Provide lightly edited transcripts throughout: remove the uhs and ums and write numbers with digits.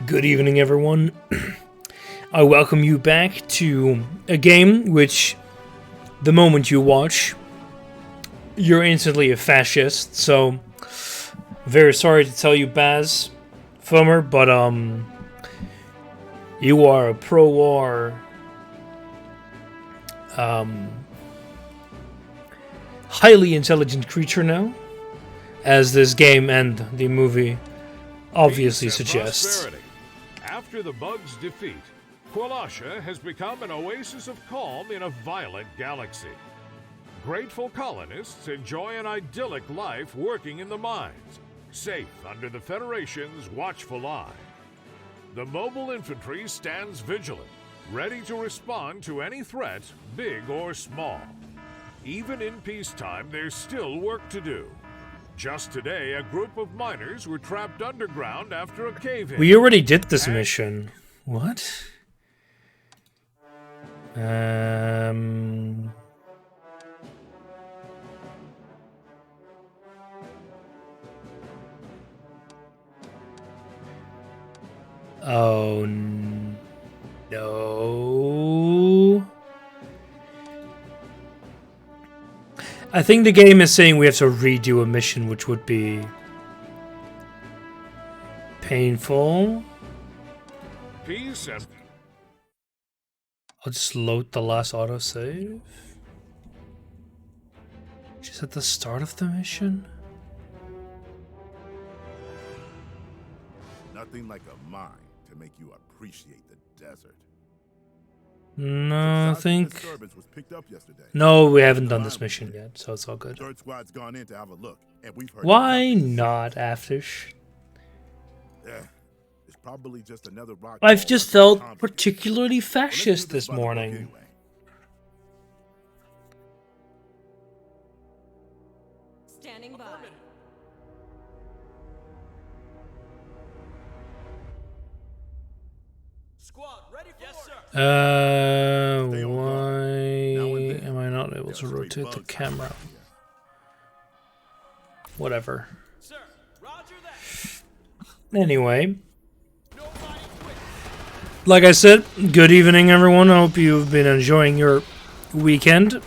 Good evening, everyone. I welcome you back to a game which, the moment you watch, you're instantly a fascist. So, very sorry to tell you, Baz, Fomer, but you are a pro-war, highly intelligent creature now, as this game and the movie obviously suggests. After the Bugs' defeat, Qualasha has become an oasis of calm in a violent galaxy. Grateful colonists enjoy an idyllic life working in the mines, safe under the Federation's watchful eye. The mobile infantry stands vigilant, ready to respond to any threat, big or small. Even in peacetime, there's still work to do. Just today, a group of miners were trapped underground after a cave-in. We already did this mission. What? Oh, no. I think the game is saying we have to redo a mission, which would be painful. Peace and I'll just load the last autosave. Just at the start of the mission? Nothing like a mine to make you appreciate the desert. No, I think... Disturbance was picked up yesterday. No, we haven't done this mission yet, so it's all good. Third squad's gone in to have a look, and we've heard. Why not, Aftish? Yeah, it's probably just another rock. I've just felt particularly fascist this morning. Standing by. Squad, ready for yes, sir. Why am I not able to rotate the camera? Whatever. Sir, roger that. Anyway, like I said, good evening, everyone. I hope you've been enjoying your weekend.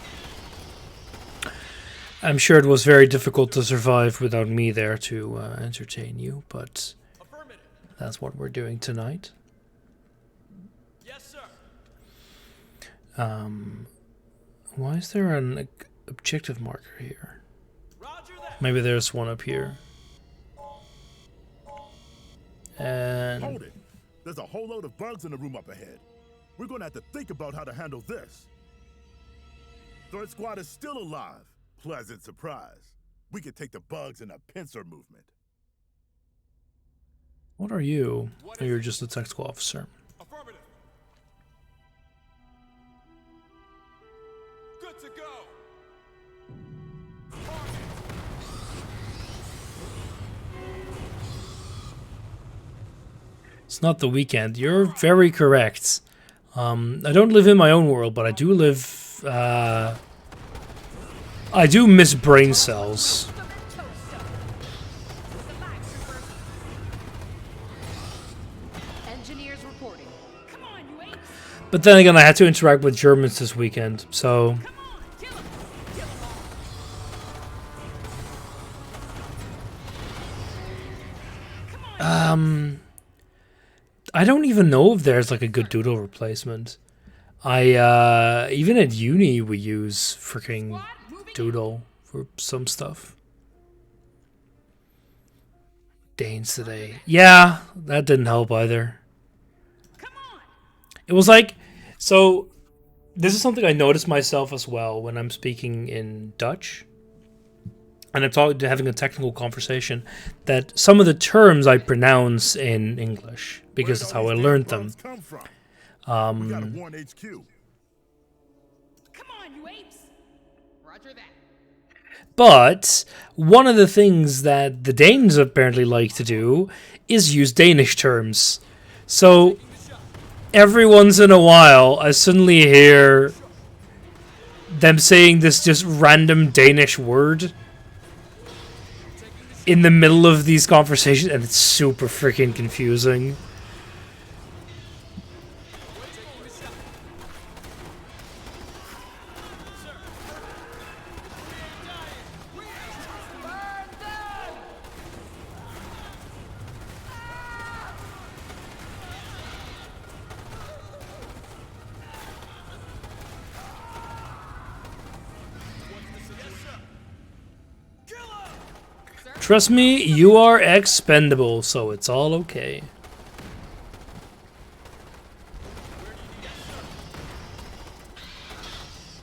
I'm sure it was very difficult to survive without me there to entertain you, but that's what we're doing tonight. Yes, sir. Why is there an objective marker here? Roger that. Maybe there's one up here. And Hold it! There's a whole load of bugs in the room up ahead. We're gonna have to think about how to handle this. Third squad is still alive. Pleasant surprise. We could take the bugs in a pincer movement. what are you? Oh, you're just a tactical officer. Affirmative. Good to go. It's not the weekend. You're very correct. I don't live in my own world, but I do live... I do miss brain cells. Engineers reporting. Come on, you apes. But then again, I had to interact with Germans this weekend, so... Come on, kill 'em. Kill 'em all. Come on. I don't even know if there's like a good doodle replacement. Even at uni we use freaking doodle for some stuff. Danes today. Yeah, that didn't help either. Come on. It was like, so this is something I noticed myself as well when I'm speaking in Dutch. And I'm having a technical conversation, that some of the terms I pronounce in English because that's how I learned them. We gotta warn HQ. Come on, you apes. Roger that. But one of the things that the Danes apparently like to do is use Danish terms. So every once in a while, I suddenly hear them saying this just random Danish word in the middle of these conversations, and it's super freaking confusing. Trust me, you are expendable, so it's all okay.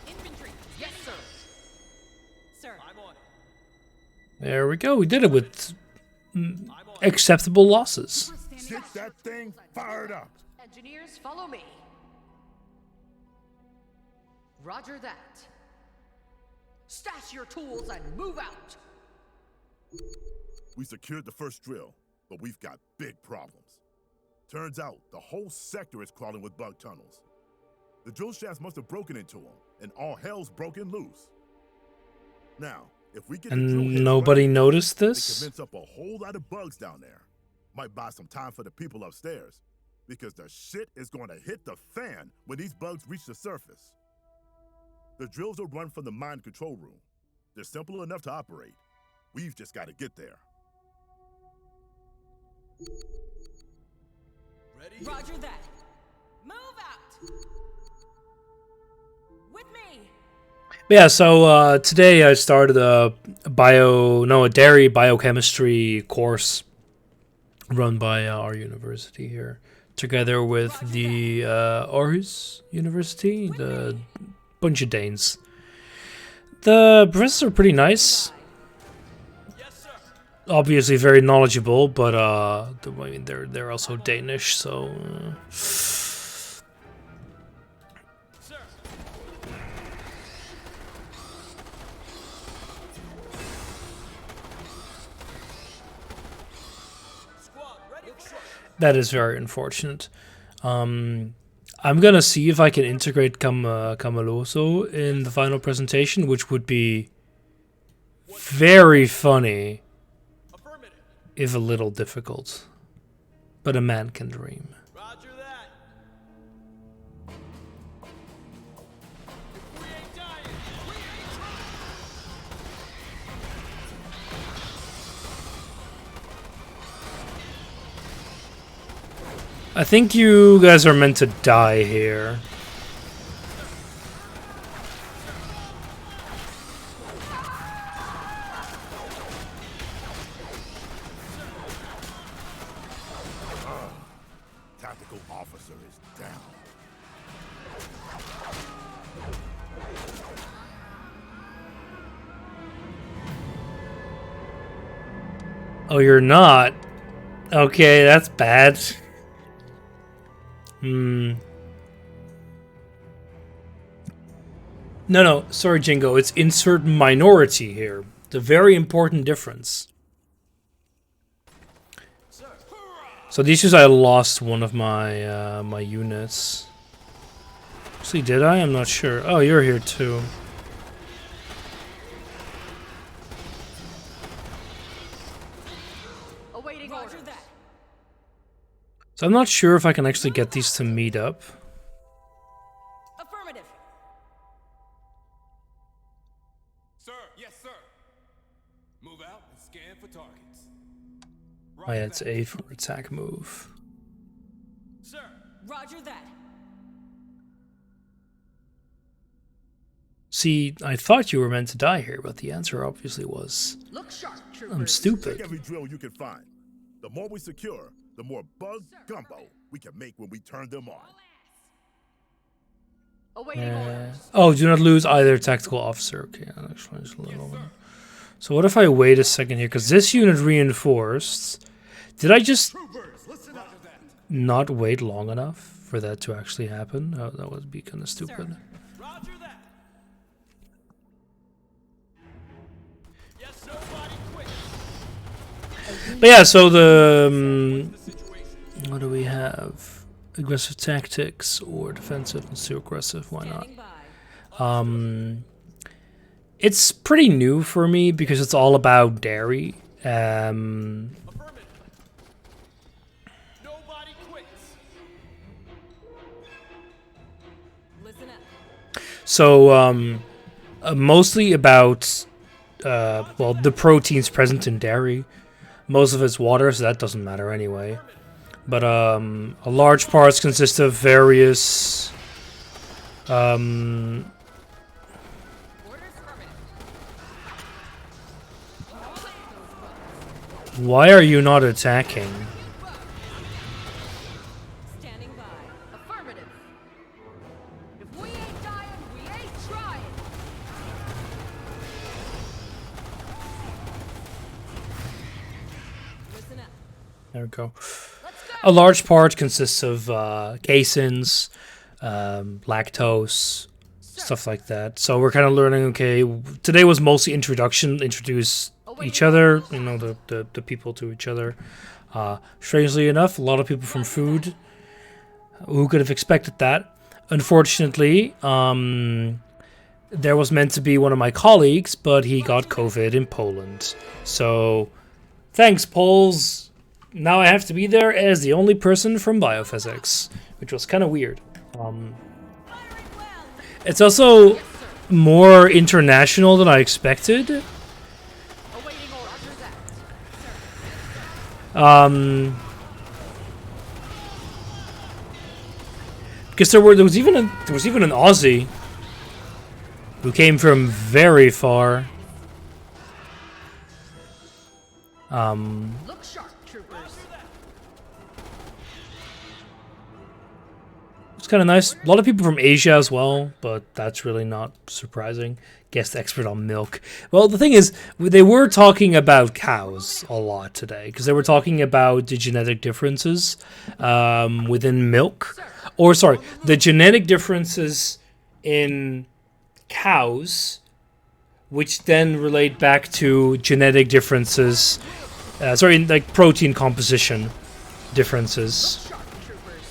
Infantry. Yes, sir. Sir. I'm on it. There we go. We did it with I'm on it. acceptable losses. Get that thing fired up. Engineers, follow me. Roger that. Stash your tools and move out. We secured the first drill, but we've got big problems. Turns out the whole sector is crawling with bug tunnels. The drill shafts must have broken into them, and all hell's broken loose. Now, if we get the drill And heads nobody running, noticed it this? convince up a whole lot of bugs down there. Might buy some time for the people upstairs, because the shit is going to hit the fan when these bugs reach the surface. The drills will run from the mine control room. They're simple enough to operate. We've just got to get there. Ready? Roger that. Move out. With me. Yeah, so today I started a dairy biochemistry course run by our university here, together with the Aarhus University, the bunch of Danes. The professors are pretty nice, Yes, sir. obviously very knowledgeable, but I mean they're also Danish, so Sir. Squad, ready? Look sharp. that is very unfortunate. I'm gonna see if I can integrate Camaloso in the final presentation, which would be very funny, Affirmative. if a little difficult. But a man can dream. Roger that. If we ain't dying, we ain't trying. I think you guys are meant to die here. Tactical officer is down. Oh, you're not? Okay, that's bad. No, sorry, Jingo. It's insert minority here. The very important difference. So the issue is I lost one of my my units. Actually, did I? I'm not sure. Oh, you're here too. Awaiting Roger orders. that. So I'm not sure if I can actually get these to meet up. Affirmative. Sir. Yes, sir. Move out and scan for targets. Oh, yeah, it's A for attack move. Sir. Roger that. See, I thought you were meant to die here, but the answer obviously was Look sharp, I'm troopers. Take stupid. every drill you can find. The more we secure, the more bug gumbo we can make when we turn them on. Awaiting orders. Oh, do not lose either tactical officer. Okay, actually, just a little bit. So what if I wait a second here? Because this unit reinforced. Did I just not wait long enough for that to actually happen? Oh, that would be kind of stupid. Roger that. Yes, nobody quit. But yeah, so the The situation. what do we have? Aggressive tactics or defensive? Let's do aggressive. Why not? Standing by. It's pretty new for me because it's all about dairy. Affirmative. Nobody quits. Listen up. So mostly about well, the proteins present in dairy. Most of it's water, so that doesn't matter anyway. But a large parts consist of various Orders affirmative. Why are you not attacking? Standing by. Affirmative. If we ain't dying, we ain't trying. Listen up. There we go. Let's go. A large part consists of caseins, lactose, stuff like that. So we're kind of learning, okay, today was mostly introduce each other, you know, the people to each other. Strangely enough, a lot of people from food. Who could have expected that? Unfortunately, there was meant to be one of my colleagues, but he got COVID in Poland. So, thanks, Poles. Now I have to be there as the only person from biophysics, which was kind of weird. It's also more international than I expected. Awaiting orders. Roger that. Because there was even an Aussie who came from very far. Look sharp, troopers. It's kind of nice. A lot of people from Asia as well, but that's really not surprising. Guest expert on milk. Well, the thing is, they were talking about cows a lot today, because they were talking about the genetic differences within milk. Or, sorry, the genetic differences in cows, which then relate back to genetic differences, like protein composition differences. Sharp, troopers.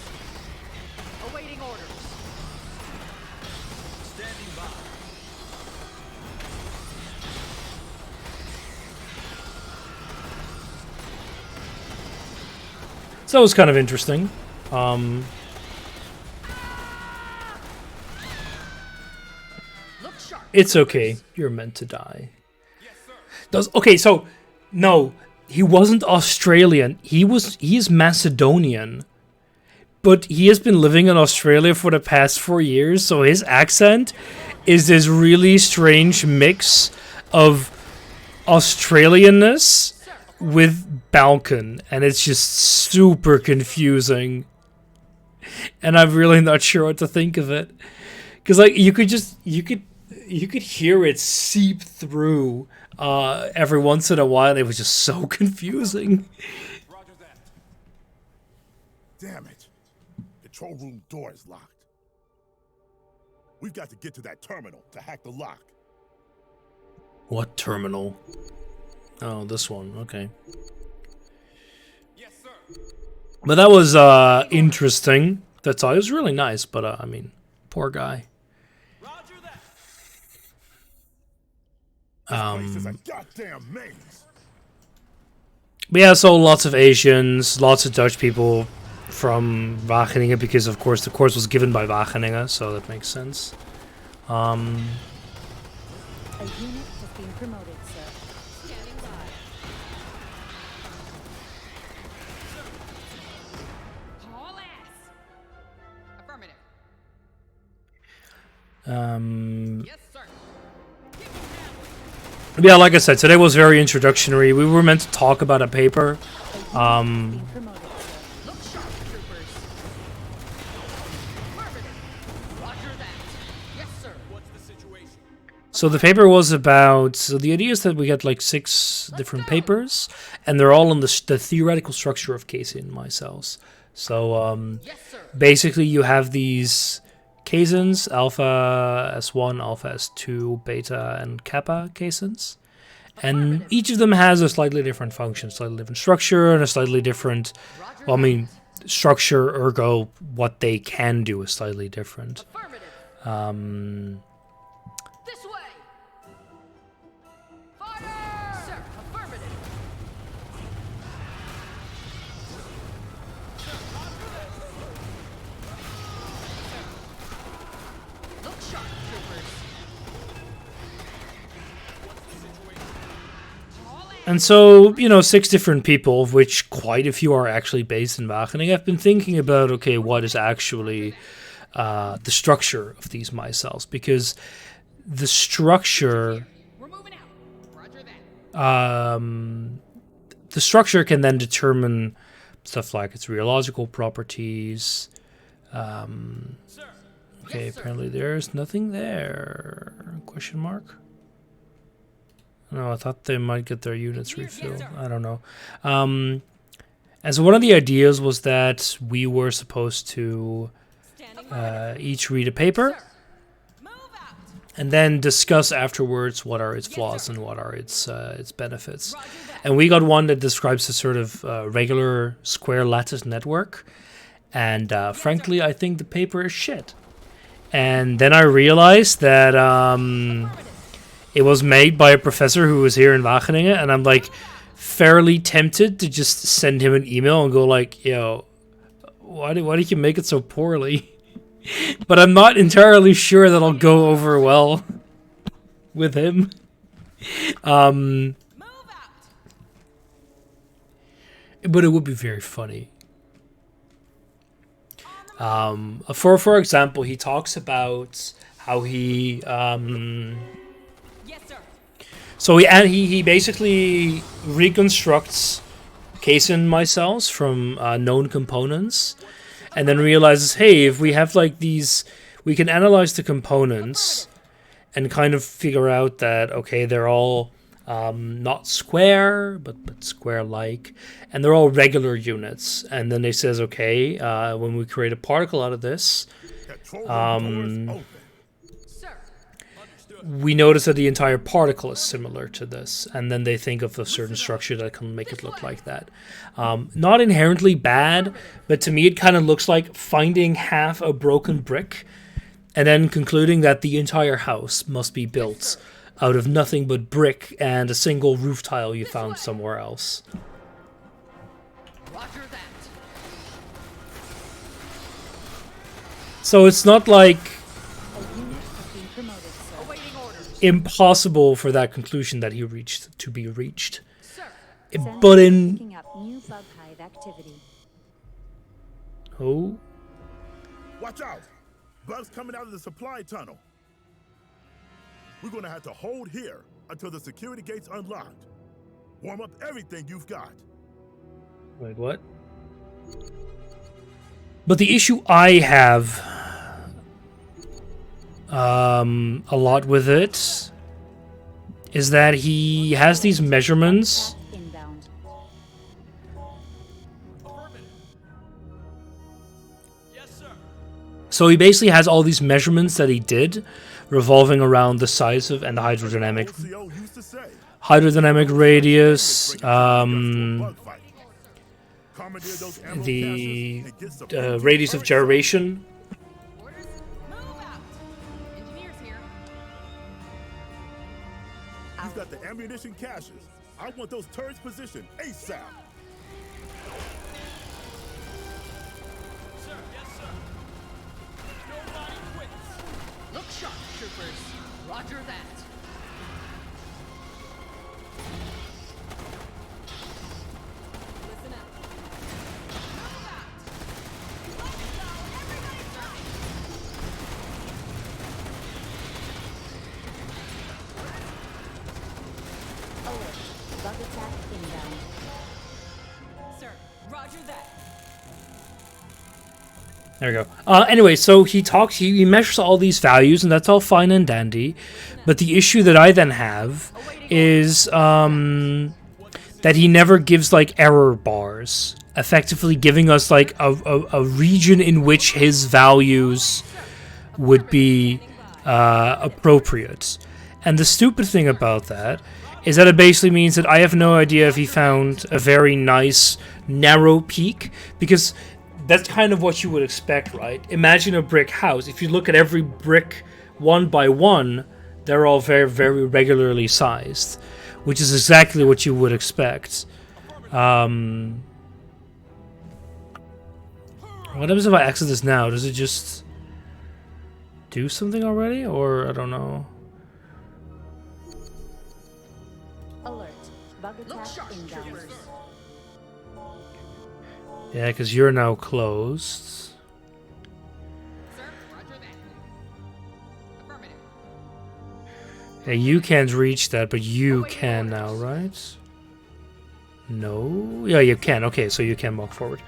Awaiting orders. So it was kind of interesting. Look sharp. It's okay. You're meant to die. Okay, so no, he wasn't Australian. He is Macedonian. But he has been living in Australia for the past 4 years, so his accent is this really strange mix of Australianness with Balkan, and it's just super confusing. And I'm really not sure what to think of it. Because like you could hear it seep through every once in a while. It was just so confusing. Roger that. Damn it. Control room door is locked. We've got to get to that terminal to hack the lock. What terminal? Oh, this one. Okay. Yes, sir. But that was interesting. That's all. It was really nice, but I mean, poor guy. Roger that. This is a goddamn maze. But yeah, so lots of Asians, lots of Dutch people from Wageningen, because of course the course was given by Wageningen, so that makes sense. A unit has been promoted, sir. Standing by. Haul ass. Affirmative. Yes, sir. Yeah, like I said, today was very introductory. We were meant to talk about a paper. Promoted, sir. Look sharp, troopers. Affirmative. Roger that. Yes, sir. What's the situation? So the paper was about. So the idea is that we got like 6 different papers, and they're all on the theoretical structure of casein micelles. So Yes, sir. basically, you have these caseins: alpha S1, alpha S2, beta, and kappa caseins, and each of them has a slightly different function, slightly different structure, and a slightly different. Roger Well, I that. mean, structure ergo what they can do is slightly different. Affirmative. This way. Fire! Sir, affirmative. Look sharp, troopers. Haul ass. And so, 6 different people, of which quite a few are actually based in Wageningen, have been thinking about, okay, what is actually the structure of these micelles? Because the structure, We're moving out. Roger that. the structure can then determine stuff like its rheological properties. Okay, apparently there's nothing there. Question mark? No, I thought they might get their units refilled. I don't know. And so one of the ideas was that we were supposed to each read a paper and then discuss afterwards what are its flaws and what are its benefits. And we got one that describes a sort of regular square lattice network. And frankly, I think the paper is shit. And then I realized that it was made by a professor who was here in Wageningen, and I'm like fairly tempted to just send him an email and go like, yo, why did you make it so poorly? But I'm not entirely sure that'll go over well with him. But it would be very funny. For example, he talks about how he Yes, sir. so he basically reconstructs Kaysen micelles from known components, and then realizes, hey, if we have like these, we can analyze the components and kind of figure out that, okay, they're all not square, but square-like, and they're all regular units. And then they says, okay, when we create a particle out of this, Sir. we notice that the entire particle is similar to this, and then they think of a certain structure that can make it look like that. Not inherently bad, but to me it kind of looks like finding half a broken brick and then concluding that the entire house must be built out of nothing but brick and a single roof tile you found somewhere else. Roger that. So it's not like A unit has been promoted, sir. Awaiting orders. impossible for that conclusion that he reached to be reached. Sir. Sensors But in... picking up new bug hive activity. Oh? Watch out! Bugs coming out of the supply tunnel. We're gonna have to hold here until the security gate's unlocked. Warm up everything you've got. Wait, what? But the issue I have a lot with it is that he has these measurements. Attack inbound. Yes, sir. So he basically has all these measurements that he did revolving around the size of and the hydrodynamic OCO used to say. radius, Bug fight. Commandeer those ammo the caches and get support radius of first. gyration. Orders. Move out. Engineers here. You've got the ammunition caches. I want those turrets positioned ASAP. Sir, yes, sir. Nobody quits. Look sharp, troopers. Roger that. Listen up. Move out. Let's go. Everybody stop. Alert. Bug attack inbound. Sir. Roger that. There we go. Anyway, so he measures all these values, and that's all fine and dandy. But the issue that I then have is that he never gives like error bars, effectively giving us like a region in which his values would be appropriate. And the stupid thing about that is that it basically means that I have no idea if he found a very nice narrow peak, because that's kind of what you would expect, right? Imagine a brick house. If you look at every brick one by one, they're all very, very regularly sized, which is exactly what you would expect. What happens if I exit this now? Does it just do something already? Or, I don't know. Alert. Bug Look attack sharp, inbound. troopers. Yeah, because you're now closed. Sir. Roger that. Affirmative. Yeah, you can't reach that, but you can now, right? No? Yeah, you can. Okay, so you can walk forward.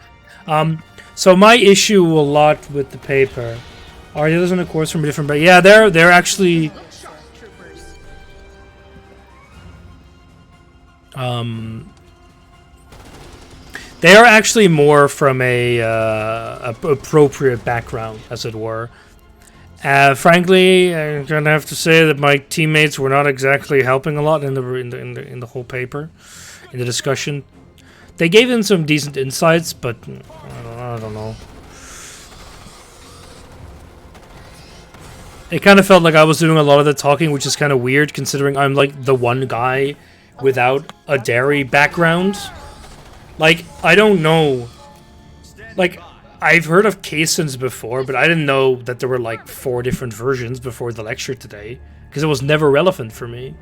So my issue a lot with the paper are the others on the course from a different... But yeah, they're actually... Look sharp, troopers. They are actually more from a appropriate background, as it were. Frankly, I'm gonna have to say that my teammates were not exactly helping a lot in the whole paper, in the discussion. They gave in some decent insights, but I don't know. It kind of felt like I was doing a lot of the talking, which is kind of weird considering I'm like the one guy without a dairy background. Like, I don't know. Like, I've heard of caissons before, but I didn't know that there were like 4 different versions before the lecture today, because it was never relevant for me.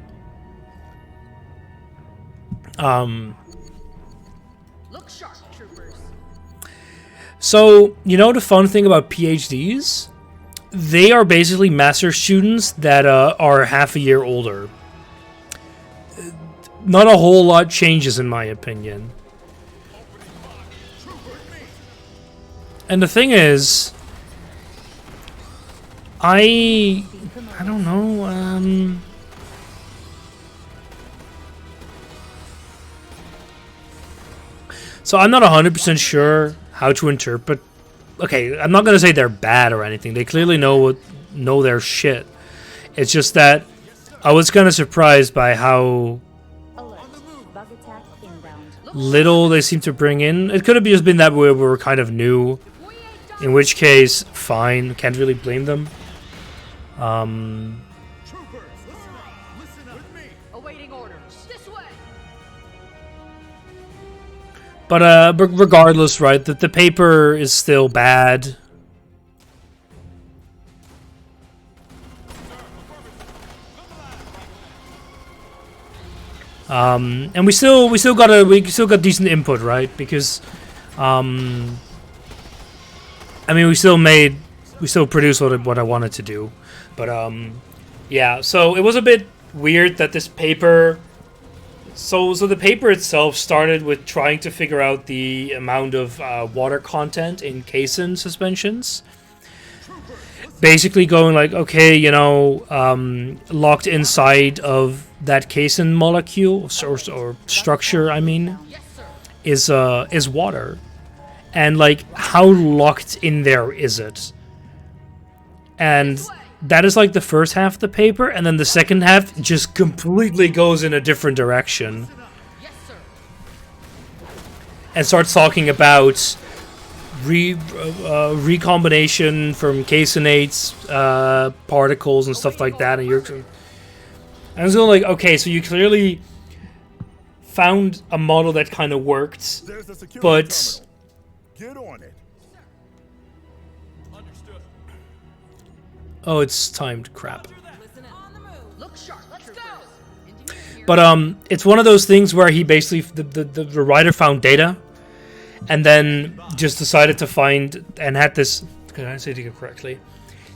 Look sharp, troopers. So, you know the fun thing about PhDs? They are basically master students that are half a year older. Not a whole lot changes in my opinion. And the thing is, I don't know, so I'm not 100% sure how to interpret. Okay, I'm not gonna say they're bad or anything. They clearly know their shit. It's just that I was kind of surprised by how Alert. Bug attack inbound. little they seem to bring in. It could have just been that we were kind of new, in which case, fine, can't really blame them. Awaiting orders. This way. But regardless, right, that the paper is still bad. And we still got decent input, right? Because I mean, we still produced what I wanted to do. But yeah, so it was a bit weird that this paper. So the paper itself started with trying to figure out the amount of water content in casein suspensions. Basically going like, okay, you know, locked inside of that casein molecule or structure, I mean, is water. And like, how locked in there is it? And that is like the first half of the paper, and then the second half just completely goes in a different direction. Yes, sir. And starts talking about recombination from caseinates, particles and stuff like that. And I was going like, okay, so you clearly found a model that kind of worked, There's the security but terminal. Get on it. Understood. oh, it's timed crap. Look sharp. Let's go. But it's one of those things where he basically the writer found data, and then just decided to find and had this. Can I say it correctly?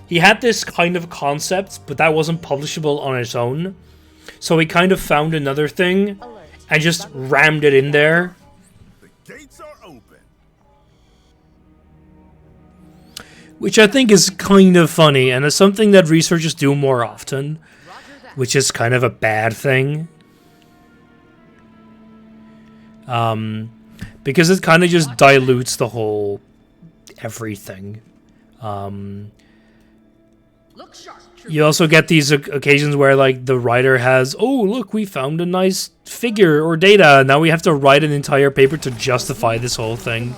He had this kind of concept, but that wasn't publishable on its own. So he kind of found another thing Alert. and just rammed it in there. The gates are open. Which I think is kind of funny, and is something that researchers do more often, which is kind of a bad thing. Because it kind of just dilutes the whole everything. Look sharp. You also get these occasions where, like, the writer has, oh, look, we found a nice figure or data. Now we have to write an entire paper to justify this whole thing.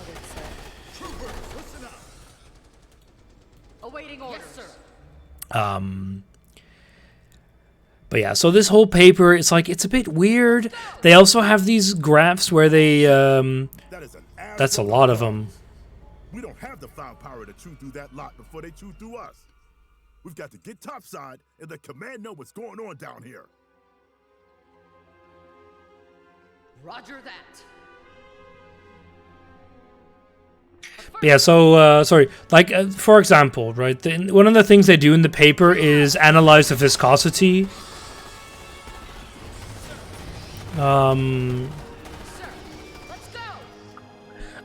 Awaiting orders. Yes, But yeah, so this whole paper, it's like, it's a bit weird. They also have these graphs where they, That is an that's a lot of them. We don't have the firepower to chew through that lot before they chew through us. We've got to get topside and let command know what's going on down here. Roger that. Yeah, so, sorry, like, for example, right, one of the things they do in the paper is analyze the viscosity.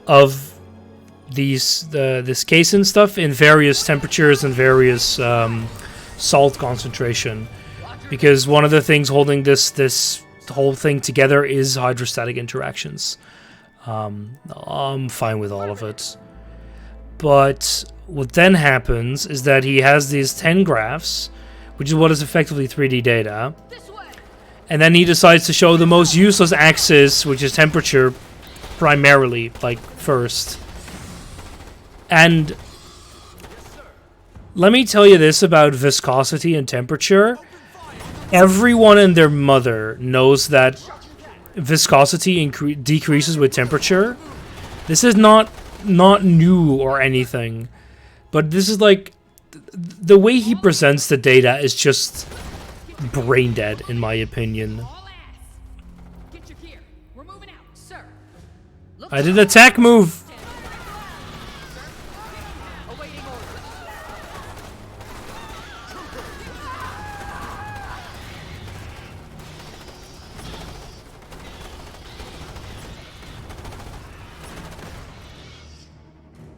of this case and stuff in various temperatures and various salt concentration, because one of the things holding this whole thing together is hydrostatic interactions. I'm fine with all of it, but what then happens is that he has these 10 graphs, which is what is effectively 3D data, and then he decides to show the most useless axis, which is temperature, primarily, like, first. And let me tell you this about viscosity and temperature. Everyone and their mother knows that viscosity decreases with temperature. This is not new or anything, but this is like the way he presents the data is just brain dead, in my opinion. Get your gear. We're moving out, sir. I did attack move. Awaiting orders.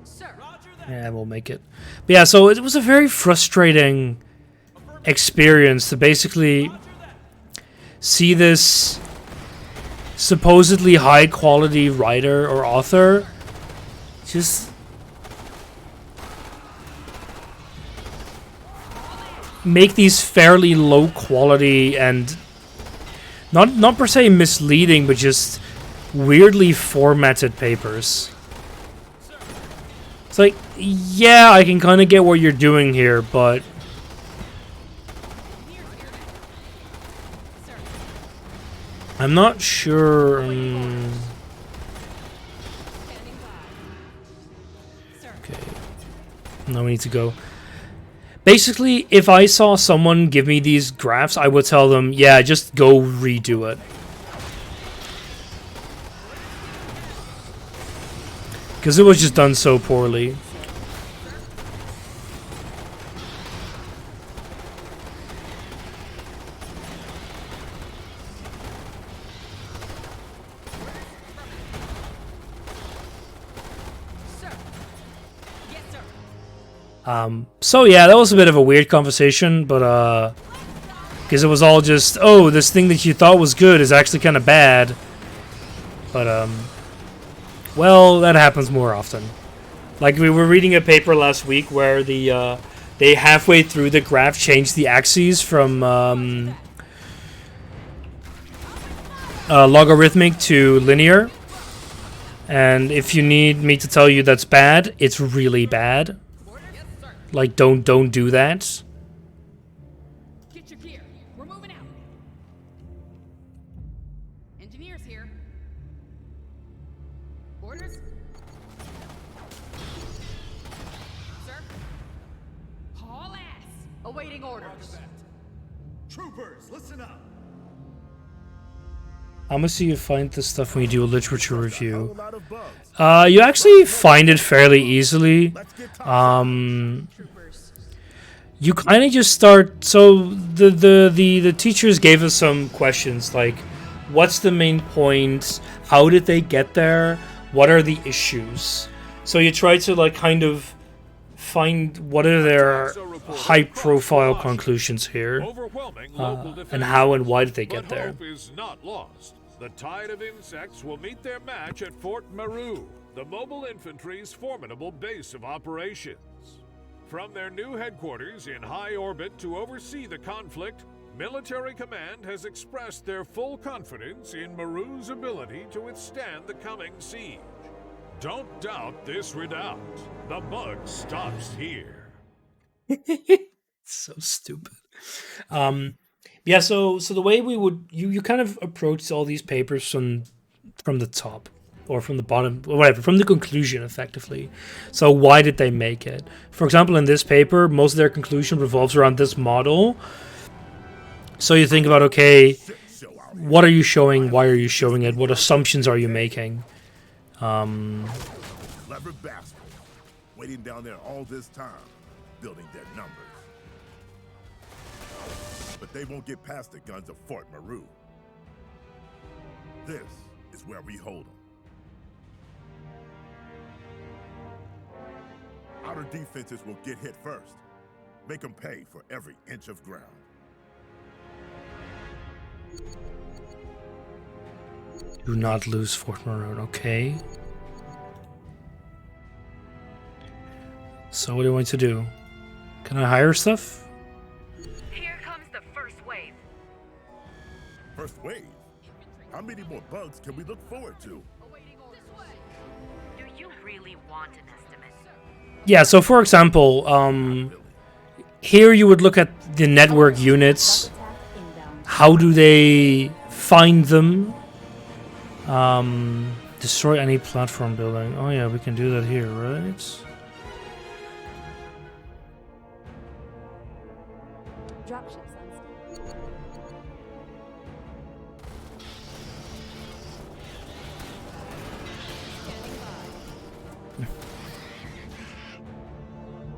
Sir. Yeah, we'll make it. But yeah, so it was a very frustrating experience to basically see this supposedly high quality writer or author just make these fairly low quality and not per se misleading, but just weirdly formatted papers. It's like, yeah, I can kind of get what you're doing here, but I'm not sure. Okay. Now we need to go. Basically, if I saw someone give me these graphs, I would tell them, yeah, just go redo it. Because it was just done so poorly. So yeah, that was a bit of a weird conversation, but because it was all just, oh, this thing that you thought was good is actually kind of bad. But well, that happens more often. Like, we were reading a paper last week where they halfway through the graph changed the axes from logarithmic to linear. And if you need me to tell you that's bad, it's really bad. Like, don't do that. Get your gear. We're moving out. Engineers here. Orders? Sir? Haul ass. Awaiting orders. Troopers, listen up. I'm gonna see you find this stuff when you do a literature review. A lot of bugs. You actually find it fairly easily. Let's get talking. You kind of just start. So the teachers gave us some questions like, what's the main point? How did they get there? What are the issues? So you try to like kind of find what are their high-profile conclusions here, and how and why did they get there. Hope is not lost. The tide of insects will meet their match at Fort Meru, the mobile infantry's formidable base of operations. From their new headquarters in high orbit to oversee the conflict, Military Command has expressed their full confidence in Meru's ability to withstand the coming siege. Don't doubt this redoubt. The bug stops here. So stupid. Yeah, so the way we would you kind of approach all these papers from the top or from the bottom, or whatever, from the conclusion effectively. So why did they make it? For example, in this paper, most of their conclusion revolves around this model. So you think about, okay, what are you showing? Why are you showing it? What assumptions are you making? Clever bastard. Waiting down there all this time, building their numbers. But they won't get past the guns of Fort Meru. This is where we hold them. outer defenses will get hit first. Make them pay for every inch of ground. Do not lose Fort Maroon, okay. So what do I want to do? Can I hire stuff? Here comes the first wave. First wave? How many more bugs can we look forward to? Awaiting orders. This way. Do you really want an estimate? Yeah, so for example, here you would look at the network units. Bug attack inbound. How do they find them? Destroy any platform building. Oh yeah, we can do that here, right? Dropships on stand.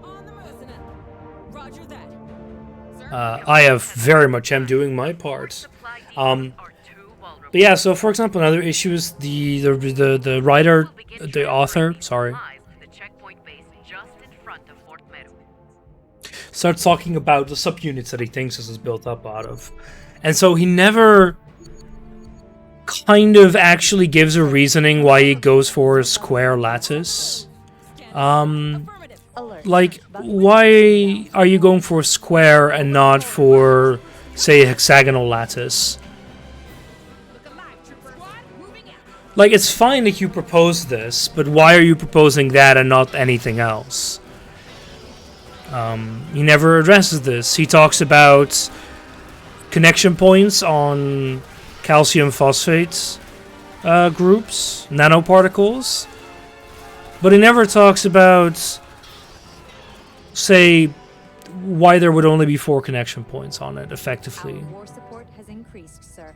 On the Mercenary. Roger that. Sir, I have very much am doing my part. Supply depots Um, are too vulnerable. But yeah, so for example, another issue is the writer, We'll begin the author, transferring sorry, supplies to the checkpoint base just in front of Fort Meru. starts talking about the subunits that he thinks this is built up out of. And so he never kind of actually gives a reasoning why he goes for a square lattice. affirmative. Alert. Like, Bug why are you going for a square and not for, say, a hexagonal lattice? Look alive, trooper. Squad, moving out. Like, it's fine that you propose this, but why are you proposing that and not anything else? He never addresses this. He talks about connection points on calcium phosphate groups, nanoparticles, but he never talks about, say, why there would only be 4 connection points on it, effectively. Our war support has increased, sir.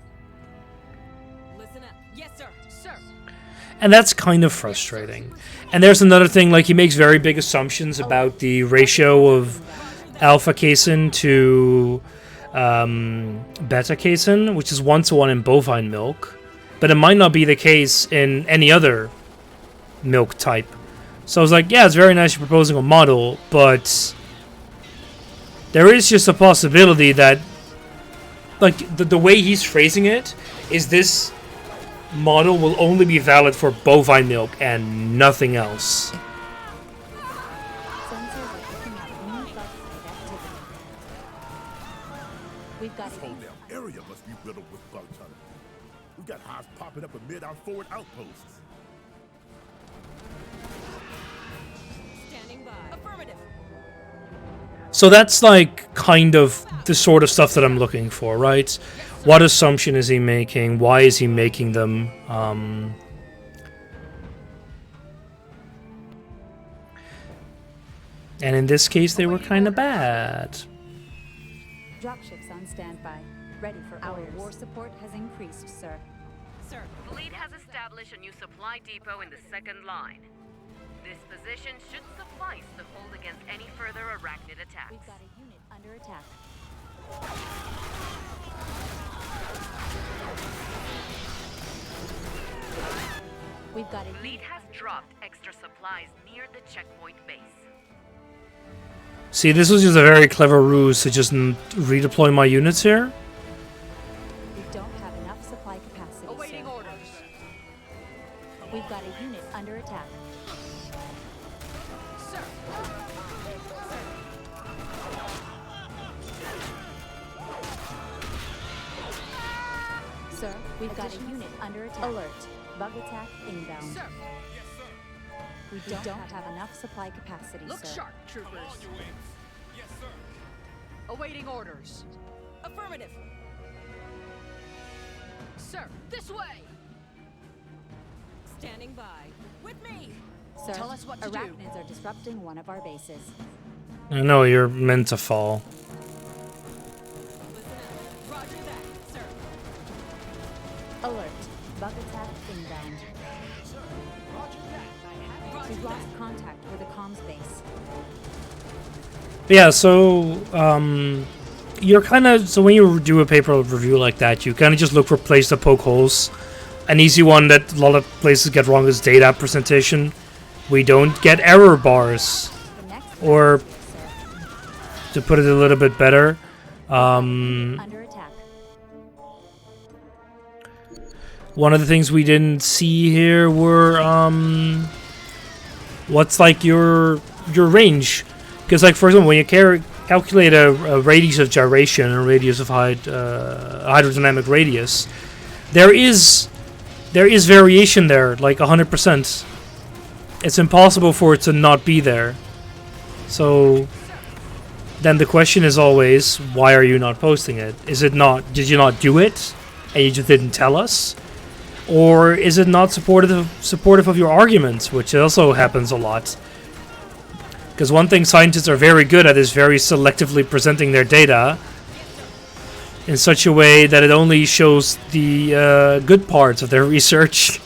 Listen up. Yes, sir. Sir. And that's kind of frustrating. And there's another thing, like, he makes very big assumptions about the ratio of alpha casein to beta casein, which is 1-to-1 in bovine milk, but it might not be the case in any other milk type. So I was like, yeah, it's very nice you're proposing a model, but there is just a possibility that, like, the way he's phrasing it is this model will only be valid for bovine milk and nothing else. Sensors are picking up new bug site activity. We've got This whole damn area must be riddled with bug tunnels. We've got hives popping up amid our forward outposts. Standing by. Affirmative. So that's like kind of the sort of stuff that I'm looking for, right? What assumption is he making? Why is he making them? And in this case, they were kind of bad. dropships on standby. Ready for our war support has increased, sir. Sir. Fleet has established a new supply depot in the second line. This position should suffice to hold against any further arachnid attacks. We've got a unit under attack. We've got a Fleet unit has dropped extra supplies near the checkpoint base. See, this was just a very clever ruse to just redeploy my units here. We don't have enough supply capacity, Awaiting sir. orders. We've got a unit under attack. Sir. Sir, we've got a unit under attack. Alert. Bug attack inbound. Sir. We don't have enough supply capacity, Look sir. sharp, troopers. Yes, sir. Awaiting orders. Affirmative. Sir, this way. Standing by. With me. Sir, Tell us what to do. arachnids are disrupting one of our bases. I know you're meant to fall. Listen up. Roger that, sir. Alert. Bug attack inbound. Roger We've that. lost contact with the comms base. But yeah, so you're kind of, so when you do a paper review like that, you kind of just look for places to poke holes. An easy one that a lot of places get wrong is data presentation. We don't get error bars. The Or, to put it a little bit better, Under attack. one of the things we didn't see here were what's like your range, because like for example when you calculate a radius of gyration or radius of hydrodynamic radius, there is variation there, like 100%. It's impossible for it to not be there. So then the question is always, why are you not posting it? Is it not, did you not do it and you just didn't tell us? Or is it not supportive of your arguments, which also happens a lot? Because one thing scientists are very good at is very selectively presenting their data in such a way that it only shows the good parts of their research.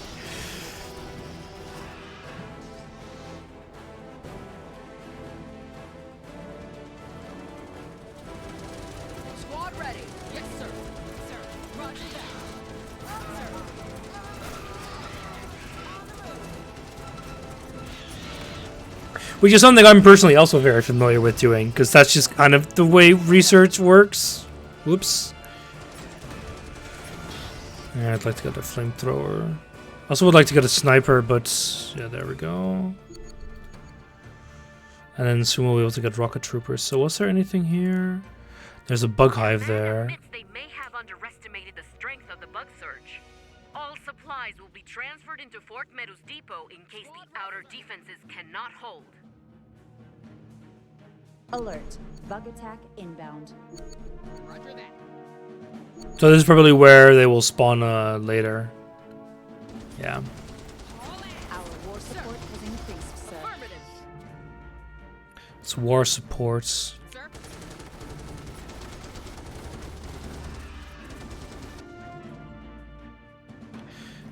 Squad ready. Yes, sir. Sir. Roger that. Which is something I'm personally also very familiar with doing, because that's just kind of the way research works. Whoops. Yeah, I'd like to get a flamethrower. Also would like to get a sniper, but yeah, there we go. And then soon we'll be able to get rocket troopers. So was there anything here? There's a bug hive there. Admits they may have underestimated the strength of the bug surge. All supplies will be transferred into Fort Meadows Depot in case the outer defenses cannot hold. Alert. Bug attack inbound. Roger that. So this is probably where they will spawn later. Yeah. Our war support has increased, sir. Affirmative. It's war supports. Sir.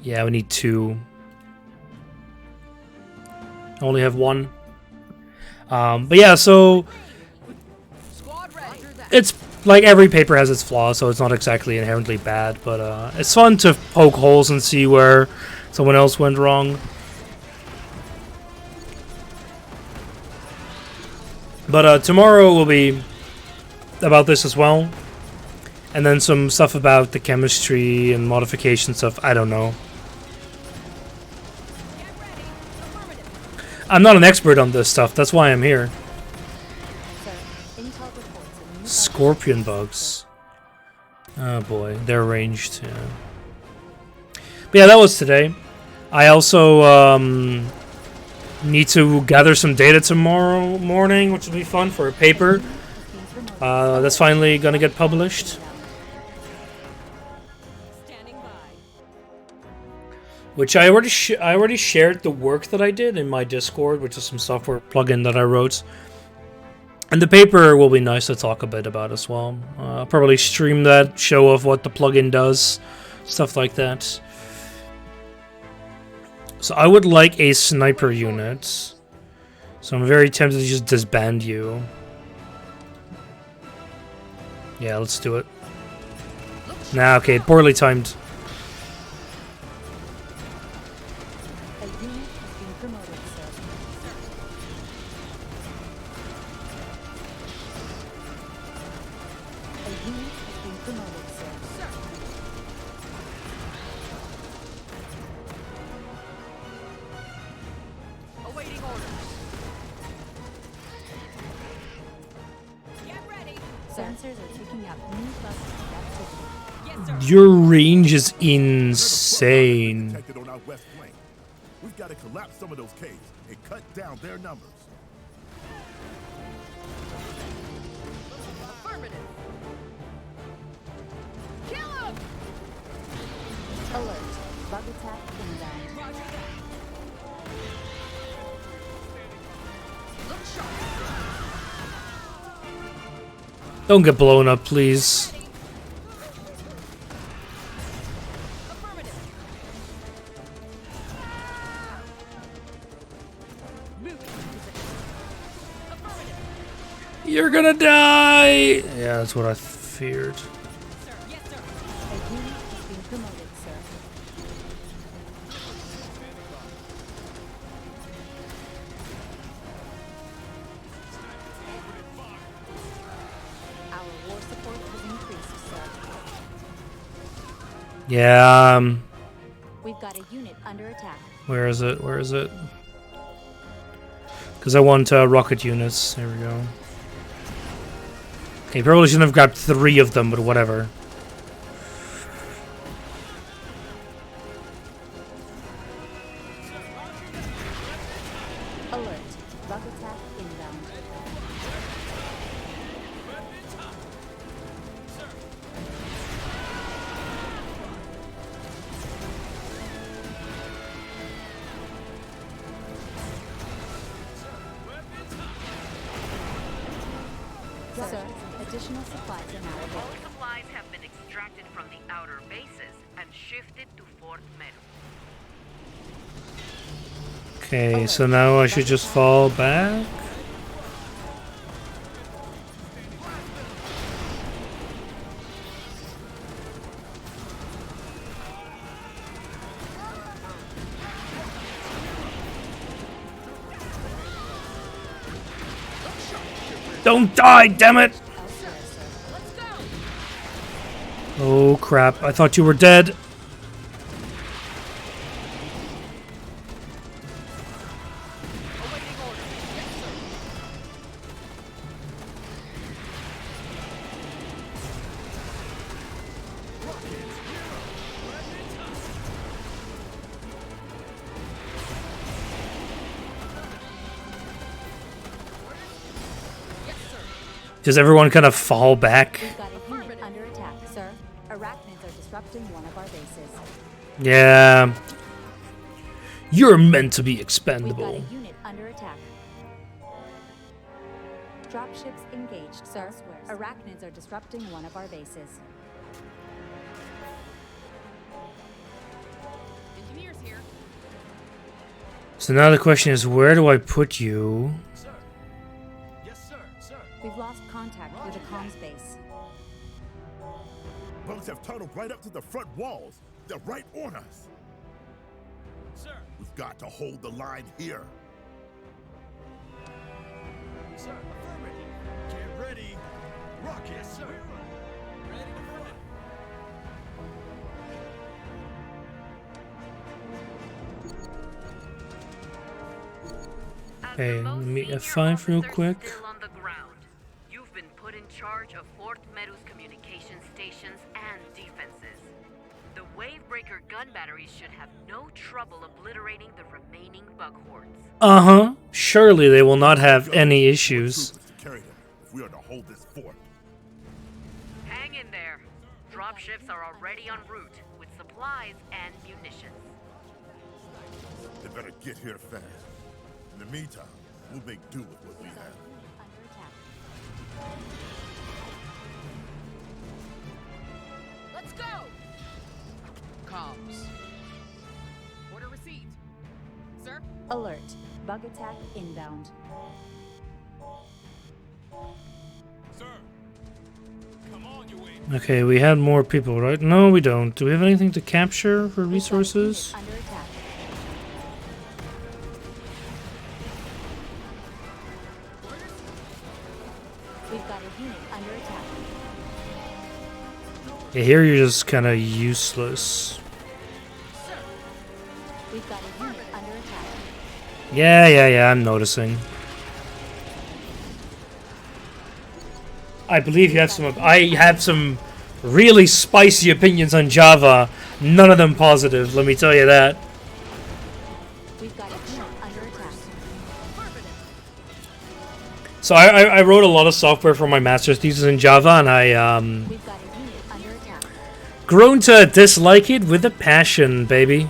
Yeah, we need 2. I only have 1. But yeah, so Squad ready. Roger that. it's like every paper has its flaws, so it's not exactly inherently bad, but it's fun to poke holes and see where someone else went wrong. But tomorrow will be about this as well, and then some stuff about the chemistry and modification stuff. I don't know. Get ready. Affirmative. I'm not an expert on this stuff, that's why I'm here. Sir, intel reports a new Scorpion bugs. Oh boy, they're ranged, yeah. But yeah, that was today. I also need to gather some data tomorrow morning, which will be fun for a paper. That's finally gonna get published. Standing by. Which I already shared the work that I did in my Discord, which is some software plugin that I wrote. And the paper will be nice to talk a bit about as well. I'll probably stream that, show off what the plugin does, stuff like that. So I would like a sniper unit. So I'm very tempted to just disband you. Yeah, let's do it. Nah, okay, poorly timed. A unit has been promoted, sir. A unit has been promoted, sir. Awaiting orders. Get ready. Sensors are picking up new clusters of activity. Yes, sir. Your range is insane. Protected on our west flank. We've got to collapse some of those caves and cut down their numbers. Affirmative. Kill him. Alert. Bug attack inbound. Roger that. Look sharp. Don't get blown up, please. Affirmative. Moving to position. Affirmative. You're gonna die! Yeah, that's what I feared. Sir. Yes, sir. A unit has been promoted, sir. Yeah. We've got a unit under attack. Where is it? Where is it? Because I want rocket units. There we go. Okay, probably shouldn't have grabbed 3 of them, but whatever. Alert. Bug attack inbound. Sir, additional supplies are now All available. supplies have been extracted from the outer bases and shifted to Fort Meadow. Okay, so now I should just fall back. Don't die, damn it! Oh crap, I thought you were dead. Does everyone kind of fall back? We've got a unit under attack, sir. Arachnids are disrupting one of our bases. Yeah. You're meant to be We've got expendable. a unit under attack. Dropships engaged, sir. Arachnids are disrupting one of our bases. Engineers here. So now the question is, where do I put you? Sir. Yes, sir. Sir. We've lost contact with the comms base. Bugs have tunneled right up to the front walls. They're right on us. Sir. We've got to hold the line here. Sir. Affirmative. Get ready. Rock. Yes, sir. Ready to fly. As Hey, the most let me senior F5 real officer quick. still on the ground, you've been put in charge of Fort Meadows communication stations and defenses. The Wavebreaker gun batteries should have no trouble obliterating the remaining bug hordes. Uh-huh. Surely they will not have any issues. Troopers to carry them if we are to hold this fort. Hang in there. Dropships are already en route with supplies and munitions. They better get here fast. In the meantime, we'll make do with what we have. Under attack. Let's go! Comms. Order received. Sir? Alert. Bug attack inbound. Sir. Come on, you way. Okay, we had more people, right? No, we don't. Do we have anything to capture for resources? Under attack. We've got a unit under attack. Yeah, here you're just kind of useless. We've got a unit under attack. Yeah, I'm noticing. I believe you have some. I have some really spicy opinions on Java. None of them positive. Let me tell you that. We've got a unit under attack. So I wrote a lot of software for my master's thesis in Java, and I We've got a unit under attack. grown to dislike it with a passion, baby.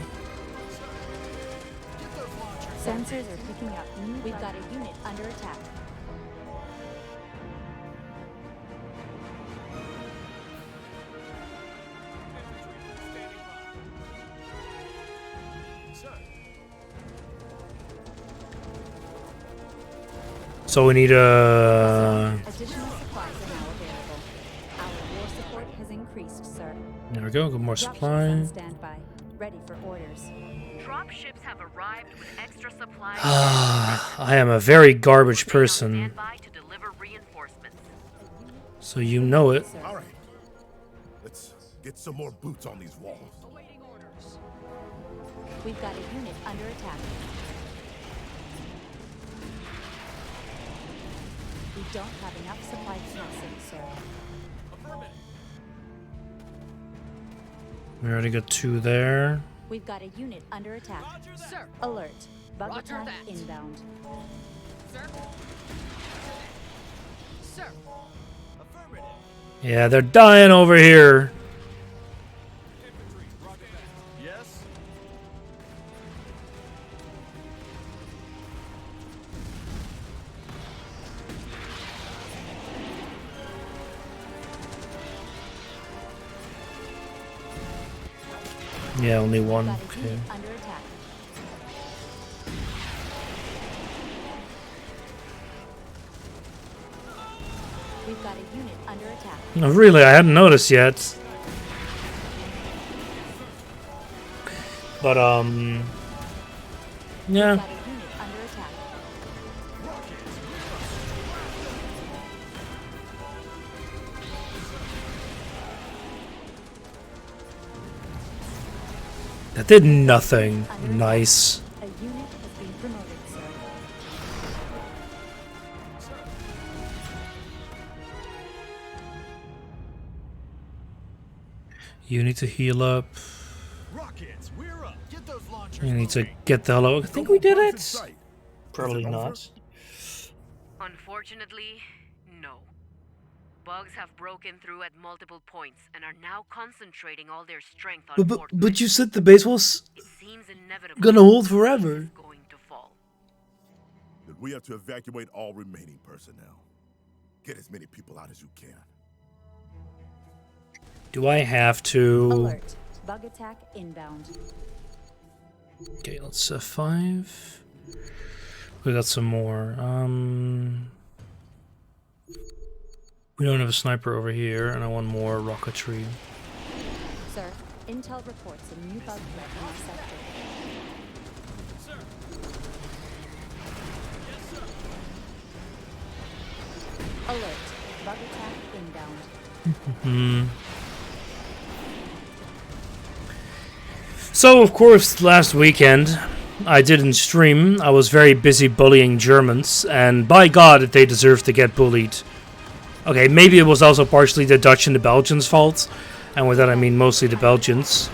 Sensors are picking up. We've got a unit under attack. Sir. So we need a. Additional supplies are now available. Our war support has increased, sir. There we go. Got more Dropships supply. on standby, ready for orders. Dropships have arrived with extra supplies. I am a very garbage person, Standby to deliver reinforcements. so you know it. All right. Let's Get some more boots on these walls. Awaiting orders. We've got a unit under attack. We don't have enough supply capacity, sir. Affirmative. We already got 2 there. We've got a unit under attack. Roger that. Sir. Alert. Bug Roger attack that. inbound. Sir. Sir. Affirmative. Yeah, they're dying over here. Infantry. Roger that. Yes. Yeah, only We've one. got a Okay. unit under attack. We've got a unit under attack. No, really, I hadn't noticed yet. But yeah. We've got a unit under attack. That did nothing. Nice. A unit has been promoted, sir. You need to heal up. Rockets, we're up. Get those launchers. You need to moving. get the hell out. I think we did Bugs in it. sight. Probably Is it over? not. Unfortunately, no. Bugs have broken through at multiple points and are now concentrating all their strength on Fort But you Meadows. said the base was It seems inevitable. gonna hold that the forever. base is going to fall. Then we have to evacuate all remaining personnel. Get as many people out as you can. Do I have to? Alert. Bug attack inbound. Okay, let's 5. We got some more. We don't have a sniper over here, and I want more rocketry. Sir, intel reports a new bug threat in our sector. Alert. Bug attack inbound. So, of course, last weekend I didn't stream. I was very busy bullying Germans, and by God, they deserve to get bullied. Okay, maybe it was also partially the Dutch and the Belgians' fault, and with that I mean mostly the Belgians.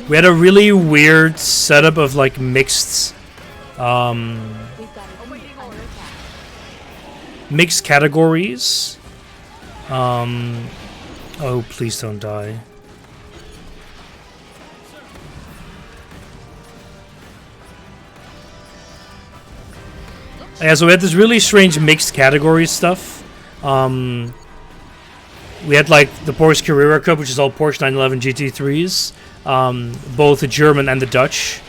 We had a really weird setup of like mixed, We've got a unit under attack. mixed categories. Oh, please don't die. Yeah, so we had this really strange mixed category stuff. We had like the Porsche Carrera Cup, which is all Porsche 911 GT3s, both the German and the Dutch.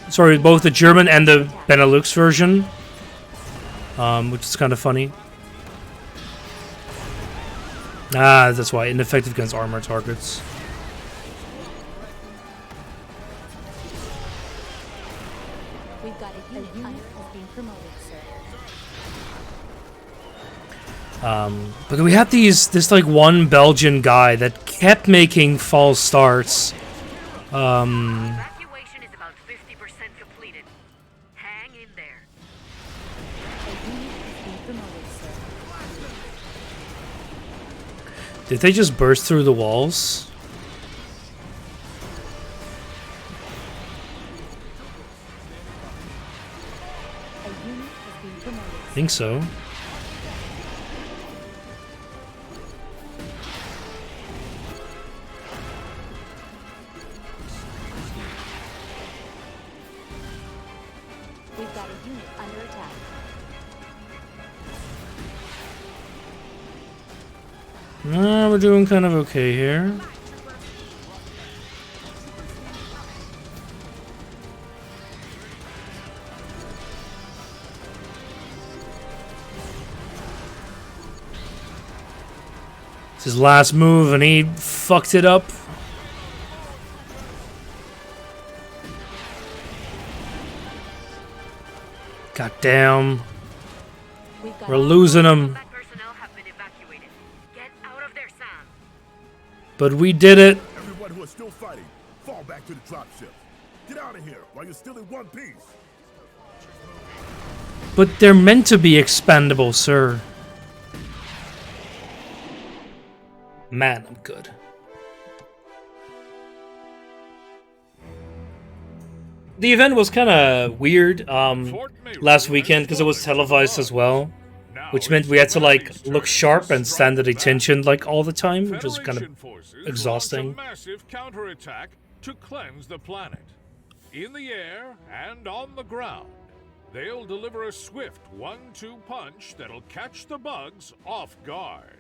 Sorry, both the German and the Benelux version, which is kind of funny. Ah, that's why, ineffective against armor targets. We've got a unit has been promoted, sir. But we had this like one Belgian guy that kept making false starts. Evacuation is about 50% completed. Hang in there. A unit has been promoted, sir. Did they just burst through the walls? A unit has been promoted. I think so. We've got a unit under attack. We're doing kind of okay here. It's his last move and he fucked it up. God damn. We've got We're losing him. Combat personnel have been evacuated. Get out of there, Sam. But we did it. Everyone who is still fighting, fall back to the dropship. Get out of here while you're still in one piece. But they're meant to be expendable, sir. Man, I'm good. The event was kind of weird last weekend because it was televised as well, which meant we had to like look sharp and stand at attention like all the time, which was kind of exhausting. Massive counterattack to cleanse the planet. In the air and on the ground, they'll deliver a swift 1-2 punch that'll catch the bugs off guard.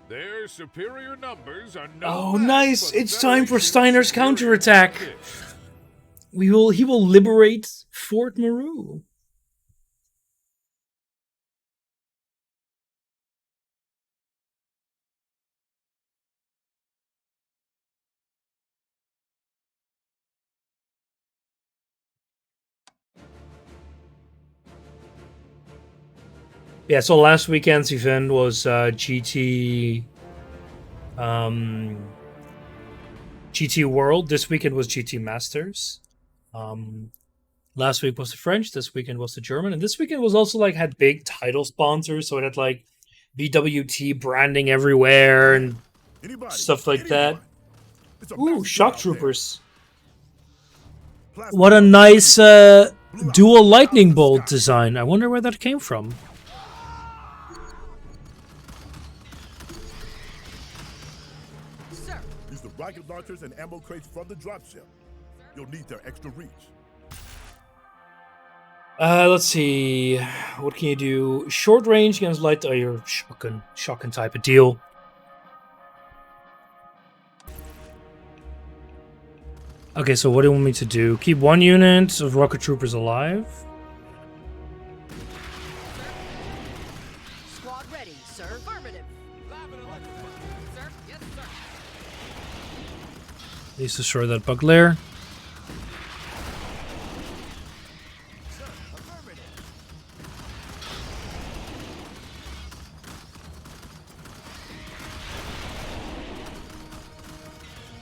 Their superior numbers are no Oh, match nice! for It's time for Federation's Steiner's superior counterattack. competition. He will liberate Fort Meru. Yeah, so last weekend's event was GT World. This weekend was GT Masters. Last week was the French. This weekend was the German, and this weekend was also like had big title sponsors. So it had like BWT branding everywhere and stuff like that. Ooh, shock troopers! What a nice dual lightning bolt design. I wonder where that came from. Sir, Use the rocket launchers and ammo crates from the dropship. You'll need their extra reach. Let's see. What can you do? Short range against light. Oh, you're shotgun type of deal. Okay, so what do you want me to do? Keep one unit of rocket troopers alive. squad ready, sir. Affirmative. Sir, yes, sir. Please destroy that bug lair.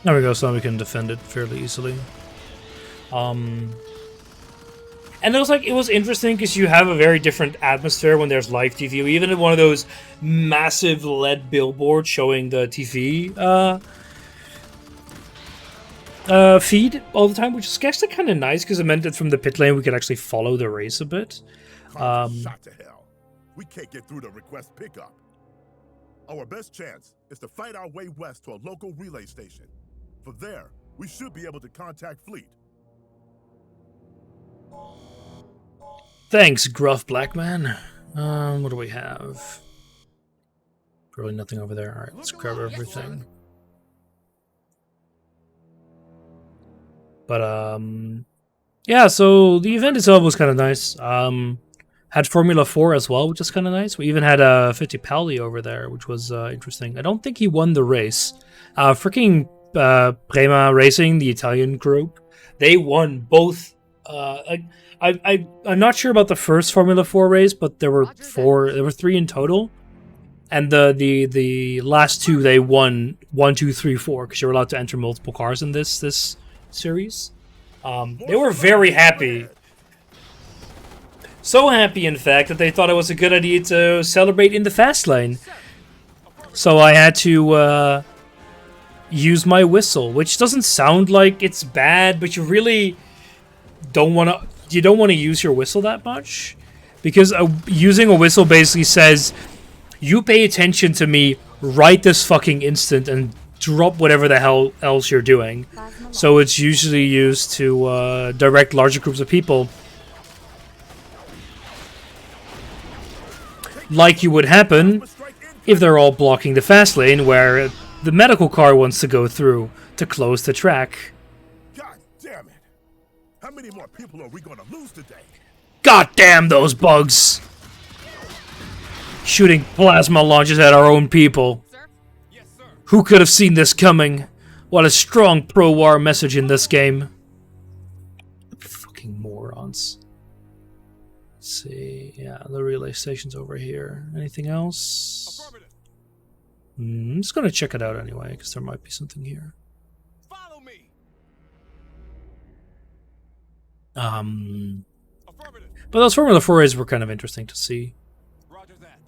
There we go, so now we can defend it fairly easily. And it was interesting because you have a very different atmosphere when there's live TV. Even at one of those massive LED billboards showing the TV feed all the time, which is actually kind of nice because it meant that from the pit lane we could actually follow the race a bit. Shot to hell. We can't get through the request pickup. Our best chance is to fight our way west to a local relay station. From there, we should be able to contact Fleet. Thanks, gruff black man. What do we have? Probably nothing over there. Alright, let's grab everything. But, yeah, so the event itself was kind of nice. Had Formula 4 as well, which is kind of nice. We even had Fittipaldi over there, which was interesting. I don't think he won the race. Freaking Prema Racing, the Italian group, they won both. I'm not sure about the first Formula 4 race, but there were three in total. And the last two, they won 1, 2, 3, 4, because you're allowed to enter multiple cars in this series. They were very happy. So happy, in fact, that they thought it was a good idea to celebrate in the fast lane. So I had to use my whistle, which doesn't sound like it's bad, but you really don't want to. You don't want to use your whistle that much, because using a whistle basically says, "You pay attention to me right this fucking instant and drop whatever the hell else you're doing." So it's usually used to direct larger groups of people. Like you would happen if they're all blocking the fast lane where the medical car wants to go through to close the track. God damn it! How many more people are we gonna lose today? God damn those bugs! Shooting plasma launches at our own people. Sir? Yes, sir. Who could have seen this coming? What a strong pro-war message in this game. Fucking morons. Let's see. Yeah, the relay station's over here. Anything else? Affirmative. I'm just gonna check it out anyway, because there might be something here. Follow me. Affirmative. But those Formula 4s were kind of interesting to see. Roger that.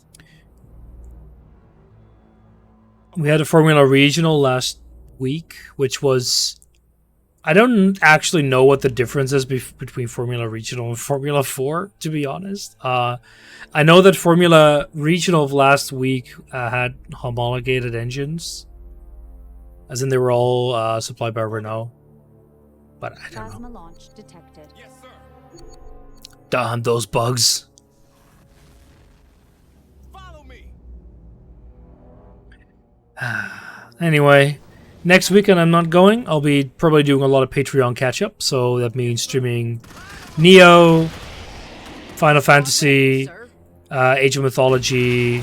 We had a Formula Regional last week, which was... I don't actually know what the difference is between Formula Regional and Formula 4, to be honest. I know that Formula Regional of last week had homologated engines, as in they were all supplied by Renault. But I don't know. Plasma launch detected. Yes, sir. Damn those bugs. Follow me. Anyway, next weekend I'm not going. I'll be probably doing a lot of Patreon catch-up, so that means streaming Neo, Final Fantasy, Sir. Age of Mythology.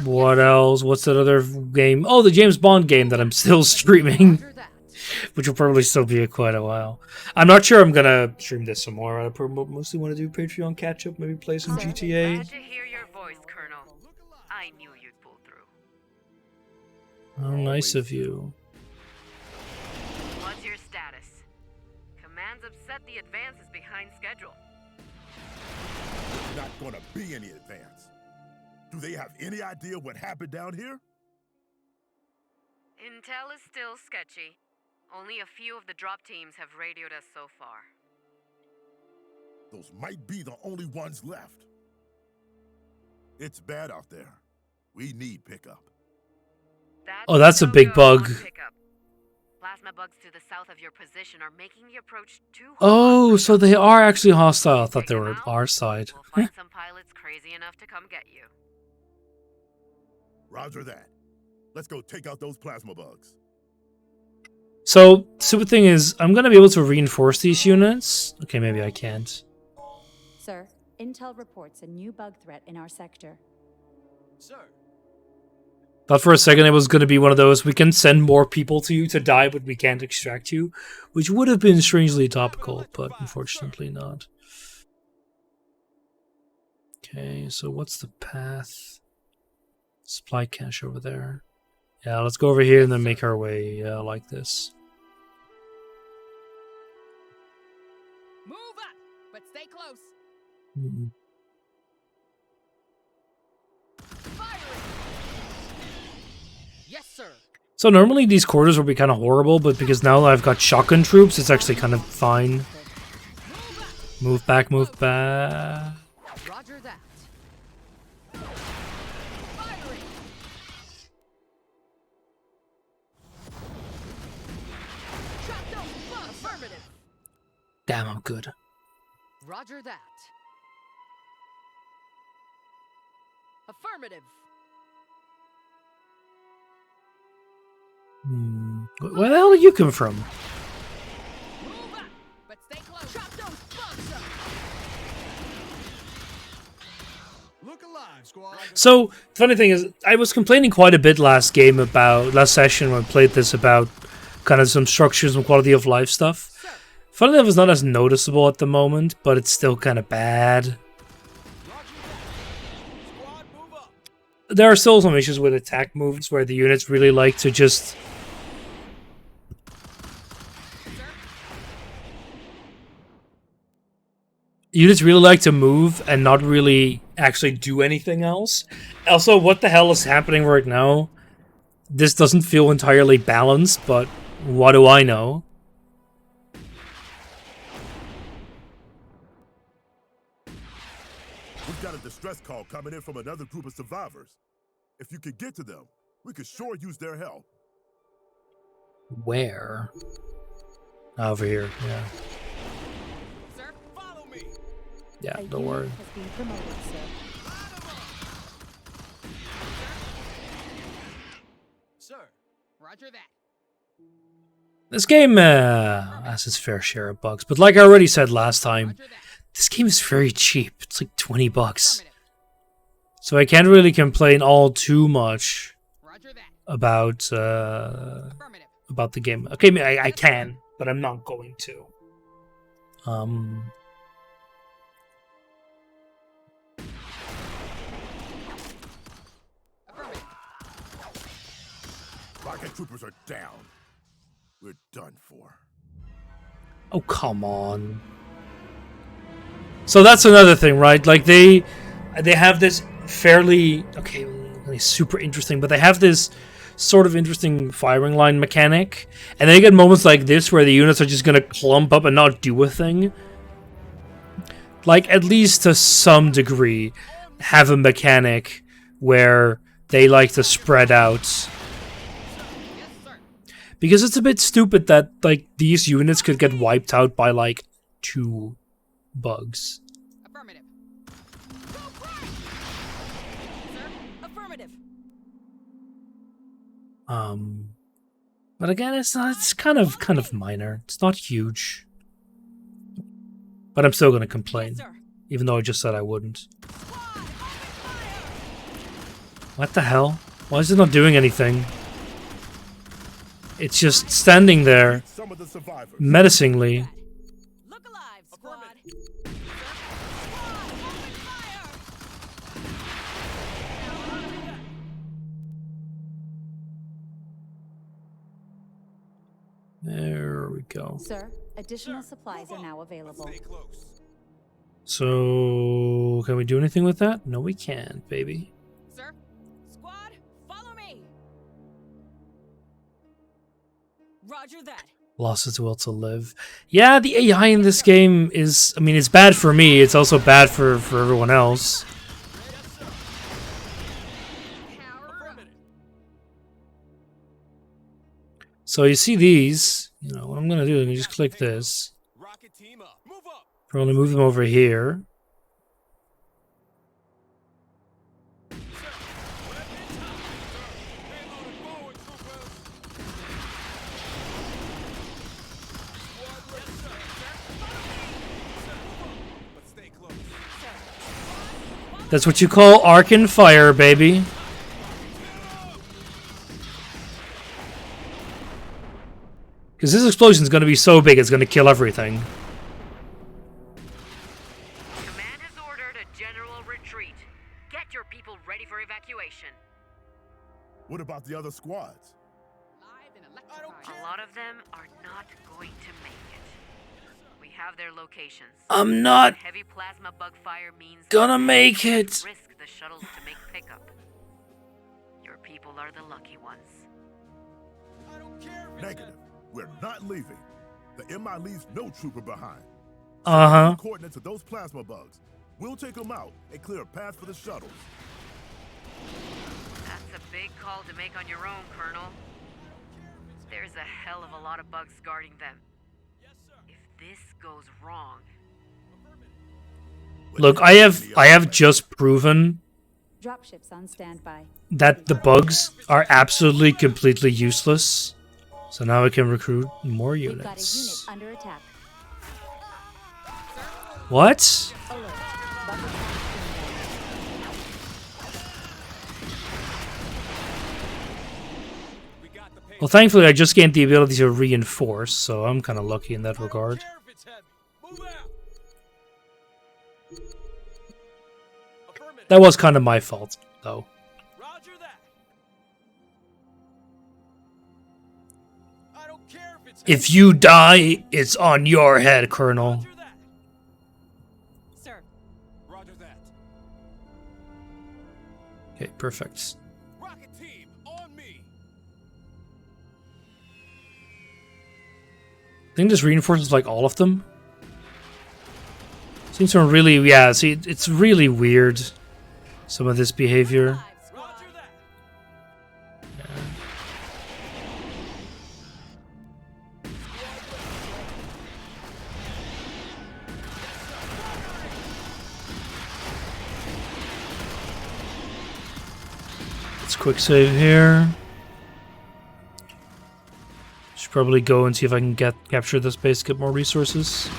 What else? What's that other game? Oh, the James Bond game that I'm still streaming, Roger that. which will probably still be quite a while. I'm not sure I'm gonna stream this some more. I mostly want to do Patreon catch-up, maybe play some GTA. Glad to hear your voice, Colonel. I knew you'd pull through. How nice of you. What's your status? Command's upset the advance is behind schedule. Not gonna be any advance. Do they have any idea what happened down here? Intel is still sketchy. Only a few of the drop teams have radioed us so far. Those might be the only ones left. It's bad out there. We need pickup. Oh, that's a no big go on bug. pickup. Plasma bugs to the south of your position are making the approach too Oh, hard. so they are actually hostile. I thought they Take were them at out, our side. We'll find some pilots crazy enough to come get you. Roger that. Let's go take out those plasma bugs. So, stupid thing is, I'm gonna be able to reinforce these units. Okay, maybe I can't. Sir, Intel reports a new bug threat in our sector. Sir. Thought for a second it was gonna be one of those, we can send more people to you to die, but we can't extract you. Which would have been strangely topical, but unfortunately not. Okay, so what's the path? Supply cache over there. Yeah, let's go over here and then make our way like this. Move up, but stay close. Mm-mm. Firing. Yes, sir. So normally these quarters will be kind of horrible, but because now I've got shotgun troops, it's actually kind of fine. Move back, move back. Roger that. Firing. Trap those bugs. Affirmative. Damn, I'm good. Roger that. Affirmative. Where the hell did you come from? Move up, but stay close. Trap those bugs up. Look alive, squad. So, the funny thing is, I was complaining quite a bit last session when I played this about kind of some structures and quality of life stuff. Sir. Funny enough, it's not as noticeable at the moment, but it's still kind of bad. Roger that. Squad, move up. There are still some issues with attack moves where the units really like to just... Units really like to move and not really actually do anything else. Also, what the hell is happening right now? This doesn't feel entirely balanced, but what do I know? We've got a distress call coming in from another group of survivors. If you could get to them, we could sure use their help. Where? Over here, yeah. Sir, follow me. Yeah, A don't unit worry. has been promoted, sir. Sir. Roger that. This game has its fair share of bugs, but like I already said last time, Roger that. this game is very cheap. It's like 20 bucks. Affirmative. So I can't really complain all too much Roger that. about Affirmative. the game. Okay, I can, but I'm not going to. Affirmative. Rocket troopers are down. We're done for. Oh, come on. So that's another thing, right? Like, they have this fairly... Okay, really super interesting, but they have this sort of interesting firing line mechanic. And then you get moments like this where the units are just going to clump up and not do a thing. Like, at least to some degree, have a mechanic where they like to spread out. Because it's a bit stupid that, like, these units could get wiped out by, like, 2 bugs. Affirmative. Go crash! Sir, affirmative. But again, it's kind of minor. It's not huge. But I'm still gonna complain. Yes, sir. Even though I just said I wouldn't. Squad, open fire! What the hell? Why is it not doing anything? It's just standing there, Some of the survivors. menacingly. Look alive, squad. Sir, squad, open fire! There we go. Sir, additional supplies are now available. Stay close. So, can we do anything with that? No, we can't, baby. Sir, squad, follow me. Roger that. Lost its will to live. Yeah, the AI in this game is... I mean, it's bad for me. It's also bad for everyone else. Power up. So you see these. You know, what I'm going to do is just click this. Rocket team up. Move up. Probably move them over here. Payload forward, troopers. But stay close. That's what you call arc and fire, baby. Because this explosion is going to be so big, it's going to kill everything. Command has ordered a general retreat. Get your people ready for evacuation. What about the other squads? Live and I don't electrified. A lot of them are not going to make it. We have their locations. I'm not Heavy plasma bug fire means gonna make it. risk the shuttles to make pickup. Your people are the lucky ones. I don't care if it's Negative. We're not leaving. The MI leaves no trooper behind. Uh-huh. Coordinates of those plasma bugs. We'll take them out and clear a path for the shuttles. That's a big call to make on your own, Colonel. There's a hell of a lot of bugs guarding them. If this goes wrong, Look, I have just proven Dropships on standby. that the bugs are absolutely completely useless. So now I can recruit more We've got a unit units. under attack. What? Alert. Bug attack we got the pay. Well, thankfully I just gained the ability to reinforce, so I'm kind of lucky in that regard. Care if it's heavy. Move out. Affirmative. That was kind of my fault, though. Roger that. I don't care if it's If you die, it's on your head, Colonel. Roger that. Sir, Roger that. Okay, perfect. Rocket team on me. I think this reinforces like all of them. Seems to really, yeah, see, it's really weird, some of this behavior. live, squad. Roger that. Let's quick save here. Should probably go and see if I can capture this base, get more resources.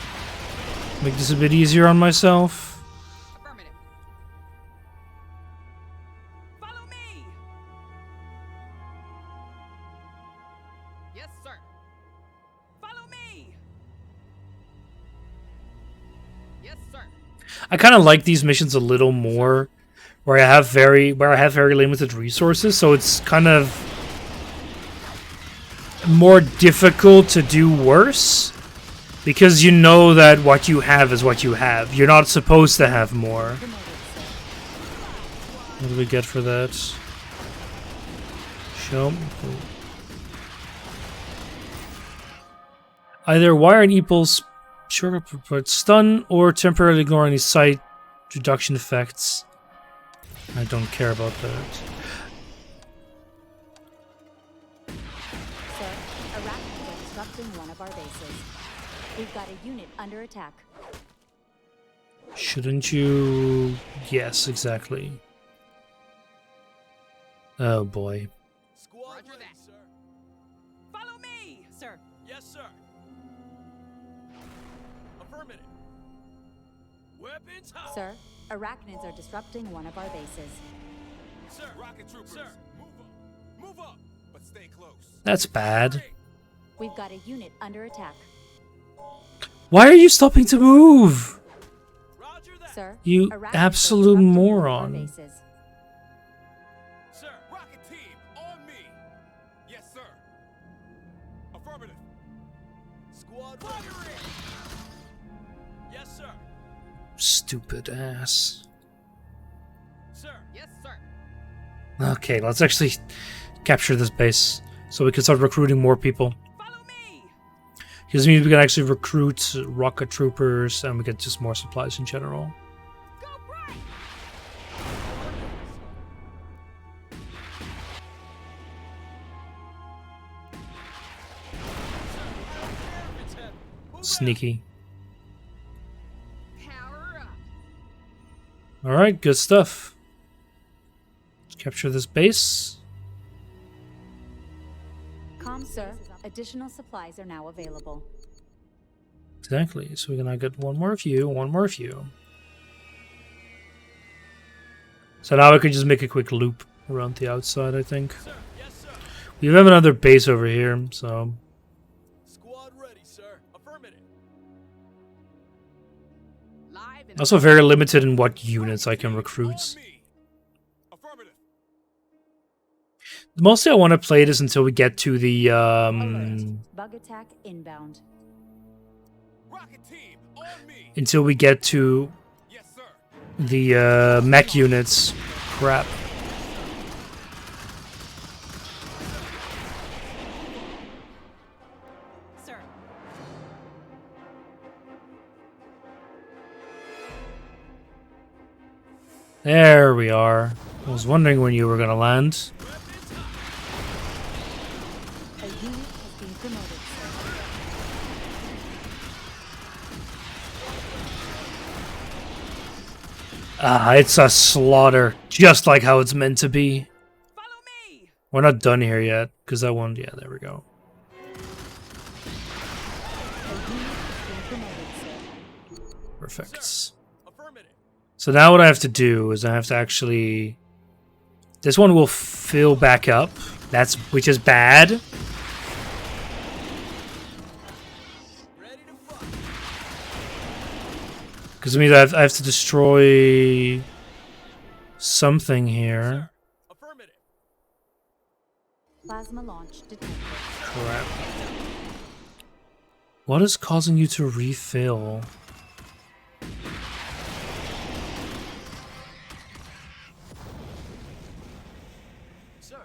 Make this a bit easier on myself. Affirmative. Follow me. Yes, sir. Follow me. Yes, sir. I kind of like these missions a little more, where I have very limited resources, so it's kind of more difficult to do worse. Because you know that what you have is what you have. You're not supposed to have more. What do we get for that? Show me. Either wire and equals sure but stun or temporarily ignore any sight reduction effects. I don't care about that. Sir, Arachnids are disrupting one of our bases. We've got a unit under attack. Shouldn't you? Yes, exactly. Oh boy. Squad ready, sir. Follow me, sir. Yes, sir. Affirmative. Weapons hot. Sir, Arachnids are disrupting one of our bases. Sir, rocket troopers. Sir, move up. Move up, but stay close. That's bad. We've got a unit under attack. Why are you stopping to move? Roger that. Sir, You Arachnids absolute are disrupting one of our moron. bases. Sir, rocket team, on me. Yes, sir. Affirmative. Squad firing. Yes, sir. Stupid ass. Sir. Yes, sir. Okay, let's actually capture this base so we can start recruiting more people. Follow me. Because it means we can actually recruit rocket troopers and we get just more supplies in general. Go bright. Sneaky. Power up. Alright, good stuff. Let's capture this base. Sir, additional supplies are now available. Exactly. So we're gonna get one more of you, one more of you. So now we can just make a quick loop around the outside, I think. Sir. Yes, sir. We have another base over here, so Squad ready, sir. Affirmative. Live and also very limited in what units I can recruit. On me. Affirmative. Mostly I want to play this until we get to the Alert. Bug attack inbound. Rocket team, on me. until we get to Yes, sir. the mech units. Crap. sir. There we are. I was wondering when you were gonna land. A unit has been promoted, sir. Ah, it's a slaughter, just like how it's meant to be. Follow me. We're not done here yet, because that one, yeah, there we go. A unit has been promoted, sir. Perfect. Affirmative. So now what I have to do is I have to actually... This one will fill back up, which is bad. Ready to fight. Because it means I have to destroy something here. Affirmative. Plasma launch detected. Crap. What is causing you to refill? Sir.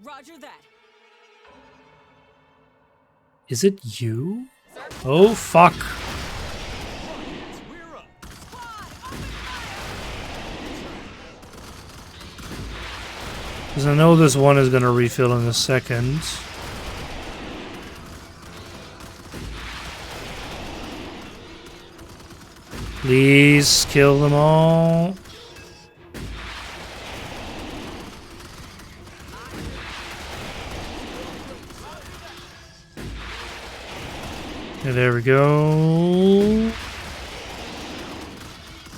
Roger that. Is it you? Oh, fuck. We're up. Because I know this one is going to refill in a second. Please kill them all. Okay, there we go.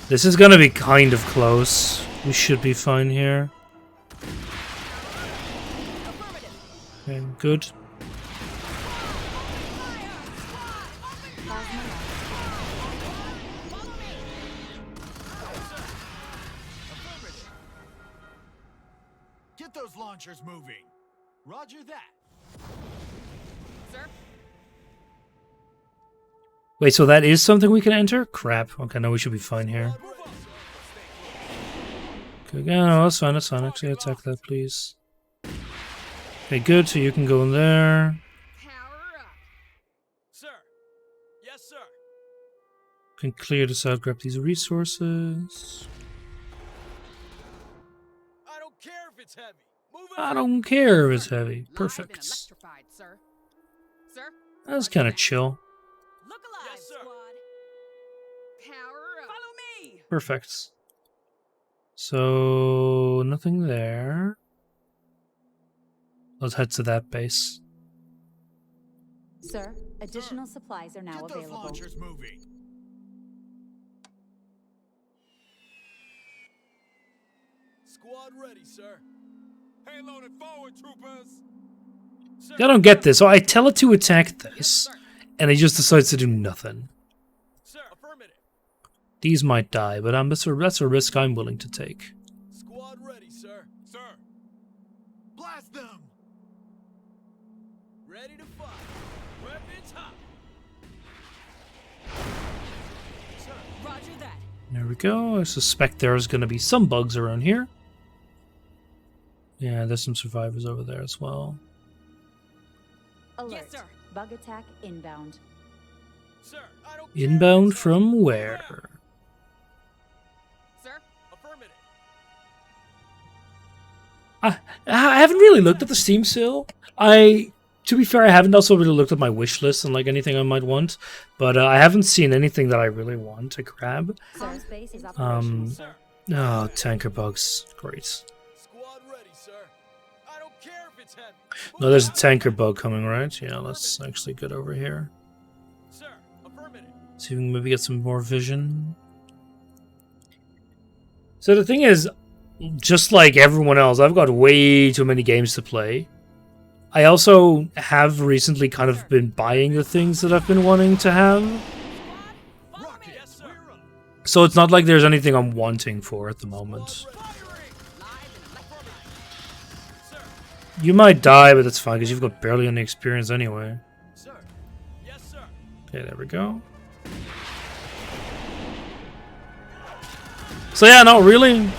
This is gonna be kind of close. We should be fine here. Okay, good. Plasma launch. Get those launchers moving. Roger that. sir. Wait, so that is something we can enter? Crap. Okay, no, we should be fine here. Okay, yeah, no, that's fine, that's fine. Actually, attack that, please. Okay, good, so you can go in there. Power up. Sir. Yes, sir. Can clear this out, grab these resources. I don't care if it's heavy. Move I out. don't care if it's heavy. Live and Perfect. electrified, sir. Sir. That's kind of chill. Look alive, Yes, sir. squad. Power up. Follow me. Perfect. So, nothing there. Let's head to that base. Sir, additional supplies are now available. moving. Squad ready, sir. Payload it forward, troopers. Sir. I don't get this. So I tell it to attack this, and it just decides to do nothing. Sir, affirmative. These might die, but that's a risk I'm willing to take. Squad ready, sir. Sir. Blast them. Ready to fight. Weapons hot. Sir. Roger that. There we go. I suspect there's going to be some bugs around here. Yeah, there's some survivors over there as well. Alert. Yes, sir. Bug attack inbound. Sir, I don't care Inbound if it's from heavy. where? Sir. Affirmative. I haven't really looked at the Steam sale. To be fair, I haven't also really looked at my wish list and like anything I might want, but I haven't seen anything that I really want to grab. Sir's base is operational, sir. Oh, tanker bugs. Great. Squad ready, sir. I don't care if it's heavy. No, there's a tanker bug coming, right? Yeah, let's actually get over here. Sir, affirmative. See if we can maybe get some more vision. So the thing is, just like everyone else, I've got way too many games to play. I also have recently kind of been buying the things that I've been wanting to have. Rocket. Yes, sir. So it's not like there's anything I'm wanting for at the moment. Live and electrified. Sir. You might die, but that's fine because you've got barely any experience anyway. Sir. Yes, sir. Okay, there we go. So yeah, not really.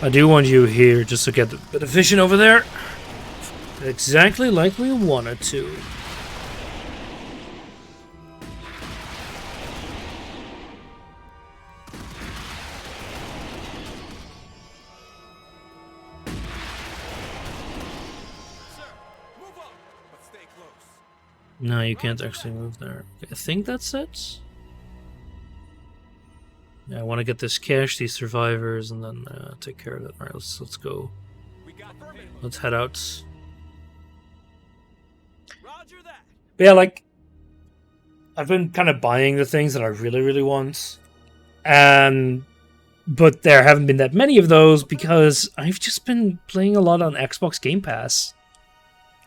I do want you here just to get a bit of vision over there. Exactly like we wanted to. Sir. Move up, but stay close. No, you can't actually move there. Okay, I think that's it. Yeah, I want to get this cache, these survivors, and then take care of it. Alright, let's go. We got affirmative. Let's head out. Roger that. But yeah, like, I've been kind of buying the things that I really, really want. But there haven't been that many of those because I've just been playing a lot on Xbox Game Pass.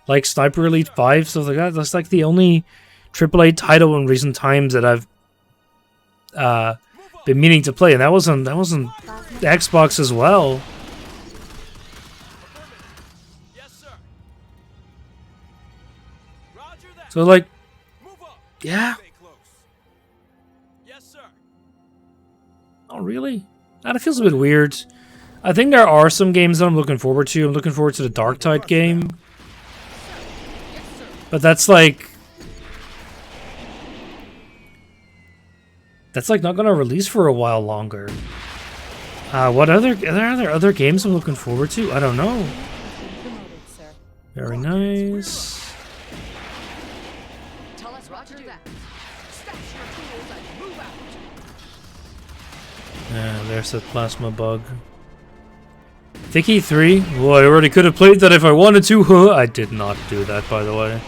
Like Sniper Elite 5, stuff like that. That's like the only AAA title in recent times that I've been meaning to play, and that wasn't the Xbox as well. Yes, sir. Roger that. So like, Move up. yeah, Stay close. Yes, sir. oh really? That feels a bit weird. I think there are some games that I'm looking forward to. I'm looking forward to the Dark Tide game. But that's like not gonna release for a while longer. What are there other games I'm looking forward to? I don't know. Promoted, sir. Very nice. Tell us what to do. Stash your tools and move out. Yeah, there's that plasma bug. Vicky 3? Well, I already could have played that if I wanted to. Huh? I did not do that, by the way.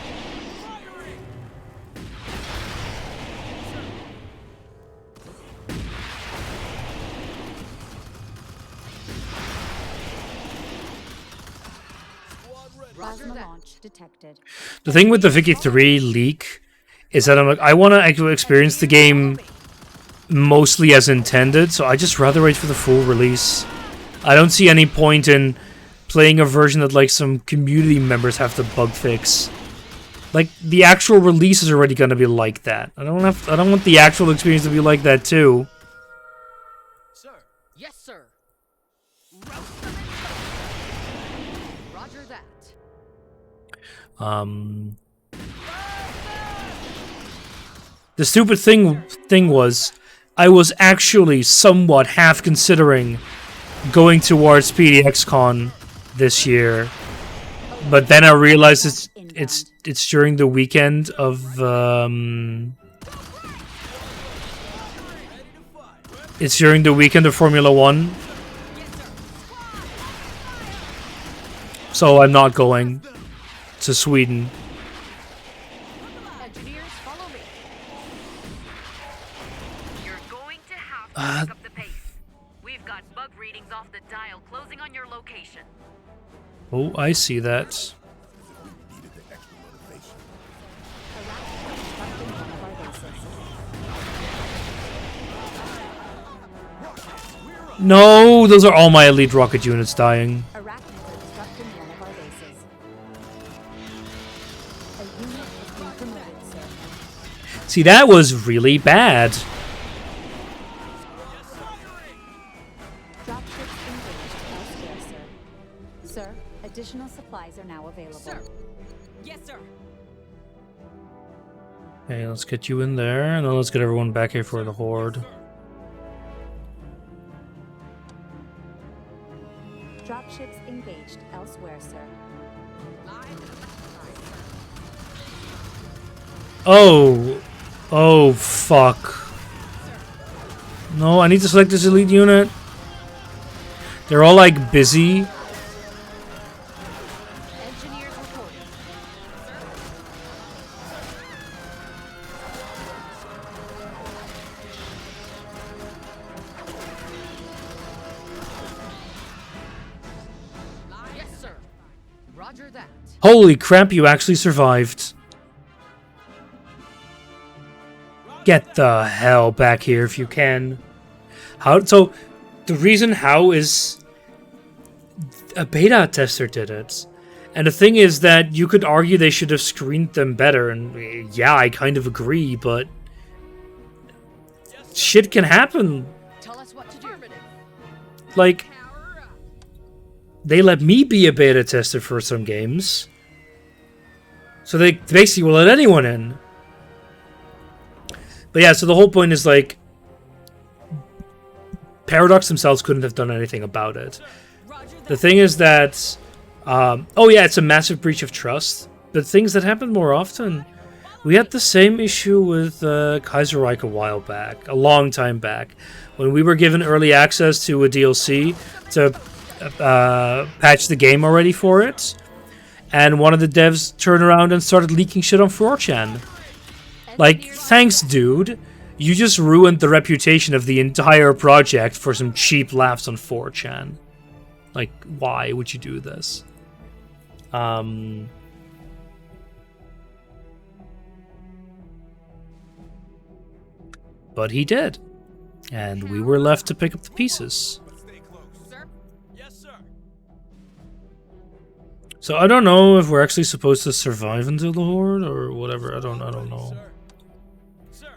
Plasma launch detected. The thing with the Vicky 3 leak is that I'm like, I want to actually experience the game mostly as intended, so I just rather wait for the full release. I don't see any point in playing a version that like some community members have to bug fix. Like the actual release is already gonna be like that. I don't want the actual experience to be like that too. Sir. Yes, sir. Roast them in fire. Roger that. The stupid thing was, I was actually somewhat half considering going towards PDXCon this year, but then I realized it's during the weekend of it's during the weekend of Formula One, so I'm not going to Sweden. Engineers, follow me. You're going to have to pick up the pace. We've got bug readings off the dial closing on your location. Oh, I see that. No, those are all my elite rocket units dying. Arachnids are disrupting one of our bases. A unit has been promoted, sir. See, that was really bad. Dropships engaged elsewhere, sir. Sir, additional supplies are now available. Sir. Yes, sir. Okay, let's get you in there, and then let's get everyone back here for the Horde. Dropships engaged elsewhere, sir. Oh. Oh, fuck. No, I need to select this elite unit. They're all, like, busy. Engineers reporting. Yes, sir. Roger that. Holy crap, you actually survived. Get the hell back here if you can. So, the reason how is a beta tester did it. And the thing is that you could argue they should have screened them better, and yeah, I kind of agree, but shit can happen. Tell us what to do. Like, they let me be a beta tester for some games. So they basically will let anyone in. But yeah, so the whole point is like, Paradox themselves couldn't have done anything about it. The thing is that, oh yeah, it's a massive breach of trust. But things that happen more often, we had the same issue with Kaiserreich a while back, a long time back, when we were given early access to a DLC to patch the game already for it, and one of the devs turned around and started leaking shit on 4chan. Like, thanks, dude. You just ruined the reputation of the entire project for some cheap laughs on 4chan. Like, why would you do this? But he did. And we were left to pick up the pieces. Stay close. Sir. Yes, sir. So I don't know if we're actually supposed to survive until the Horde or whatever. I don't know. Sir.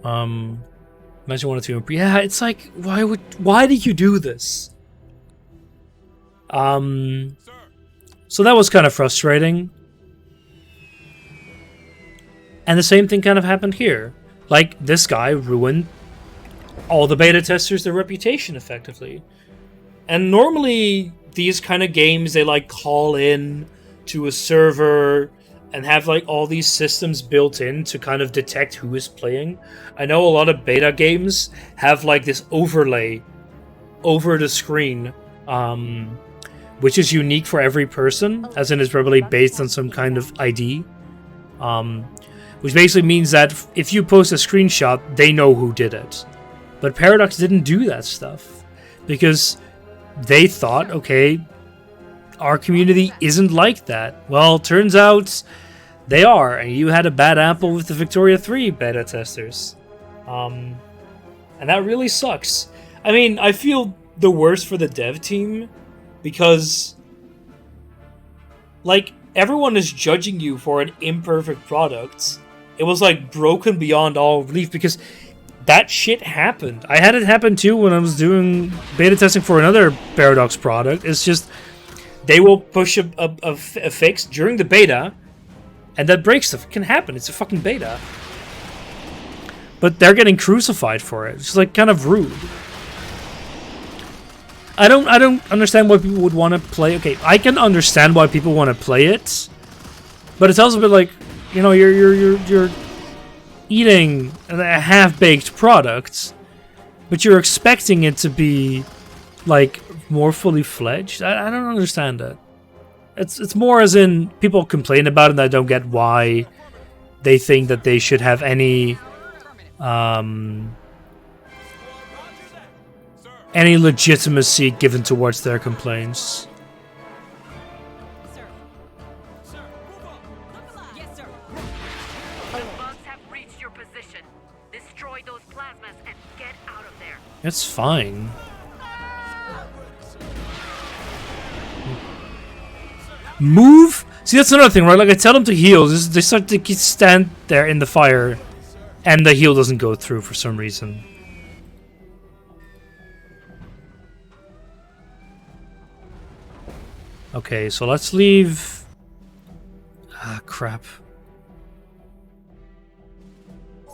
Imagine 1 or 2. Yeah, it's like, why did you do this? Sir. So that was kind of frustrating. And the same thing kind of happened here. Like, this guy ruined all the beta testers, their reputation, effectively. And normally, these kind of games, they, like, call in to a server and have, like, all these systems built in to kind of detect who is playing. I know a lot of beta games have, like, this overlay over the screen, which is unique for every person, as in it's probably based on some kind of ID. Which basically means that if you post a screenshot, they know who did it. But Paradox didn't do that stuff, because they thought, okay, our community isn't like that. Well, turns out they are, and you had a bad apple with the Victoria 3 beta testers. And that really sucks. I mean, I feel the worst for the dev team, because, like, everyone is judging you for an imperfect product. It was, like, broken beyond all belief because that shit happened. I had it happen too when I was doing beta testing for another Paradox product. It's just, they will push a fix during the beta, and that breaks stuff. It can happen. It's a fucking beta. But they're getting crucified for it. It's, like, kind of rude. I don't understand why people would want to play. Okay, I can understand why people want to play it, but it's also a bit like, you know, you're eating a half-baked product, but you're expecting it to be like more fully fledged. I don't understand that. It's more as in people complain about it, and I don't get why they think that they should have any legitimacy given towards their complaints. The bugs have reached your position. Destroy those plasmas and get out of there. It's fine. Move? See, that's another thing, right? Like, I tell them to heal. They start to stand there in the fire, and the heal doesn't go through for some reason. Okay, so let's leave... Ah, crap.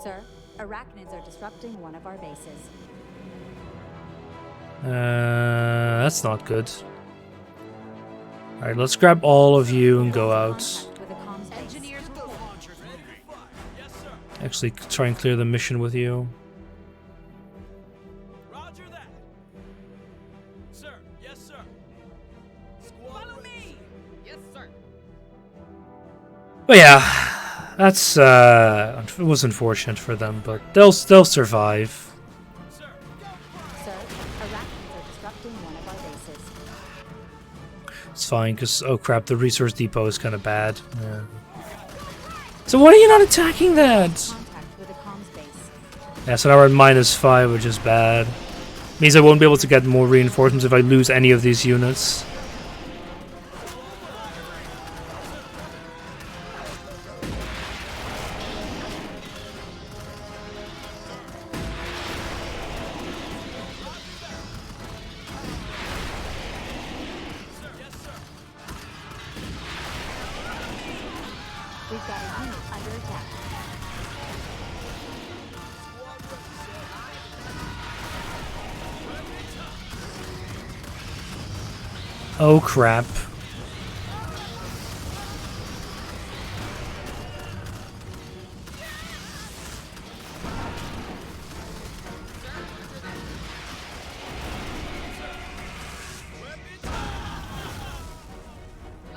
Sir, arachnids are disrupting one of our bases. That's not good. Alright, let's grab all of you and go out. Contact with a comms base. Engineers report. Actually, try and clear the mission with you. Roger that. Sir, yes, sir. Follow me. Yes, sir. But yeah, that's it was unfortunate for them, but they'll survive. Sir, arachnids are disrupting one of our bases. It's fine, because oh crap, the resource depot is kind of bad. Yeah. So why are you not attacking that? Contact with a comms base. Yeah, so now we're at -5, which is bad. Means I won't be able to get more reinforcements if I lose any of these units. We've got a unit under attack. Oh crap.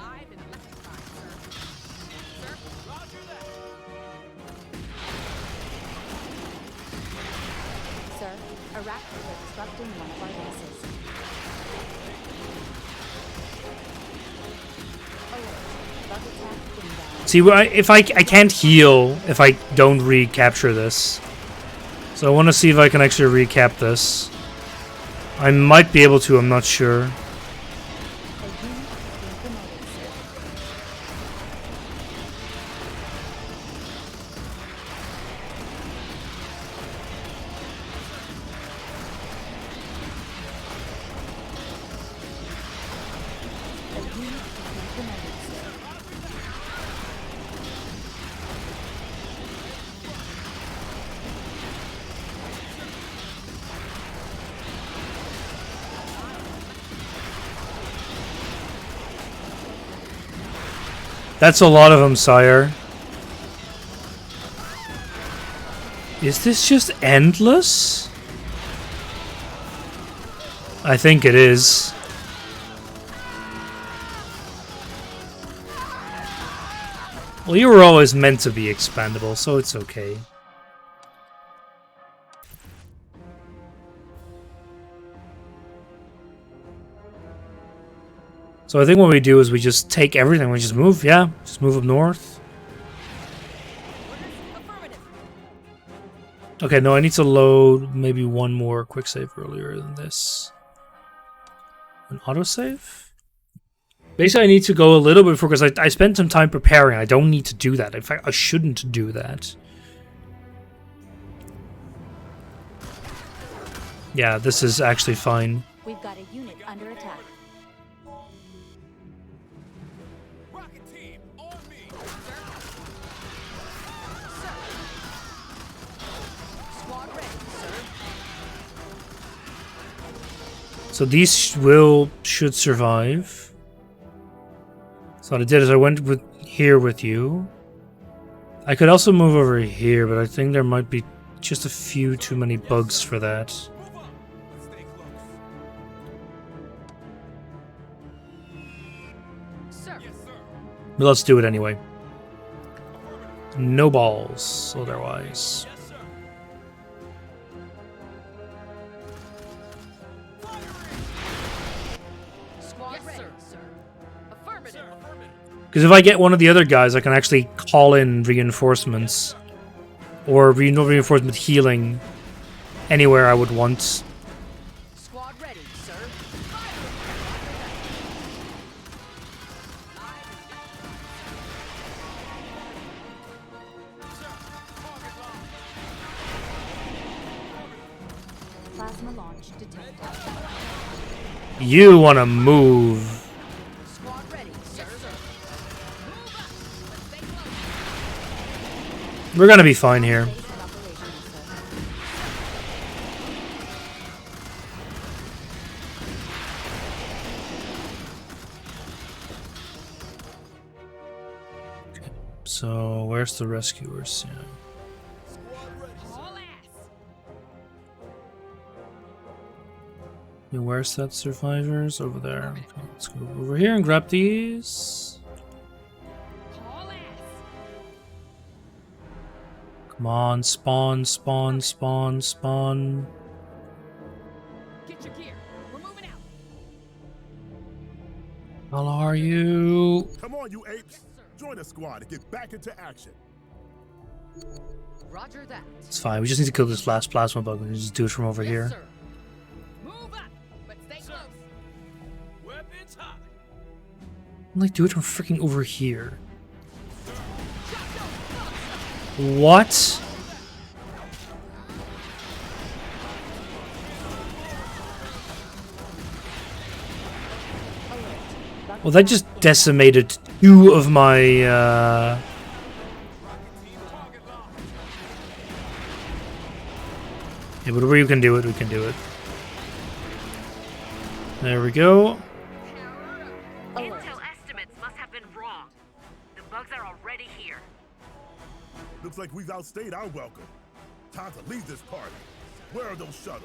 I've been electrified, sir. Sir, Roger that. Sir, arachnids are disrupting one of our bases. Alert. Bug attack inbound. See, if I can't heal if I don't recapture this. So I want to see if I can actually recap this. I might be able to, I'm not sure. A unit has been promoted, sir. A unit has been promoted, sir. That's a lot of them, sire. Is this just endless? I think it is. Well, you were always meant to be expandable, so it's okay. So I think what we do is we just take everything, we just move, yeah, just move up north. affirmative. Okay, no, I need to load maybe one more quick save earlier than this. An autosave? Basically, I need to go a little bit because I spent some time preparing. I don't need to do that. In fact, I shouldn't do that. Yeah, this is actually fine. We've got a unit under attack. Rocket team, on me! Squad ready, sir. So these should survive. So what I did is I went here with you. I could also move over here, but I think there might be just a few too many bugs for that. Move up! Let's stay close. Sir. Yes, sir. But let's do it anyway. No balls, otherwise. Yes, sir. Squad ready, sir. Affirmative. Because if I get one of the other guys, I can actually call in reinforcements. Or reinforcement healing anywhere I would want. Squad ready, sir. Plasma launch detected. You want to move. Squad ready, sir. Move up. Let's stay close. We're going to be fine here. Base and operational, sir. So, where's the rescuers? Yeah. All ass. Yeah, where's that survivors? Over there. Okay, let's go over here and grab these. All ass. Come on, spawn, spawn, spawn, spawn. Get your gear. We're moving out. How are you? Come on, you apes. Join the squad and get back into action. Roger that. It's fine. We just need to kill this last plasma bug. We can just do it from over Yes, here. sir. Move up, but stay close. Weapons hot! Like, do it from freaking over here. What? Well, that just decimated two of my, Yeah, whatever you can do it, we can do it. There we go. Intel estimates must have been wrong. The bugs are already here. Looks like we've outstayed our welcome. Time to leave this party. Where are those shuttles?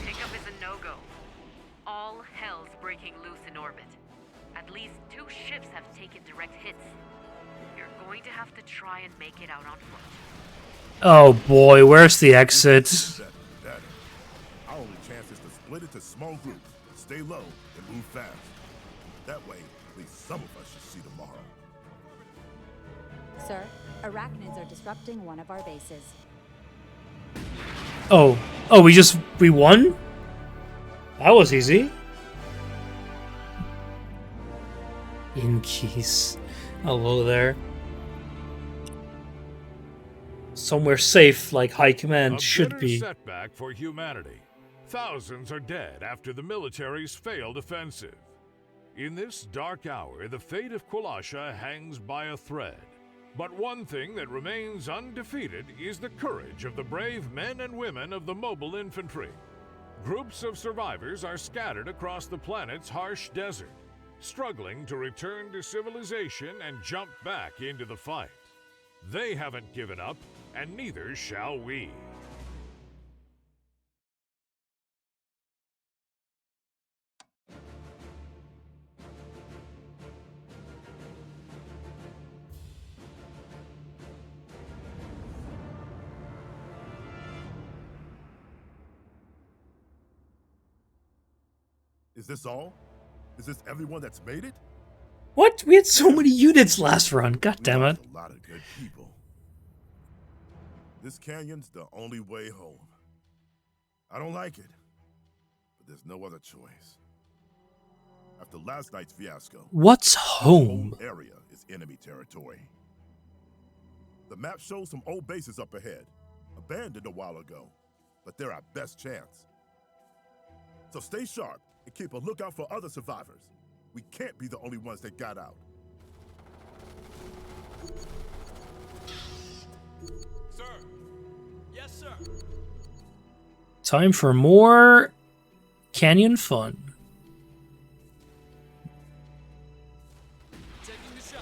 Pickup is a no-go. All hell's breaking loose in orbit. At least 2 ships have taken direct hits. You're going to have to try and make it out on foot. Oh boy, where's the exit? Better. Our only chance is to split into small groups, stay low, and move fast. That way, at least some of us should see tomorrow. Sir, arachnids are disrupting one of our bases. Oh, we won? That was easy. In keys. Hello there. Somewhere safe, like High Command A should bitter be. setback for humanity. Thousands are dead after the military's failed offensive. In this dark hour, the fate of Qulasha hangs by a thread. But one thing that remains undefeated is the courage of the brave men and women of the mobile infantry. Groups of survivors are scattered across the planet's harsh desert, struggling to return to civilization and jump back into the fight. They haven't given up, and neither shall we. Is this all? Is this everyone that's made it? What? We had so many units last run. God damn it. A lot of good people. This canyon's the only way home. I don't like it, There's no other choice. After last night's fiasco, What's the home? whole area is enemy territory. The map shows some old bases up ahead, abandoned a while ago, but they're our best chance. So stay sharp and keep a lookout for other survivors. We can't be the only ones that got out. Sir. Yes, sir. Time for more canyon fun. Taking the shot.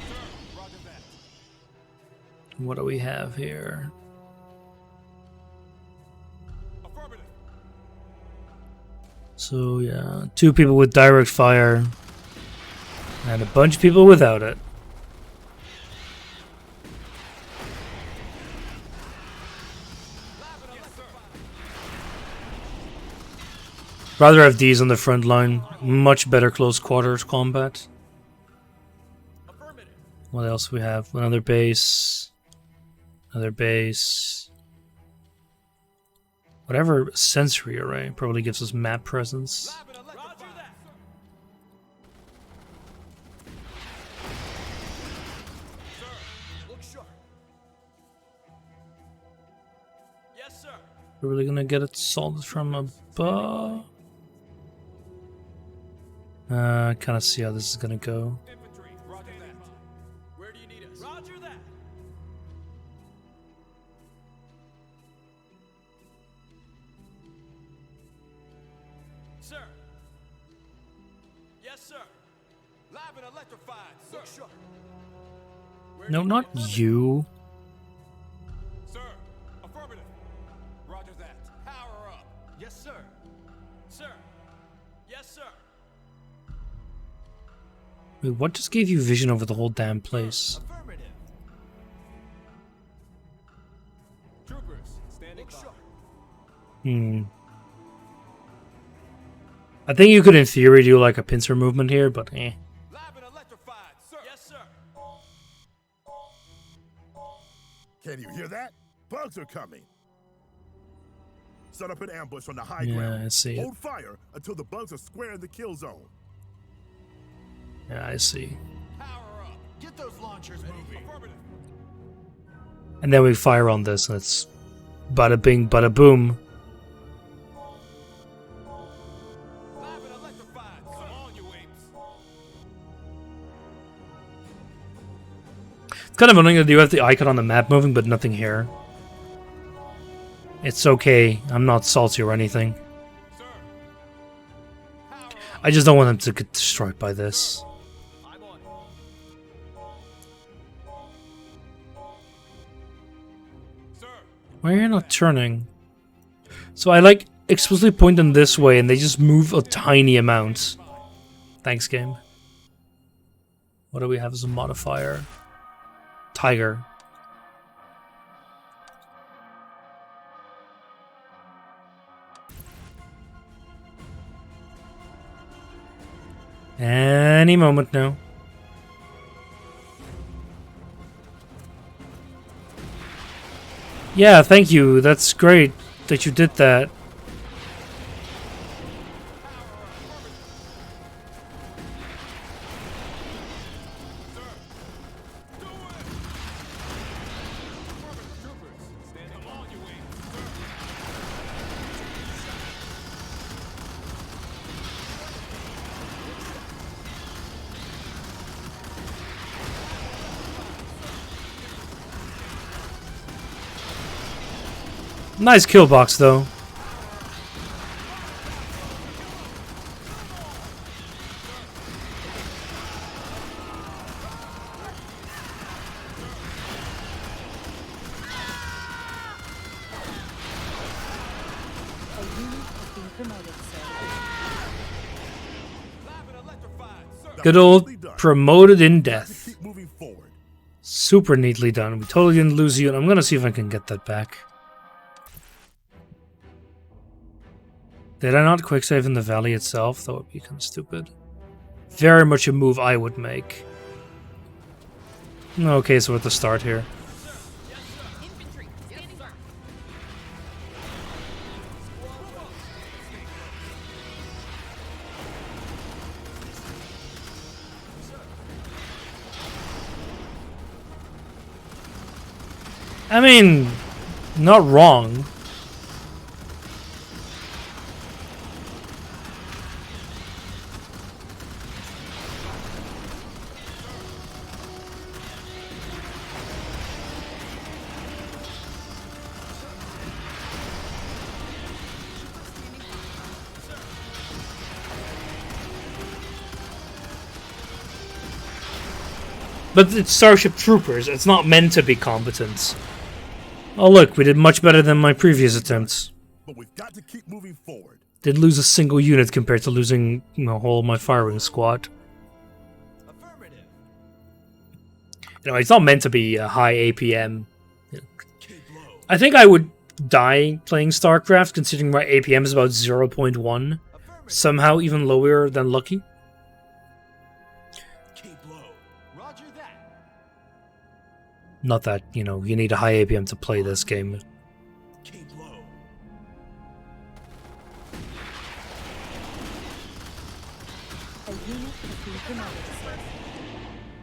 Sir, roger that. What do we have here? Affirmative. So yeah, 2 people with direct fire and a bunch of people without it. Rather have these on the front line. Much better close quarters combat. Affirmative. What else we have? Another base. Another base. Whatever sensory array probably gives us map presence. Live and electrified. Roger that. Sir, look sharp. Yes, sir. We're really gonna get it solved from above. Kind of see how this is gonna go. Infantry. Roger that. Where do you need us? Roger that. Sir. Yes, sir. Live and electrified. Sir. Look sharp. Where No, do you not need us? you. Sir. Affirmative. Roger that. Power up. Yes, sir. Sir. Yes, sir. Wait, what just gave you vision over the whole damn place? Affirmative. Troopers, standing by. I think you could, in theory, do like a pincer movement here, but eh. Live and electrified, sir. Yes, sir. Can't you hear that? Bugs are coming. Set up an ambush on the high Yeah, ground. I see it. Hold fire until the bugs are square in the kill zone. Yeah, I see. Power up. Get those launchers moving. Affirmative. And then we fire on this, and it's bada bing, bada boom. Live and electrified. Come on, you apes. It's kind of annoying that you have the icon on the map moving, but nothing here. It's okay. I'm not salty or anything. Sir. Power up. I just don't want them to get destroyed by this. I'm on it. Sir. Why are you not turning? So I like explicitly point them this way, and they just move a tiny amount. Thanks, game. What do we have as a modifier? Tiger. Any moment now. Yeah, thank you. That's great that you did that. Troopers, standing by. Come on, you apes. Nice kill box, though. A unit has been promoted, sir. Live and electrified, sir. Good old Nicely done. promoted in Time to death. keep moving forward. Super neatly done. We totally didn't lose you, and I'm gonna see if I can get that back. Did I not quick save in the valley itself? That would be kind of stupid. Very much a move I would make. Okay, so we're at the start here. Infantry, standing by. I mean, not wrong. But it's Starship Troopers. It's not meant to be competent. Oh look, we did much better than my previous attempts. But we've got to keep moving forward. Did lose a single unit compared to losing a whole of my firing squad. Affirmative. You know, it's not meant to be a high APM. Keep low. I think I would die playing StarCraft, considering my APM is about 0.1. Affirmative. Somehow even lower than Lucky. Keep low. Roger that. Not that, you know, you need a high APM to play this game. Keep low. A unit has been promoted, sir.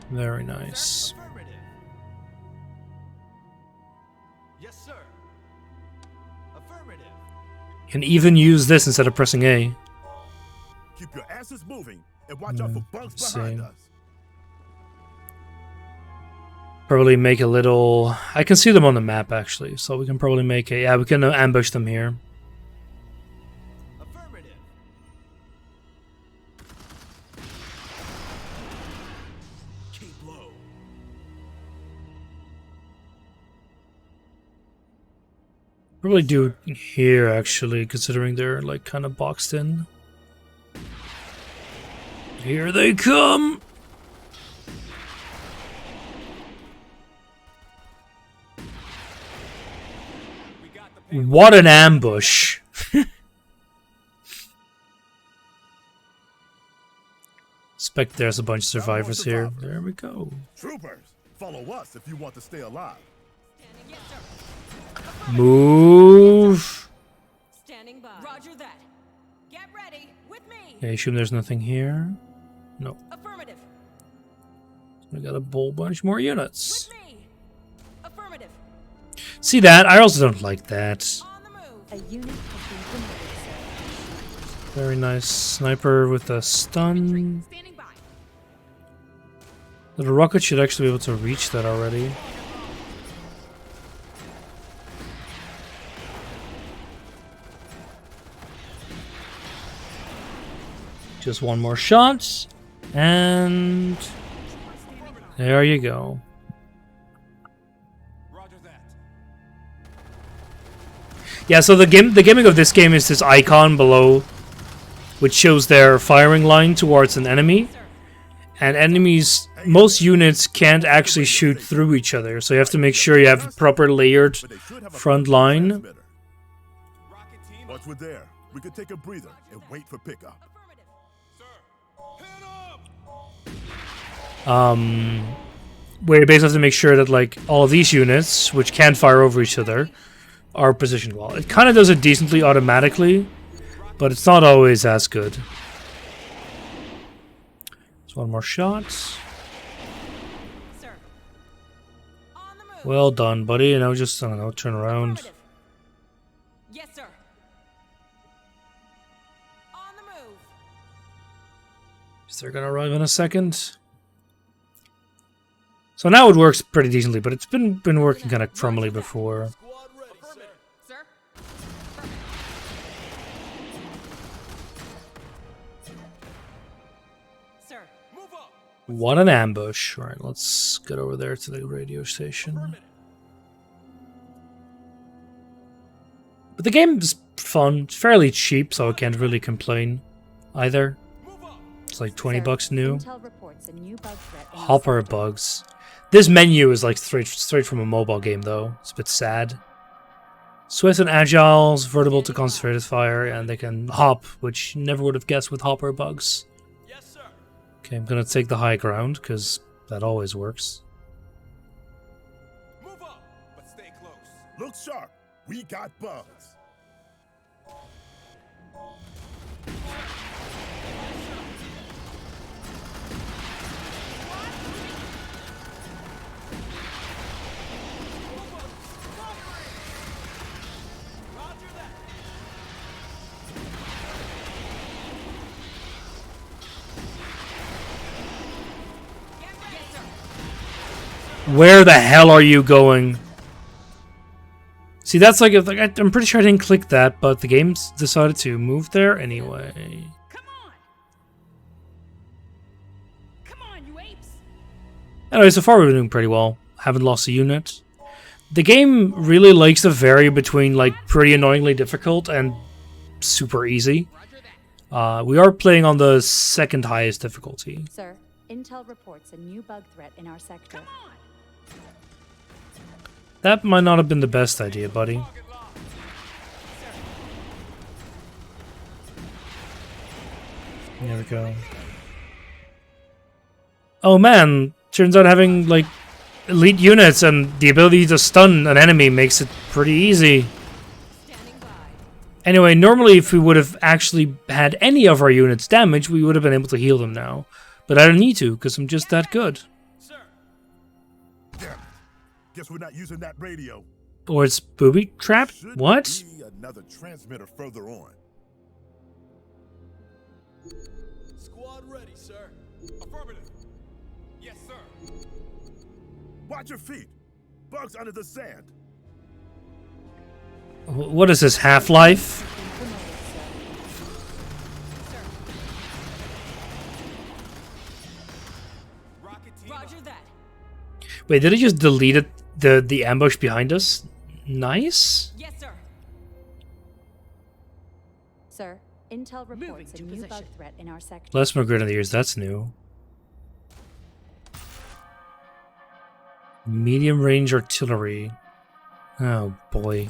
Very nice. Affirmative. Yes, sir. Affirmative. Can even use this instead of pressing A. Keep your asses moving and watch out for bugs behind same. us. Probably make a little... I can see them on the map, actually. So we can probably make a... Yeah, we can ambush them here. Affirmative. Keep low. Probably do it here, actually, considering they're, like, kind of boxed in. Here they come! We got the payload. What an ambush! Expect there's a bunch of survivors here. There we go. Troopers, follow us if you want to stay alive. Yes, sir. Move! Standing by. Roger that. Get ready. With me. Okay, assume there's nothing here. No. Affirmative. We got a whole bunch more units. With me. Affirmative. See that? I also don't like that. On the move. A unit has been promoted, sir. Very nice sniper with a stun. Standing by. The rocket should actually be able to reach that already. Just one more shot. And there you go. Roger that. Yeah, so the gimmick of this game is this icon below, which shows their firing line towards an enemy. And enemies, most units can't actually shoot through each other, so you have to make sure you have a proper layered But they should have a front proper line. transmitter. Rocket team. Once we're there, we can take a breather and wait for pickup. Affirmative. Sir. Hit 'em. Where you basically have to make sure that like all of these units, which can fire over each other, are positioned well. It kind of does it decently automatically, but it's not always as good. Just one more shot. Sir. On the move. Well done, buddy. You know, just I don't know, turn around. Affirmative. Yes, sir. On the move. They're gonna arrive in a second. So now it works pretty decently, but it's been working kind of crumbly before. Squad ready, sir. Sir. Sir. Move up. What an ambush! All right, let's get over there to the radio station. But the game is fun. It's fairly cheap, so I can't really complain either. Move up. It's like 20 Sir, bucks new. Intel reports a new bug threat in the Hopper sector. bugs. This menu is like straight from a mobile game, though. It's a bit sad. Swift and agile, vertical to concentrated fire, and they can hop, which you never would have guessed with hopper bugs. Yes, sir. Okay, I'm gonna take the high ground, because that always works. Move up, but stay close. Look sharp. We got bugs. Where the hell are you going? See, that's like, I'm pretty sure I didn't click that, but the game's decided to move there anyway. Come on! Come on, you apes! Anyway, so far we've been doing pretty well. Haven't lost a unit. The game really likes to vary between like pretty annoyingly difficult and super easy. We are playing on the second highest difficulty. Sir, Intel reports a new bug threat in our sector. Come on! That might not have been the best idea, buddy. There we go. Oh man, turns out having like elite units and the ability to stun an enemy makes it pretty easy. Standing by. Anyway, normally if we would have actually had any of our units damaged, we would have been able to heal them now. But I don't need to, because I'm just that good. Sir. Damn it. Guess we're not using that radio. Or it's booby trapped? Should What? be another transmitter further on. Squad ready, sir. Affirmative. Yes, sir. Watch your feet. Bugs under the sand. What is this, Half-Life? Rocket team. Roger that. Wait, did it just delete it, the ambush behind us? Nice. Yes, sir. Sir, Intel Moving reports a to new bug position. threat in our sector. Less grenadiers, that's new. Medium range artillery. Oh boy.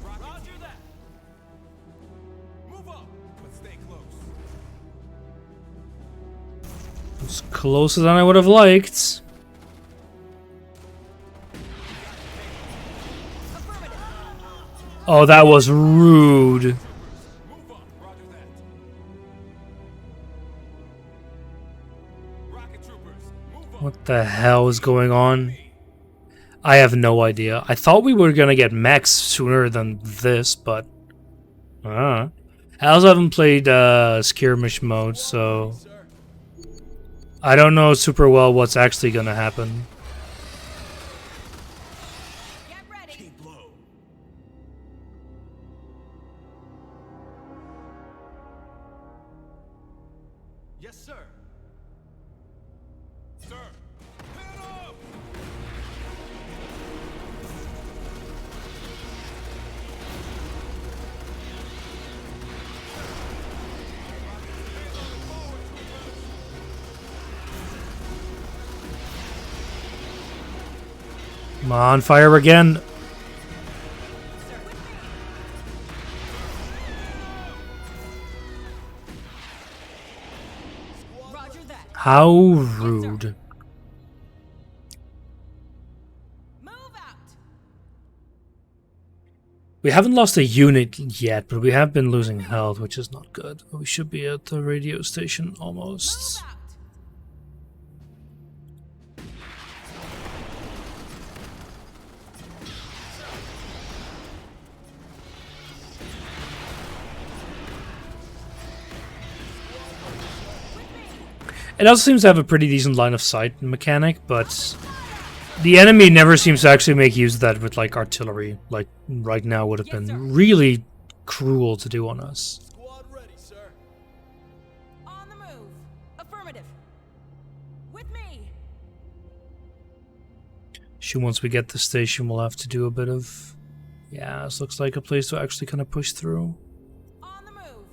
Roger that. Move up, but stay close. It's closer than I would have liked. Oh, that was rude. Move up. Roger that. Rocket troopers, move up. What the hell is going on? I have no idea. I thought we were gonna get mechs sooner than this, but... I also haven't played skirmish mode, so... Sir. I don't know super well what's actually gonna happen. Get ready. Keep low. Yes, sir. Sir. Head up. Come on, fire again. Roger that. How rude. Move out. We haven't lost a unit yet, but we have been losing health, which is not good. We should be at the radio station almost. Move out. It also seems to have a pretty decent line of sight mechanic, but the enemy never seems to actually make use of that with like artillery. Like right now would have Yes, sir. been really cruel to do on us. Squad ready, sir. On the move. Affirmative. With me. Sure, once we get the station, we'll have to do a bit of... Yeah, this looks like a place to actually kind of push through. On the move.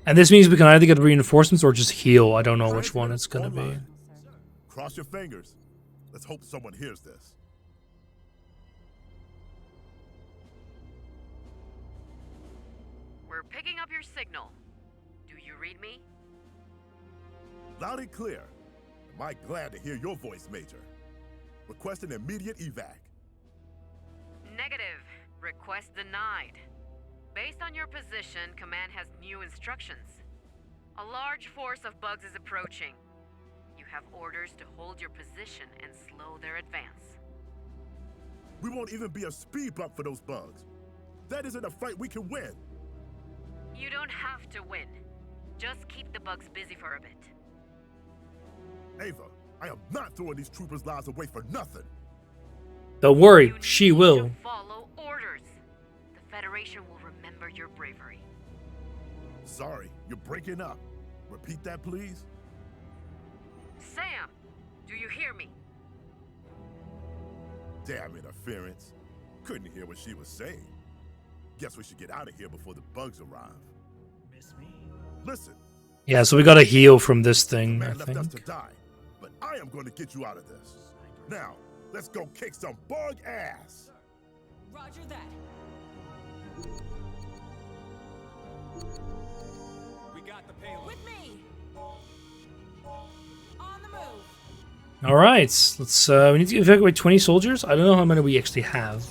And this means we can either get reinforcements or just heal. I don't know which one it's gonna be. Online. Cross your fingers. Let's hope someone hears this. We're picking up your signal. Do you read me? Loud and clear. Am I glad to hear your voice, Major? Request an immediate evac. Negative. Request denied. Based on your position, Command has new instructions. A large force of bugs is approaching. You have orders to hold your position and slow their advance. We won't even be a speed bump for those bugs. That isn't a fight we can win. You don't have to win. Just keep the bugs busy for a bit. Ava, I am not throwing these troopers' lives away for nothing. Don't worry, You she need will. to follow orders. The Federation will remember your bravery. Sorry, you're breaking up. Repeat that, please. Sam, do you hear me? Damn interference. Couldn't hear what she was saying. Guess we should get out of here before the bugs arrive. Miss me? Listen, Yeah, so we gotta heal from this thing, I man left us to think. die, but I am going to get you out of this. Now, let's go kick some bug ass. Roger that. We got the payload. With me. On the move. Alright, let's we need to evacuate 20 soldiers. I don't know how many we actually have.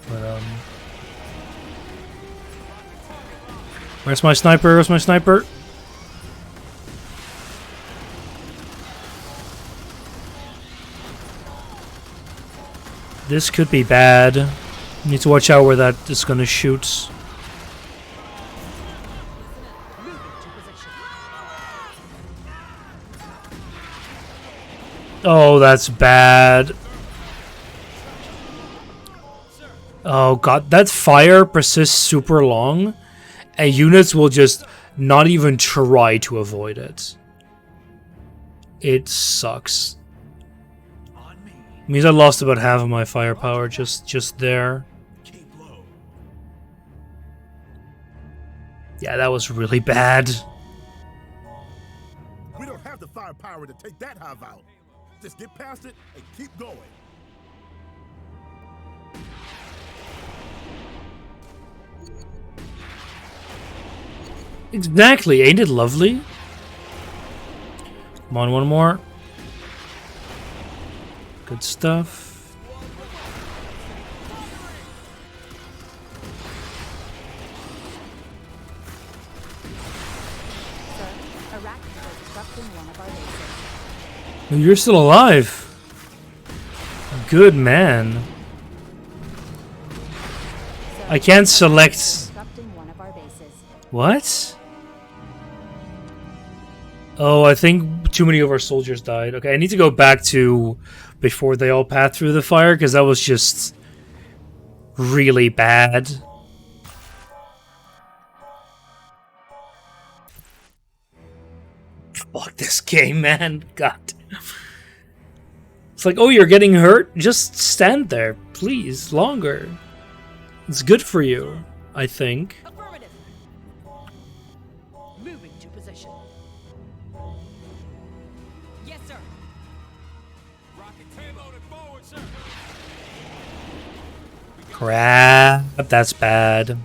But where's my sniper? Where's my sniper? This could be bad. Need to watch out where that is gonna shoot. Oh, that's bad. Oh god, that fire persists super long, and units will just not even try to avoid it. It sucks. On me. Means I lost about half of my firepower just there. Keep low. Yeah, that was really bad. We don't have the firepower to take that hive out. Just get past it and keep going. Exactly, ain't it lovely? Come on, one more. Good stuff. Sir, arachnids are disrupting one of our bases. Oh, you're still alive. Good man. Sir, I can't select. disrupting one of our bases. What? Oh, I think too many of our soldiers died. Okay, I need to go back to before they all passed through the fire, because that was just really bad. Fuck this game, man. God. It's like, oh, you're getting hurt? Just stand there, please, longer. It's good for you, I think. Affirmative. Moving to position. Yes, sir. Rocket payloaded forward, sir. Crap, that's bad.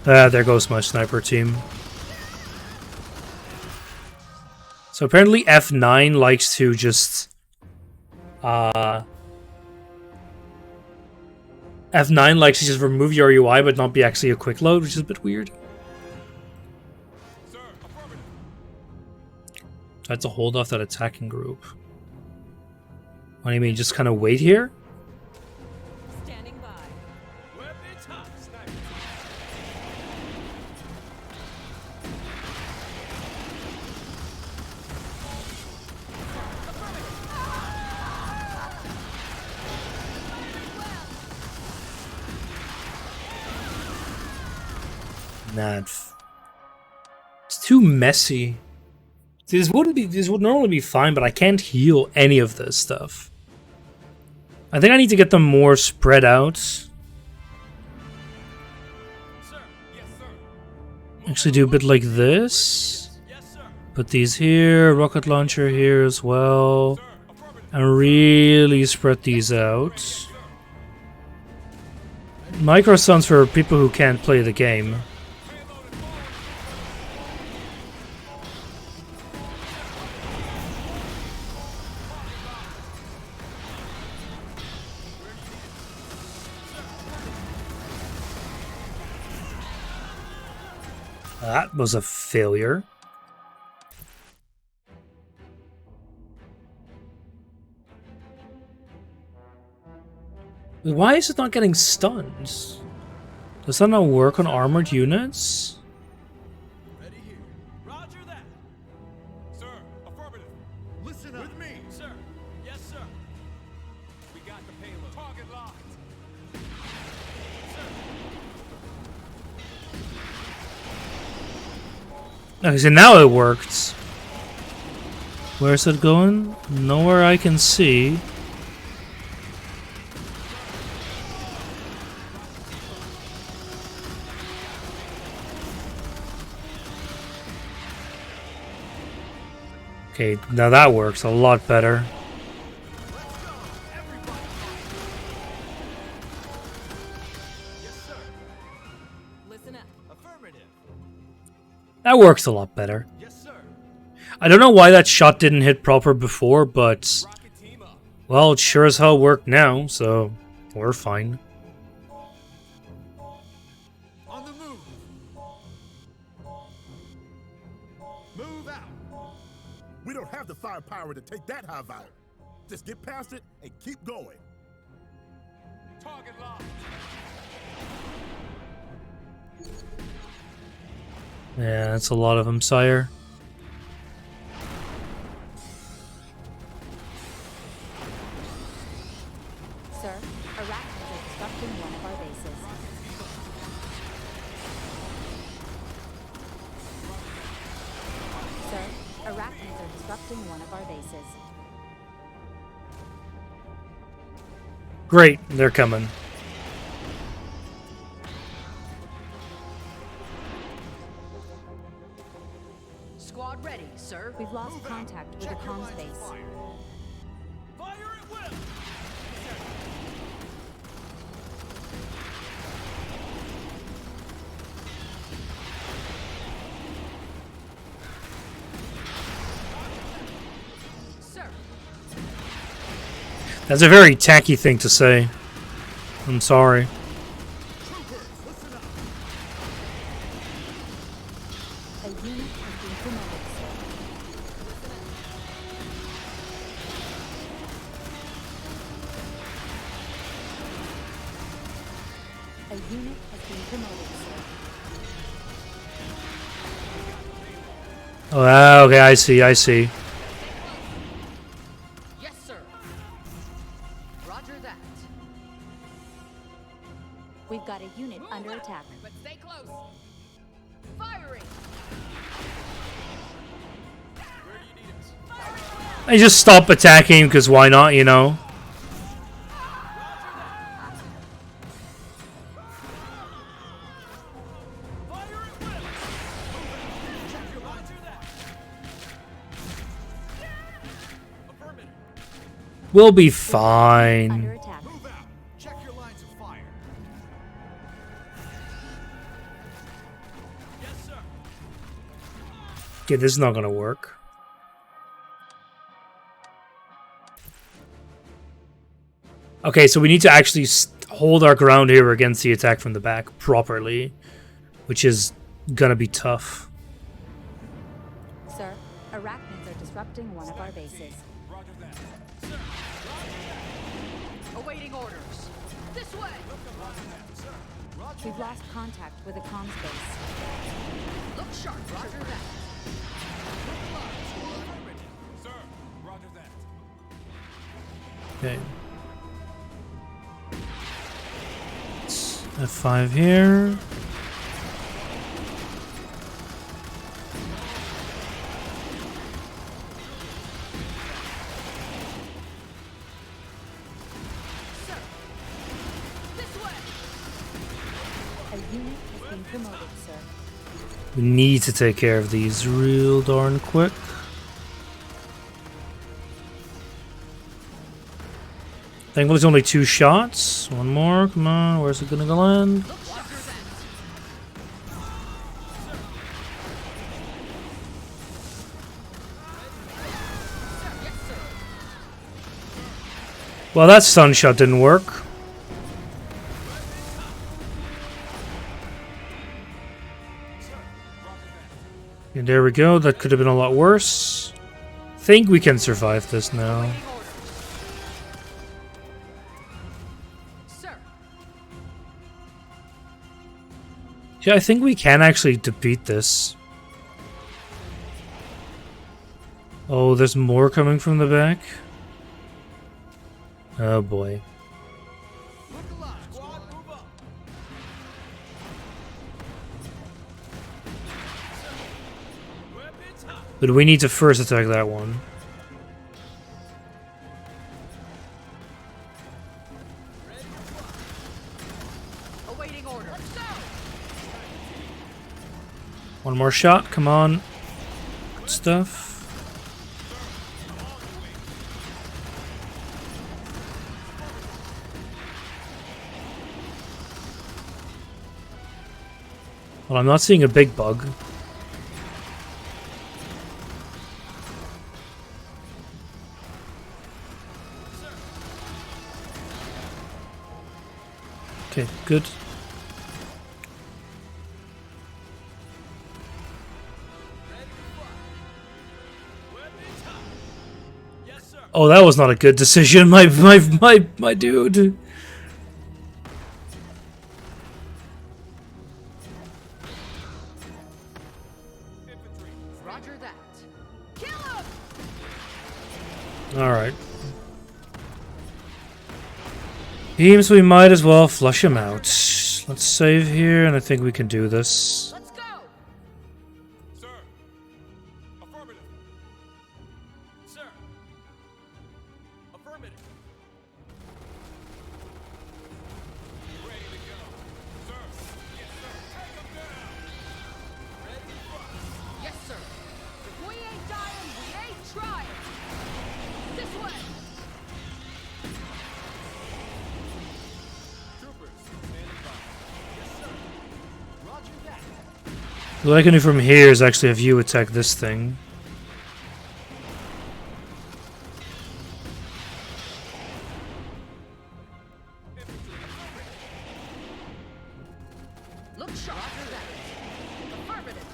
Ah, there goes my sniper team. So apparently F9 likes to just F9 likes to just remove your UI but not be actually a quick load, which is a bit weird. Sir, affirmative. So I had to hold off that attacking group. What do you mean, just kind of wait here? Standing by. Weapons hot, sniper. Nah, it's too messy. See, this would normally be fine, but I can't heal any of this stuff. I think I need to get them more spread out. Sir, yes, sir. Actually do a bit like this. Yes, sir. Put these here, rocket launcher here as well. Sir, affirmative. And really spread these out. Microstuns for people who can't play the game. Payloaded forward. That was a failure. Why is it not getting stunned? Does that not work on armored units? Ready here. Roger that. Sir, affirmative. Listen up. With me. Sir. Yes, sir. We got the payload. Target locked. Okay, so now it worked. Where's it going? Nowhere I can see. Okay, now that works a lot better. Listen up. Affirmative. That works a lot better. Yes, sir. I don't know why that shot didn't hit proper before, but... Rocket team up. well, it sure as hell worked now, so... we're fine. On the move. Move out. We don't have the firepower to take that high value. Just get past it and keep going. Target locked. Yeah, that's a lot of them, sire. Sir, arachnids are disrupting one of our bases. Sir, arachnids are disrupting one of our bases. Great, they're coming. Squad ready, sir. We've lost contact with the Check your comms lines of base. fire. Fire at will. Sir. That's a very tacky thing to say. I'm sorry. Troopers, listen up. A unit has been promoted, sir. A unit has been promoted, sir. Oh, okay, I see, I see. Yes, sir. Roger that. We've got a unit under attack. But stay close. Firing. Where do you need us? I just stop attacking because why not, you know? Fire at will. Check your lines of that. Affirmative. We'll be Under fine. attack. Move out. Check your lines of fire. Yes, sir. Okay, this is not gonna work. Okay, so we need to actually hold our ground here against the attack from the back properly, which is gonna be tough. Sir, arachnids are disrupting one of our bases. Roger that. Awaiting orders. This way. We've lost contact with the comms base. Look sharp. Roger that. Sir, roger that. Okay. Let's F5 here. Sir. This way. A unit has been promoted, sir. We need to take care of these real darn quick. Thankfully, it's only 2 shots. One more. Come on. Where's it gonna go land? Look sharp. Roger that. Sir, yes, sir. Well, that stun shot didn't work. There we go. That could have been a lot worse. Think we can survive this now. Awaiting orders. Sir, Yeah, I think we can actually defeat this. Oh, there's more coming from the back? Oh boy. Look alive, squad, move up. Weapons hot. But we need to first attack that one. awaiting orders. Let's go. One more shot, come on. Good stuff. Well, I'm not seeing a big bug. Okay, good. Weapons hot. Yes, sir. Oh, that was not a good decision, my dude. Infantry. Roger that. Kill him. All right. Seems we might as well flush him out. Let's save here, and I think we can do this. Let's go. Sir. Affirmative. Sir. Affirmative. Ready to go. Sir. Yes, sir. Take him down. Ready to fight. Yes, sir. If we ain't dying, we ain't trying. This way. Troopers, standing by. Yes, sir. Roger that. What I can do from here is actually have you attack this thing. Look sharp. Roger that. Affirmative.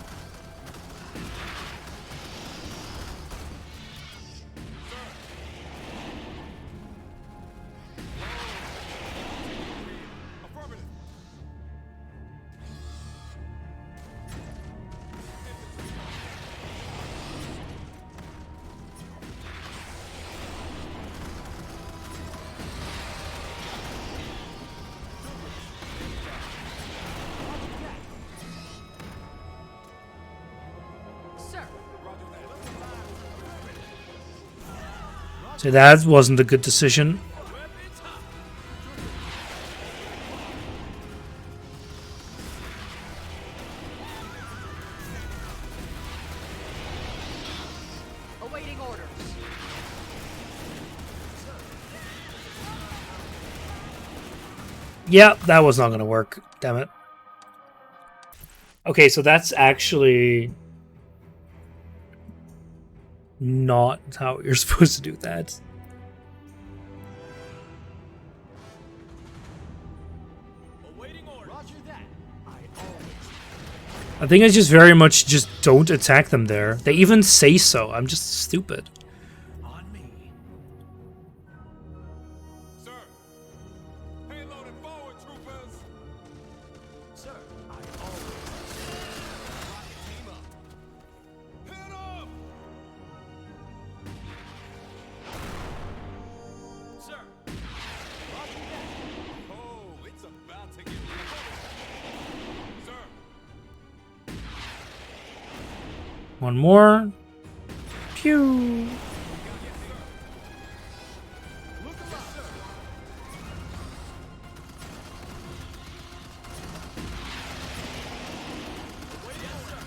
Affirmative. Sir. So that wasn't a good decision. Weapons hot. Awaiting orders. Yeah, that was not gonna work. Damn it. Okay, so that's actually not how you're supposed to do that. Awaiting orders. Roger that. I always. I think I just very much just don't attack them there. They even say so. I'm just stupid. On me. Sir. Payload and forward, troopers. Sir. I always. Rocket team up. Hit 'em! Sir. Roger that. Oh, it's about to get sir. One more. Pew. Look alive, sir. Yes, sir.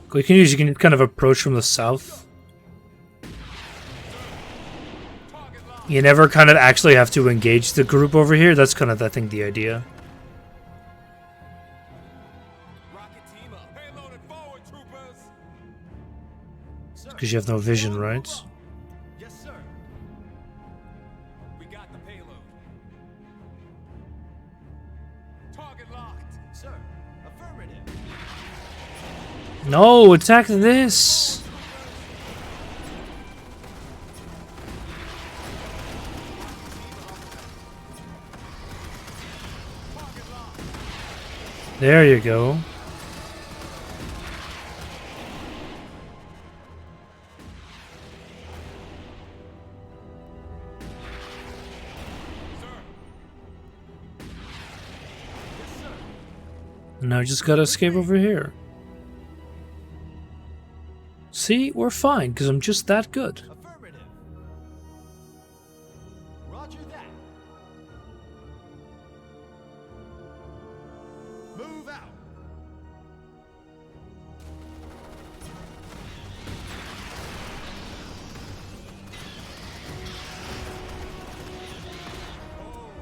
What you can use, you can kind of approach from the south. Target locked. You never kind of actually have to engage the group over here. That's kind of, I think, the idea. Rocket team up. Payload and forward, troopers. Sir. Because you have no vision, right? Yes, sir. We got Target locked. Sir, affirmative. No, attack this. There you go. Now I just gotta escape over here. See, we're fine, because I'm just that good. Affirmative. Roger that. Move out.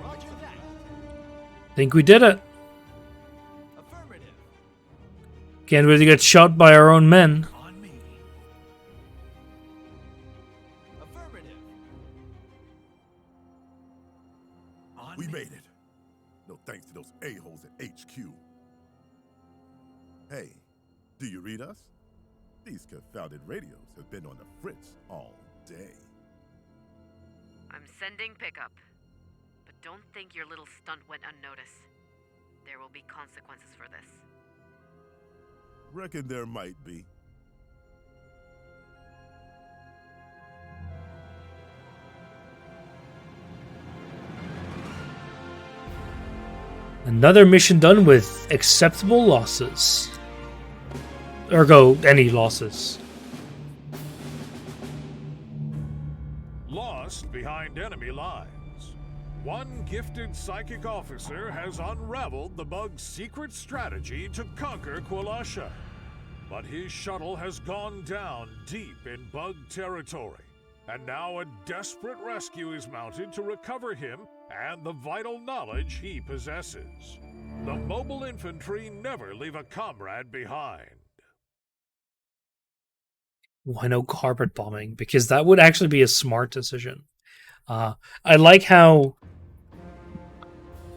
Roger that. Think we did it. Affirmative. Can't really get shot by our own men. On me. Affirmative. On We me. made it. No thanks to those a-holes at HQ. Hey, do you read us? These confounded radios have been on the fritz all day. I'm sending pickup. But don't think your little stunt went unnoticed. There will be consequences for this. Reckon there might be. Another mission done with acceptable losses. Ergo, any losses. Lost behind enemy lines. One gifted psychic officer has unraveled the bug's secret strategy to conquer Qualasha. But his shuttle has gone down deep in bug territory. And now a desperate rescue is mounted to recover him and the vital knowledge he possesses. The mobile infantry never leave a comrade behind. Why no carpet bombing? Because that would actually be a smart decision. I like how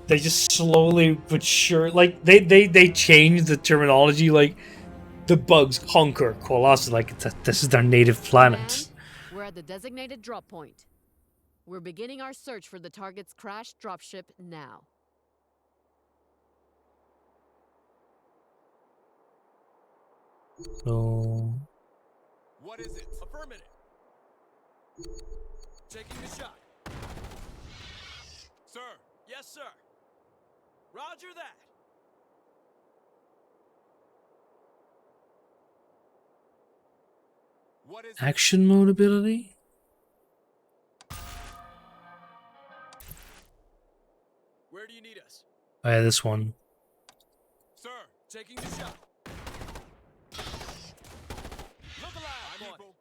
they just slowly but sure, like they changed the terminology. Like the bugs conquer Qualasha, like this is their native planet. And we're at the designated drop point. We're beginning our search for the target's crashed dropship now. So What is it? Affirmative. Taking the shot. Sir. Yes, sir. Roger that. What is it? action mode ability. Where do you need us? Oh yeah, this one. Sir, taking the shot. Look alive, people.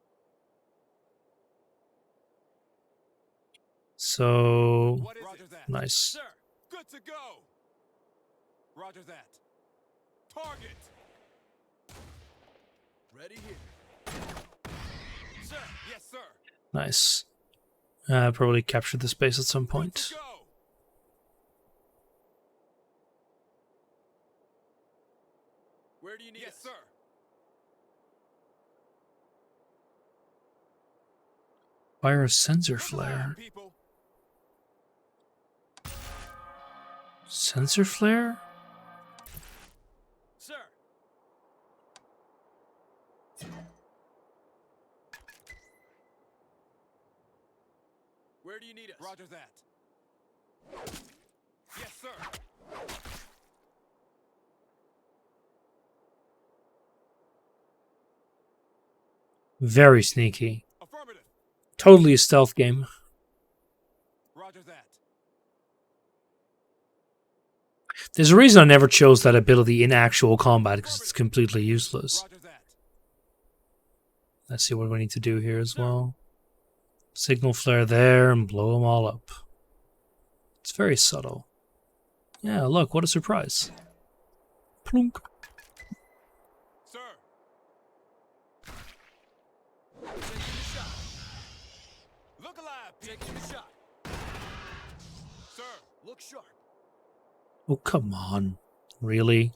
So What is Roger it? that. nice. Sir, good to go. Roger that. Target. Ready here. Sir, yes, sir. Nice. Probably capture the space at some point. Go. Where do you need us? Yes, sir. Fire a sensor Look alive, flare. people. Sensor flare? Sir. Where do you need us? Roger that. Yes, sir. Very sneaky. Affirmative. Totally a stealth game. Roger that. There's a reason I never chose that ability in actual combat, because it's completely useless. Roger that. Let's see what we need to do here as well. Signal flare there and blow them all up. It's very subtle. Yeah, look, what a surprise. Plunk. Sir. Taking the shot. Look alive, taking the shot. Sir, look sharp. Oh, come on. Really?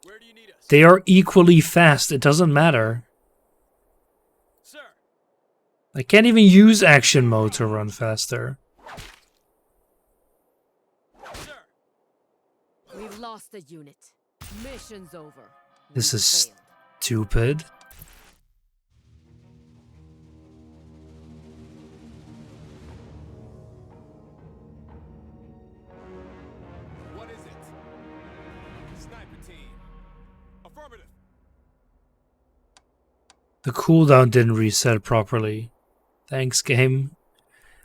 Where do you need us? They are equally fast. It doesn't matter. Sir. I can't even use action mode to run faster. Sir. We've lost a unit. Mission's over. This We is failed. stupid. What is it? Sniper team. Affirmative. The cooldown didn't reset properly. Thanks, game.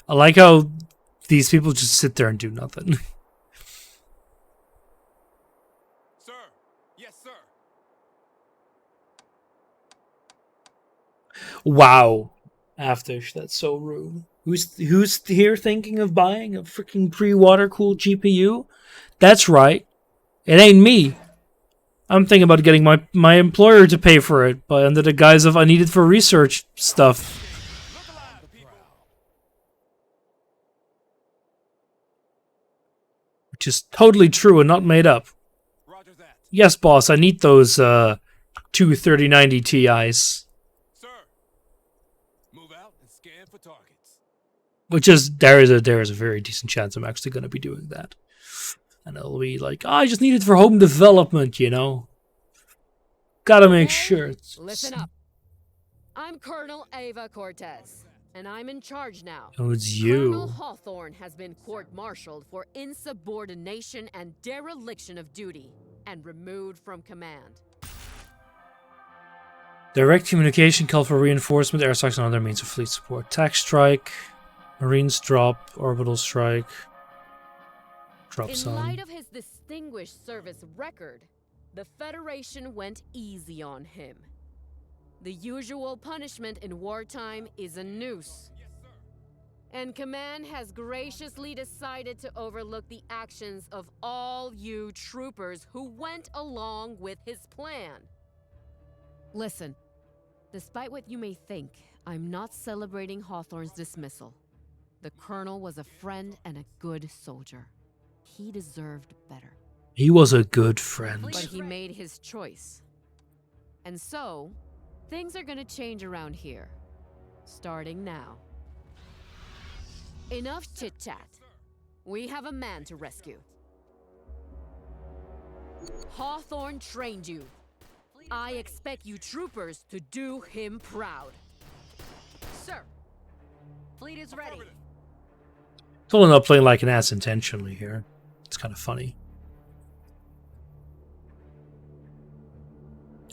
I like how these people just sit there and do nothing. Sir. Yes, sir. Wow. Aftish, that's so rude. Who's here thinking of buying a freaking pre-water cooled GPU? That's right. It ain't me. I'm thinking about getting my employer to pay for it, but under the guise of I need it for research stuff. Look alive, people. Which is totally true and not made up. Roger that. Yes, boss, I need those two 3090 Ti's. Sir. Move out and scan for targets. Which is there is a very decent chance I'm actually gonna be doing that. And it'll be like, oh, I just need it for home development, you know. Gotta make Okay, sure it's Listen up. I'm Colonel Ava Cortez, and I'm in charge now. Oh, it's Colonel you. Hawthorne has been court-martialed for insubordination and dereliction of duty, and removed from command. Direct communication called for reinforcement, air strikes, and other means of fleet support. Tac strike, Marines drop, orbital strike, drop In zone. light of his distinguished service record, the Federation went easy on him. The usual punishment in wartime is a noose. And Command has graciously decided to overlook the actions of all you troopers who went along with his plan. Listen, despite what you may think, I'm not celebrating Hawthorne's dismissal. The Colonel was a friend and a good soldier. He deserved better. He was a good friend. But he made his choice. And so, things are gonna change around here. Starting now. Enough chit-chat. We have a man to rescue. Hawthorne trained you. I expect you troopers to do him proud. Sir, fleet is ready. Totally not playing like an ass intentionally here. It's kind of funny.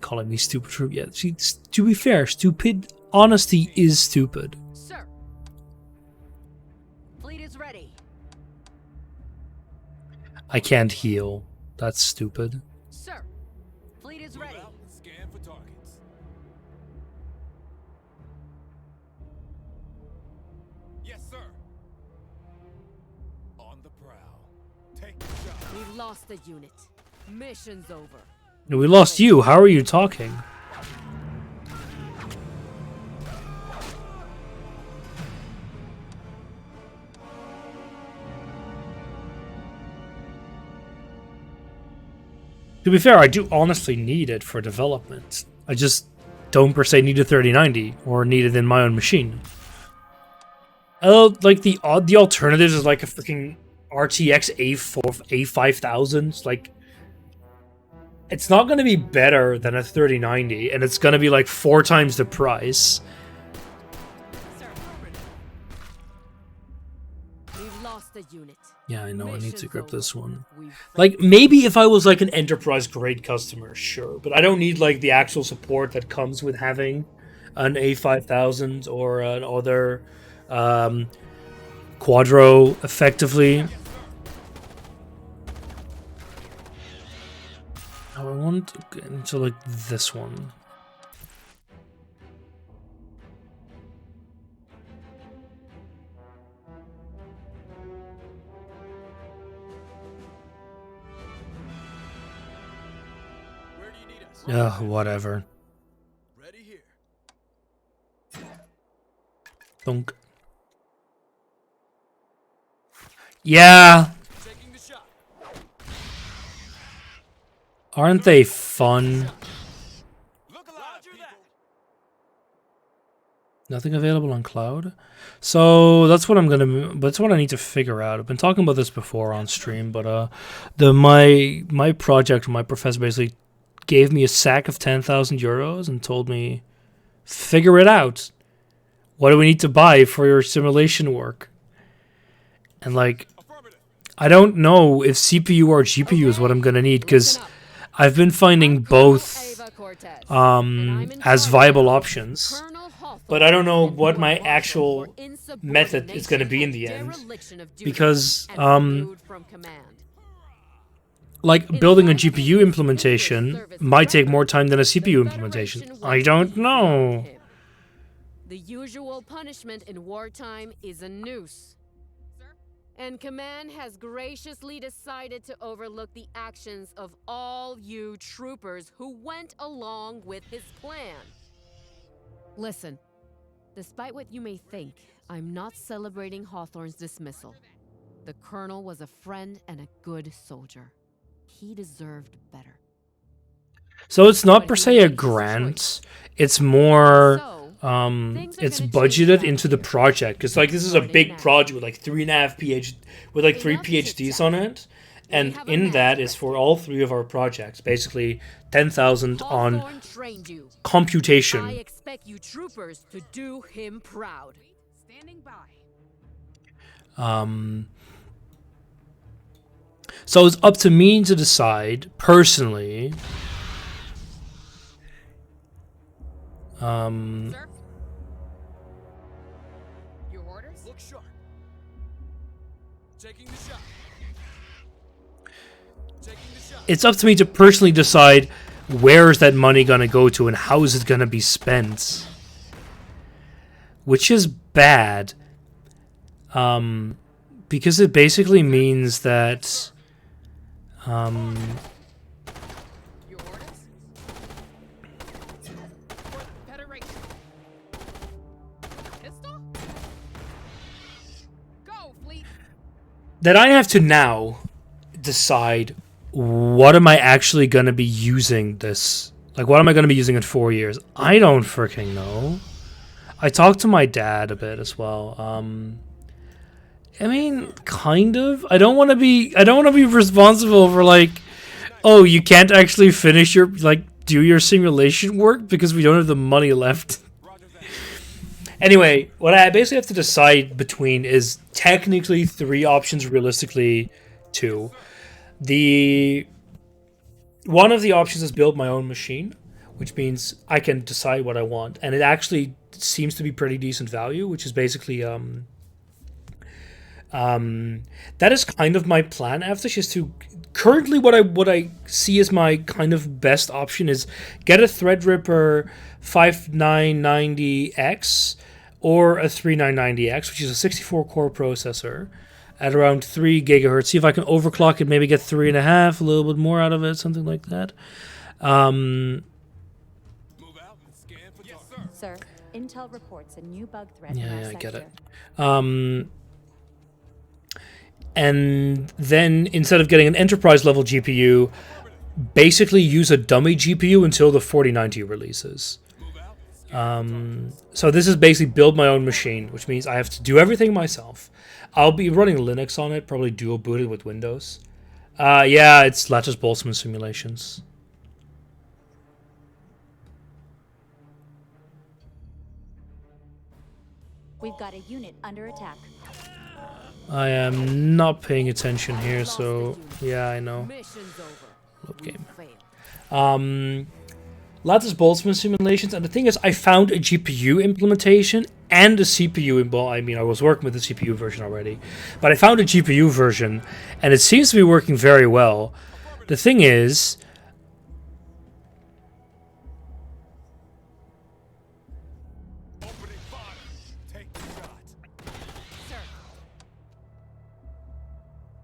Calling me stupid troop. Yeah, see, to be fair, stupid honesty is stupid. Sir, fleet is ready. I can't heal. That's stupid. Sir, fleet is Move ready. out and scan for targets. Yes, sir. On the prowl. Take the shot. We've lost a unit. Mission's over. We lost you. How are you talking? To be fair, I do honestly need it for development. I just don't per se need a 3090 or need it in my own machine. Like the alternatives is like a freaking RTX A5000. Like, it's not going to be better than a 3090, and it's going to be like 4 times the price. We've lost a unit. Yeah, I know, I need to Mission's grip over. this one. We've Like, maybe if I was like an enterprise grade customer, sure, but I don't need like the actual support that comes with having an A5000 or another Quadro effectively. I want to get into like this one. Where do you need us? Whatever. Ready here. Thunk. Yeah. Taking the shot. Aren't they fun? Look alive, people. Nothing available on cloud. So that's what that's what I need to figure out. I've been talking about this before on stream, but my project, my professor basically gave me a sack of 10,000 euros and told me, figure it out. What do we need to buy for your simulation work? And like, I don't know if CPU or GPU is what I'm gonna need, because I've been finding both as viable options, but I don't know what my actual method is going to be in the end, because like building a GPU implementation might take more time than a CPU implementation. I don't know. The usual punishment in wartime is a noose. And Command has graciously decided to overlook the actions of all you troopers who went along with his plan. Listen, despite what you may think, I'm not celebrating Hawthorne's dismissal. The Colonel was a friend and a good soldier. He deserved better. So it's not per se a grant, it's more it's budgeted into the project, because like this is a big project with like 3 PhDs on it, and in that is for all 3 of our projects, basically 10,000 on computation. I expect you troopers to do him proud. Standing by. So it's up to me to decide personally. Sir? Your orders? Look sharp. Taking the shot. Taking the shot. It's up to me to personally decide where is that money gonna go to and how is it gonna be spent. Which is bad. Because it basically means that Your orders? Federation. Pistol? Go, fleet. that I have to now decide what am I actually going to be using this, like what am I going to be using in 4 years? I don't freaking know. I talked to my dad a bit as well. I mean, kind of. I don't want to be responsible for like, oh, you can't actually finish your do your simulation work because we don't have the money left. Anyway, what I basically have to decide between is technically 3 options, realistically 2. One of the options is build my own machine, which means I can decide what I want, and it actually seems to be pretty decent value, which is basically that is kind of my plan after just to currently what I see as my kind of best option is get a Threadripper 5990X or a 3990X, which is a 64 core processor at around 3 gigahertz. See if I can overclock it, maybe get 3.5, a little bit more out of it, something like that. Move out and scan for yes, Sir, Intel reports a new bug threat in our Yeah, I sector. get it. And then instead of getting an enterprise level GPU, basically use a dummy GPU until the 4090 releases. So this is basically build my own machine, which means I have to do everything myself. I'll be running Linux on it, probably dual booted with Windows. Yeah, it's Lattice Boltzmann simulations. We've got a unit under attack. I am not paying attention here, so yeah, I know. Mission's over. Load game. Fail. Lattice Boltzmann simulations, and the thing is, I found a GPU implementation and a CPU. Well, I mean, I was working with the CPU version already, but I found a GPU version, and it seems to be working very well. The thing is, opening fire. Take the shot.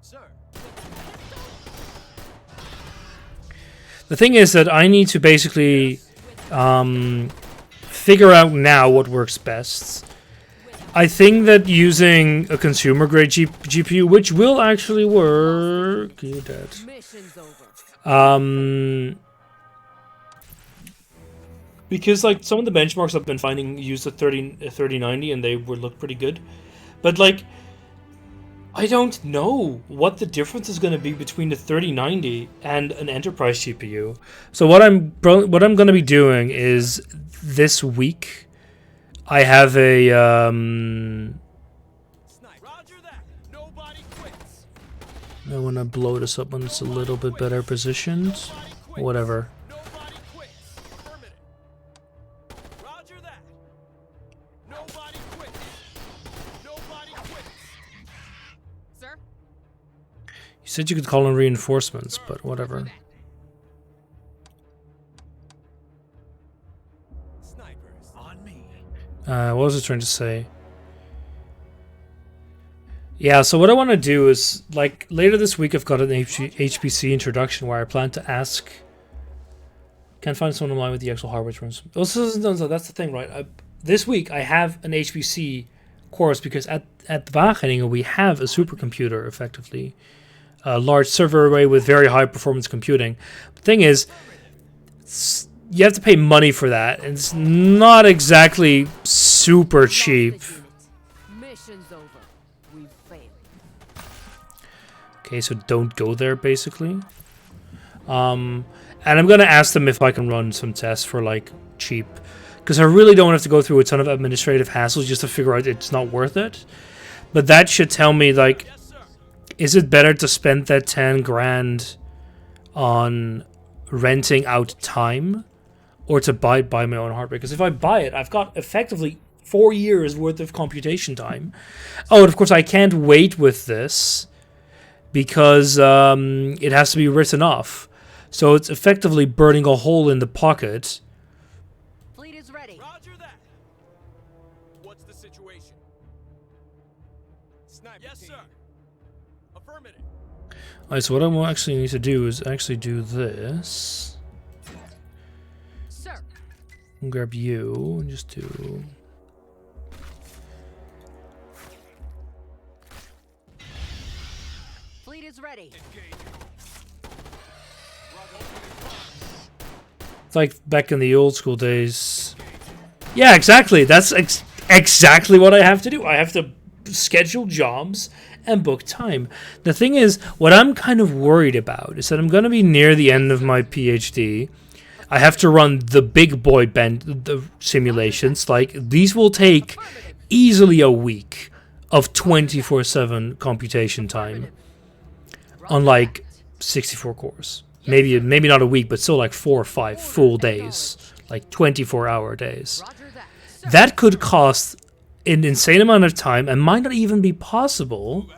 Sir. the thing is that I need to basically figure out now what works best. I think that using a consumer grade GPU, which will actually work, you're dead. Mission's over. Because like some of the benchmarks I've been finding use a 3090 and they would look pretty good, but like I don't know what the difference is going to be between the 3090 and an enterprise GPU. So what I'm going to be doing is this week I have a Roger that. Nobody quits. I want to blow this up when it's a little bit better positioned. Whatever. Nobody quits. Affirmative. Roger that. Nobody quits. Nobody quits. Sir? You said you could call in reinforcements, but whatever. Snipers on me. What was I trying to say? Yeah, so what I want to do is, like, later this week I've got an HPC introduction where I plan to ask... Can't find someone online with the actual hardware terms. Also, that's the thing, right? This week I have an HPC course because at Wageningen we have a supercomputer, effectively. A large server array with very high performance computing. The thing is, you have to pay money for that. And it's not exactly super cheap. Mission's over. We failed. Okay, so don't go there, basically. And I'm going to ask them if I can run some tests for, like, cheap. Because I really don't have to go through a ton of administrative hassles just to figure out it's not worth it. But that should tell me, like, is it better to spend that 10 grand on renting out time or to buy my own hardware? Because if I buy it, I've got effectively 4 years worth of computation time. Oh, and of course I can't wait with this because it has to be written off. So it's effectively burning a hole in the pocket. Fleet is ready. Roger that. What's the situation? Sniper yes, team. Sir. Affirmative. Alright, so what I actually need to do is actually do this. Sir. And grab you and just do... Fleet is ready. It's like back in the old school days. Yeah, exactly. That's exactly what I have to do. I have to schedule jobs and book time. The thing is, what I'm kind of worried about is that I'm going to be near the end of my PhD. I have to run the big boy the simulations. Like, these will take easily a week of 24/7 computation time on like 64 cores. Maybe not a week, but still like 4 or 5 full days, like 24-hour days. That could cost an insane amount of time and might not even be possible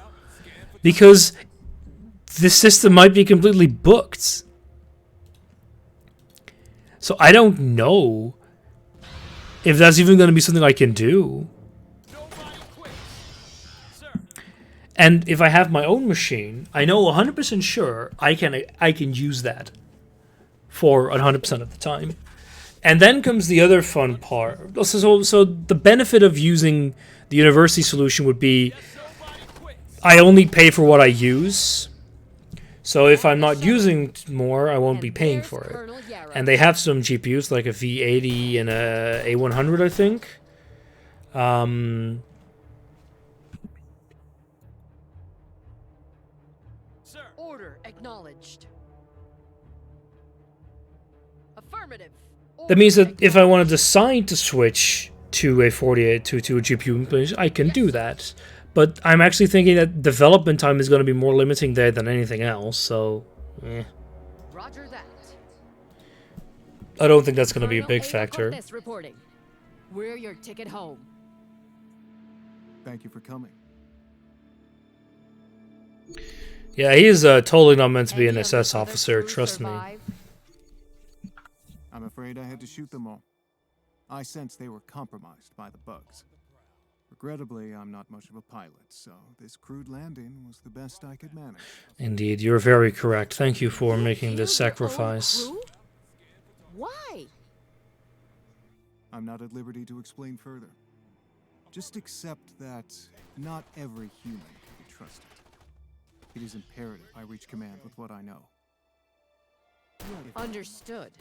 because the system might be completely booked. So I don't know if that's even going to be something I can do. And if I have my own machine, I know 100% sure I can use that for 100% of the time. And then comes the other fun part. So the benefit of using the university solution would be I only pay for what I use. So if I'm not using more, I won't be paying for it. And they have some GPUs like a V80 and a A100, I think. Order acknowledged. Affirmative. That means that if I want to decide to switch to a 48 to a GPU, I can do that. But I'm actually thinking that development time is going to be more limiting there than anything else. So, Roger that. I don't think that's going to be a big factor. Reporting. We're your ticket home. Thank you for coming. Yeah, he is totally not meant to be an SS officer, trust me. I'm afraid I had to shoot them all. I sensed they were compromised by the bugs. Regrettably, I'm not much of a pilot, so this crude landing was the best I could manage. Indeed, you're very correct. Thank you for making this sacrifice. Why? I'm not at liberty to explain further. Just accept that not every human can be trusted. It is imperative I reach command with what I know. Understood.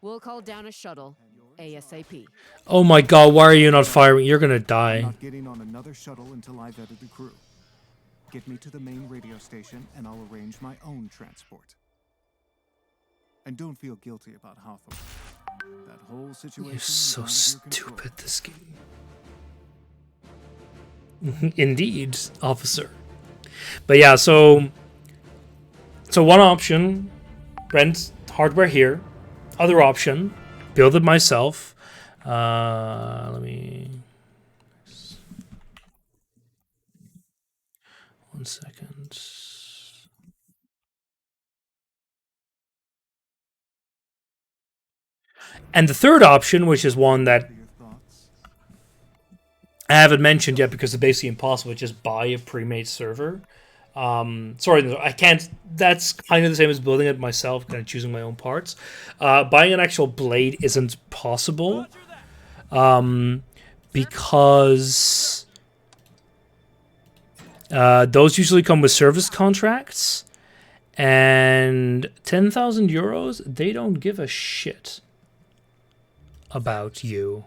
We'll call down a shuttle ASAP. Oh my god, why are you not firing? You're gonna I'm die. not getting on another shuttle until I've vetted the crew. Get me to the main radio station and I'll arrange my own transport. And don't feel guilty about Hawthorne. That whole situation You're is so out of your control. stupid, this game. Indeed, officer. But yeah, so one option, rent hardware here. Other option, build it myself. Let me... 1 second. And the third option, which is one that Your thoughts? I haven't mentioned yet because it's basically impossible to just buy a pre-made server. Sorry, no, I can't. That's kind of the same as building it myself, kind of choosing my own parts. Buying an actual blade isn't possible because those usually come with service contracts, and 10,000 euros, they don't give a shit about you.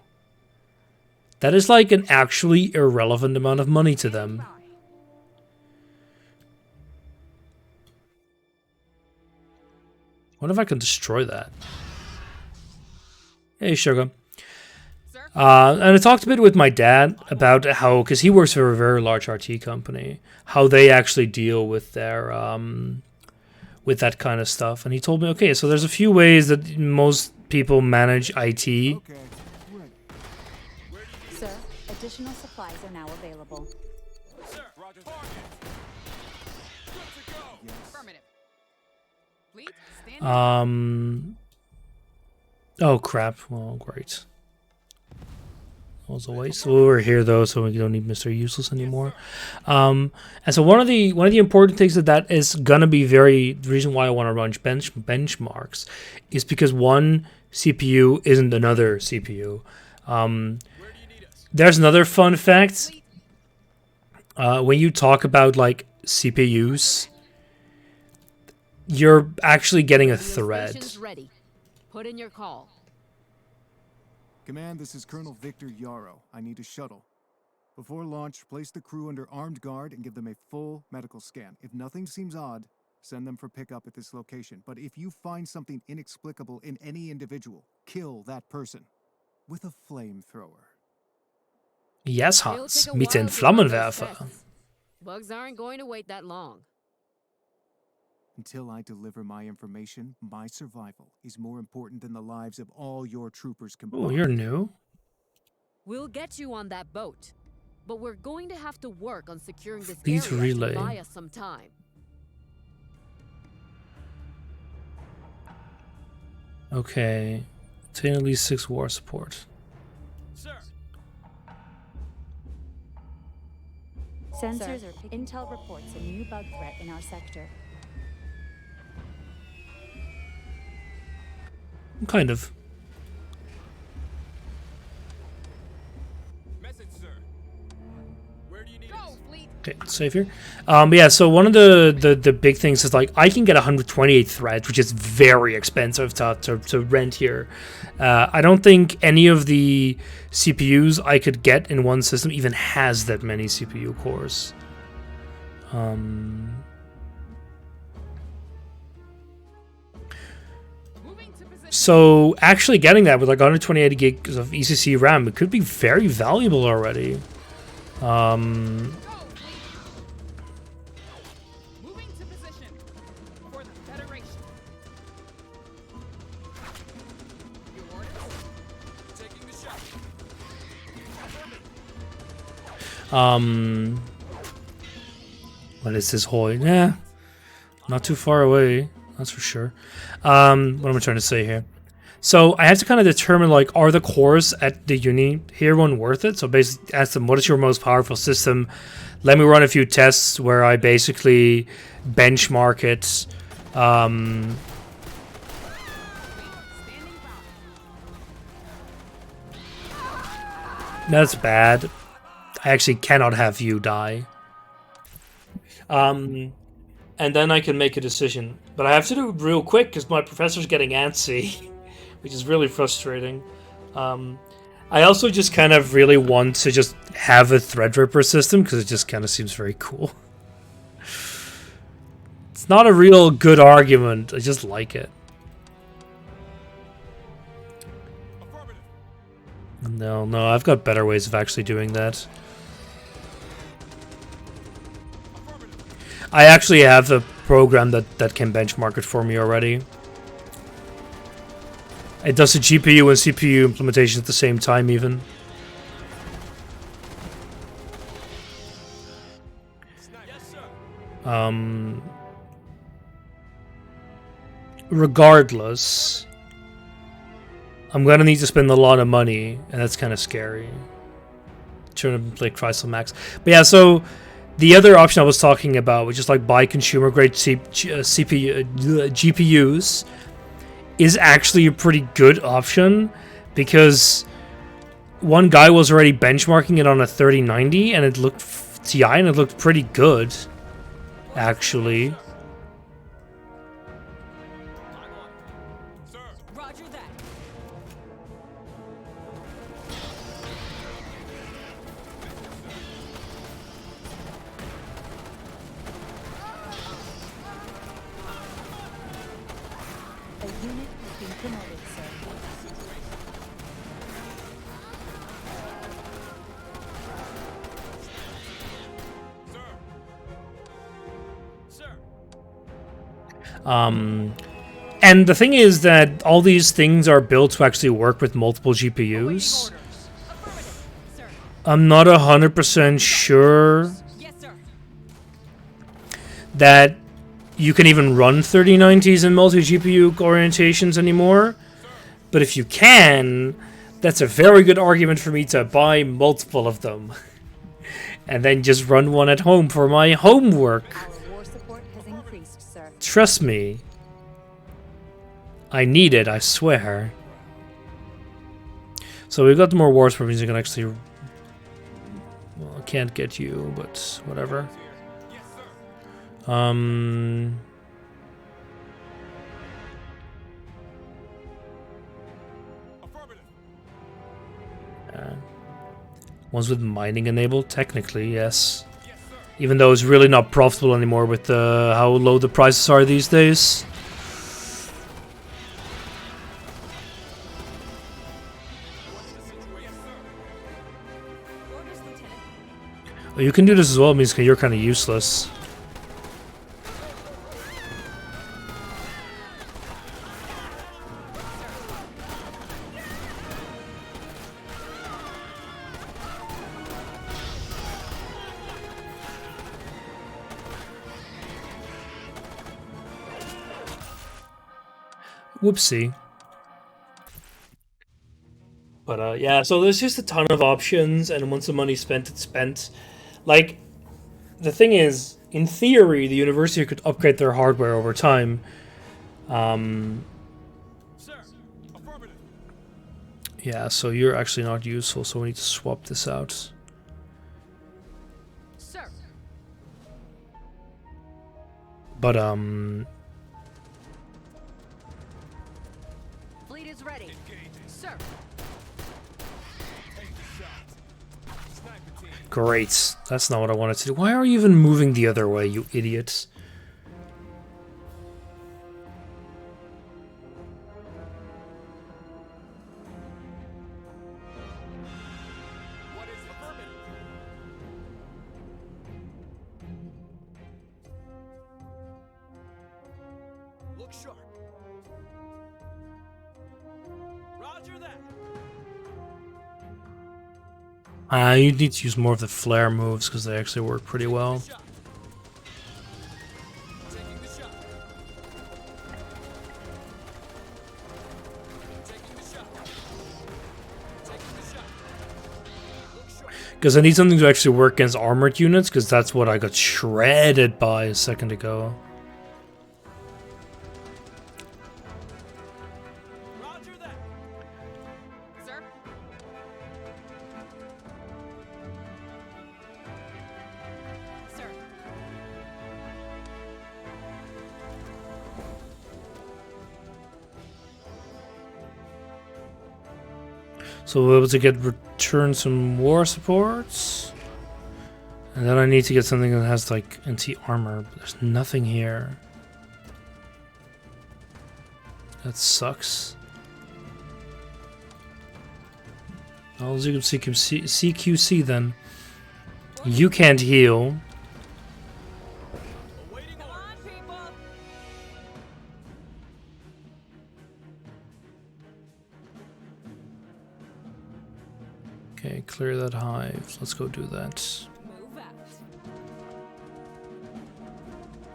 That is like an actually irrelevant amount of money to them. What if I can destroy that? Hey, Sugar. And I talked a bit with my dad about how, because he works for a very large RT company, how they actually deal with their with that kind of stuff. And he told me, okay, so there's a few ways that most people manage IT. Okay, ready. Sir, additional supplies are now available. Sir, Roger that. Good to go. Yes. Affirmative. Fleet, stand Oh crap! Well, great. As always, we're here though, so we don't need Mr. Useless anymore. And so one of the important things that is gonna be the reason why I want to run benchmarks is because one CPU isn't another CPU. There's another fun fact. When you talk about like CPUs, you're actually getting a thread. Station's ready. Put in your call. Command, this is Colonel Victor Yarrow. I need a shuttle. Before launch, place the crew under armed guard and give them a full medical scan. If nothing seems odd, send them for pickup at this location. But if you find something inexplicable in any individual, kill that person with a flamethrower. Yes, It'll Hans, take a mit den while to run those Flammenwerfer. tests. Bugs aren't going to wait that long. Until I deliver my information, my survival is more important than the lives of all your troopers combined. Oh, you're new. We'll get you on that boat, but we're going to have to work on securing this Please area relay. to buy us some time. Okay. Obtain at least 6 war support. Sir, Sensors are picking. Intel reports a new bug threat in our sector. Kind of. message, sir. Where do you need us? fleet. Okay, let's save here. But yeah, so one of the big things is like I can get 128 threads, which is very expensive to rent here. I don't think any of the CPUs I could get in one system even has that many CPU cores. So actually getting that with like 128 gigs of ECC RAM, it could be very valuable already. Moving to position for the Federation. Your orders? Taking the shot. What is this Hoy? Yeah, not too far away, that's for sure. What am I trying to say here? So I have to kind of determine like, are the cores at the uni here one worth it? So basically ask them, what is your most powerful system? Let me run a few tests where I basically benchmark it. Standing by. That's bad. I actually cannot have you die. And then I can make a decision. But I have to do it real quick because my professor's getting antsy, which is really frustrating. I also just kind of really want to just have a Threadripper system because it just kind of seems very cool. It's not a real good argument, I just like it. No, I've got better ways of actually doing that. I actually have a program that can benchmark it for me already. It does the GPU and CPU implementation at the same time even. Regardless, I'm gonna need to spend a lot of money, and that's kind of scary. Trying to play Crystal Max. But yeah, so the other option I was talking about, which is like buy consumer grade GPUs, is actually a pretty good option because one guy was already benchmarking it on a 3090 and it looked Ti and it looked pretty good, actually. And the thing is that all these things are built to actually work with multiple GPUs. I'm not 100% sure that you can even run 3090s in multi-GPU orientations anymore. But if you can, that's a very good argument for me to buy multiple of them. And then just run one at home for my homework. Trust me. I need it, I swear. So we've got more wars for means I can actually... Well, I can't get you, but whatever. Ones with mining enabled? Technically, yes. Even though it's really not profitable anymore with how low the prices are these days. Oh, you can do this as well, means you're kind of useless. Whoopsie. But yeah, so there's just a ton of options, and once the money's spent, it's spent. Like, the thing is, in theory, the university could upgrade their hardware over time. Yeah, so you're actually not useful, so we need to swap this out. But, Fleet is ready. Sir. Great. That's not what I wanted to do. Why are you even moving the other way, you idiots? What is affirmative? Look sharp. Roger that. You need to use more of the flare moves because they actually work pretty well. Taking the shot. Taking the shot. Taking the shot. Look sharp. Because I need something to actually work against armored units, because that's what I got shredded by a second ago. Roger that. Sir. So we'll be able to return some war supports. And then I need to get something that has like anti-armor, but there's nothing here. That sucks. I'll do CQC then. You can't heal. Okay, clear that hive. Let's go do that.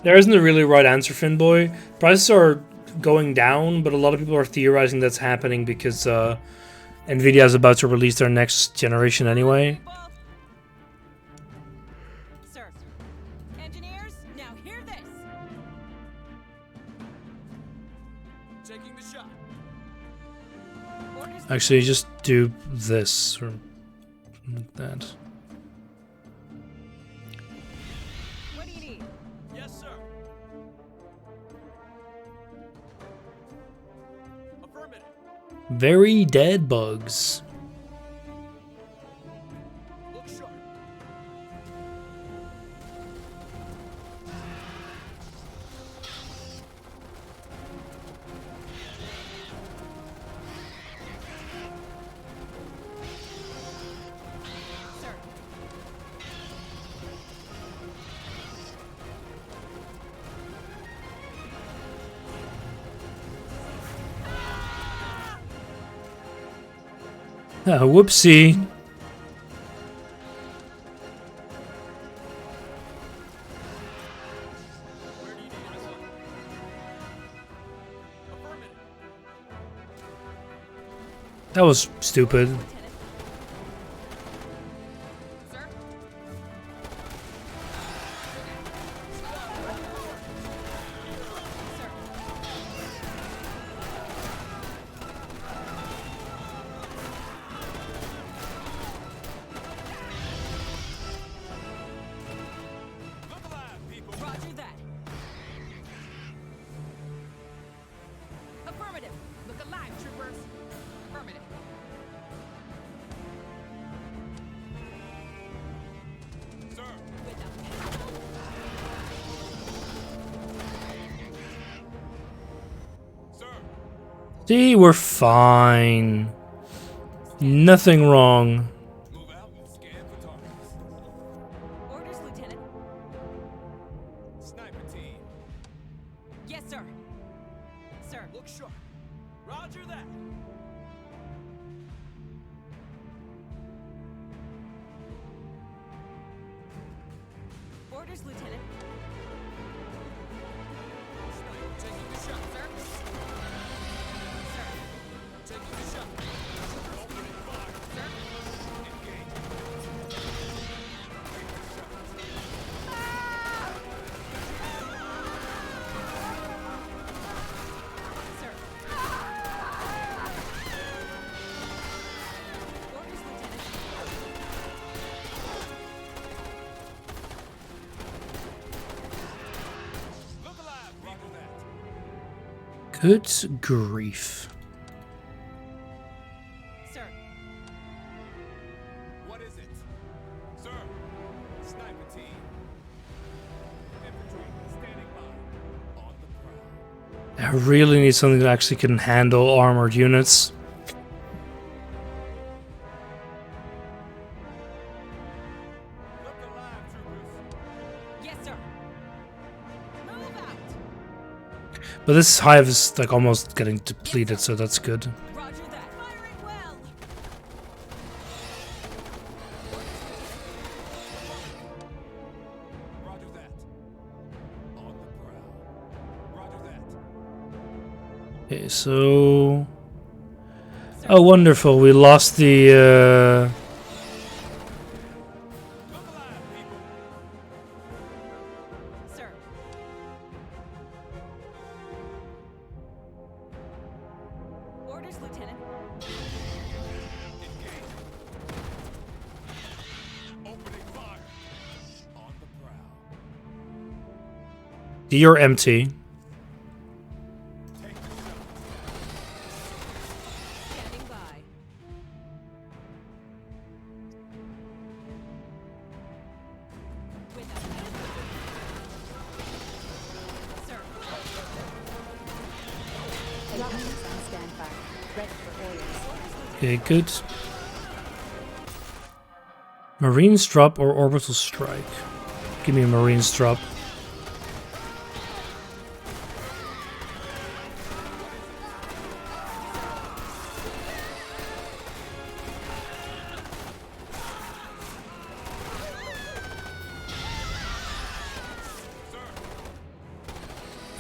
There isn't a really right answer, Finboy. Prices are going down, but a lot of people are theorizing that's happening because Nvidia is about to release their next generation anyway. Sir, engineers, now hear this. Taking the shot. Actually, just do this or like that. What do you need? Yes, sir. Affirmative. Very dead bugs. Look sharp. Sir. Whoopsie. Where do you need us? Affirmative. That was stupid. Sir. Sir. Look alive, people. Roger that. Affirmative. Look alive, troopers. Affirmative. Sir. With a pistol. Sir. See, we're fine. Nothing wrong. Move out and scan for targets. Orders, Lieutenant. Sniper team. Yes, sir. Sir. Look sharp. Roger that. Orders, Lieutenant. Sniper taking the shot. Sir. Sir. Taking the shot. Opening fire. Sir. Engage. Sir. Orders, Lieutenant. Look alive, people. That. Good grief. Sir. What is it? Sir. Sniper team. Infantry standing by. On the prowl. I really need something that actually can handle armored units. Look alive, troopers. Yes, sir. Move out. But this hive is like almost getting depleted, so that's good. Roger that. Firing well. Roger that. On the prowl. Roger that. Okay, so... Oh, wonderful. We lost the... Look alive, people. Sir. Orders, Lieutenant. Engage. Opening fire. On the prowl. You're empty. Take the shot. Standing by. Dropships on standby. Ready for orders. Okay, good. Marines drop or orbital strike? Give me a Marines drop.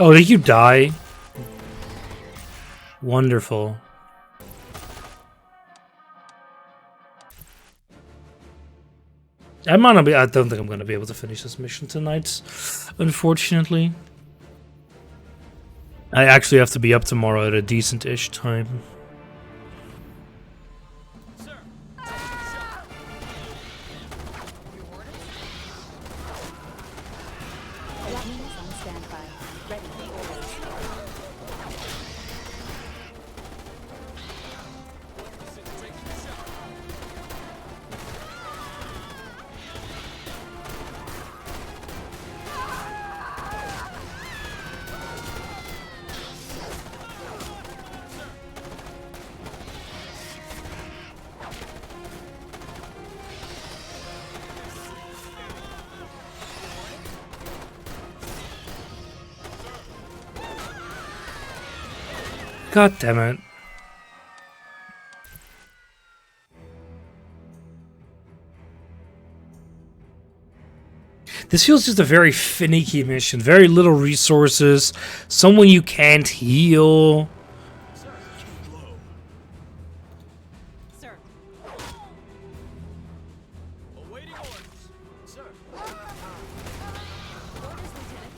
Oh, did you die? Wonderful. I don't think I'm gonna be able to finish this mission tonight, unfortunately. I actually have to be up tomorrow at a decent-ish time. Units on standby. Ready for orders. God damn it. This feels just a very finicky mission. Very little resources. Someone you can't heal. Sir. Awaiting orders. Sir. Orders, Lieutenant.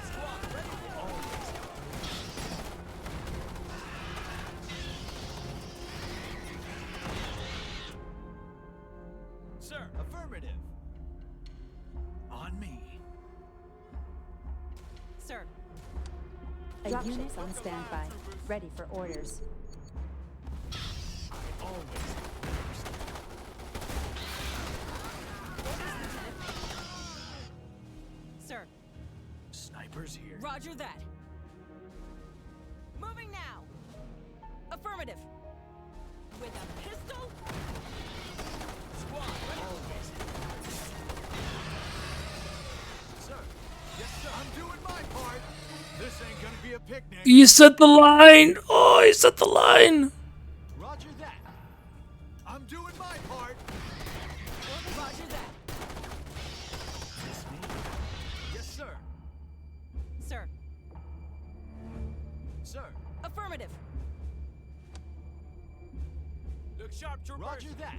Squad, ready for orders. Sir, affirmative. On me. Sir. Units on standby. Ready for orders. Sir. Snipers here. Roger that. Moving now. Affirmative. With a pistol. Squad, ready. Always. Sir. Yes, sir. I'm doing my part. This ain't gonna be a picnic. You set the line. Oh, you set the line. Roger that. I'm doing my part. Roger that. Yes, me. Yes, sir. Sir. Sir. Affirmative. Look sharp, troopers. Roger that.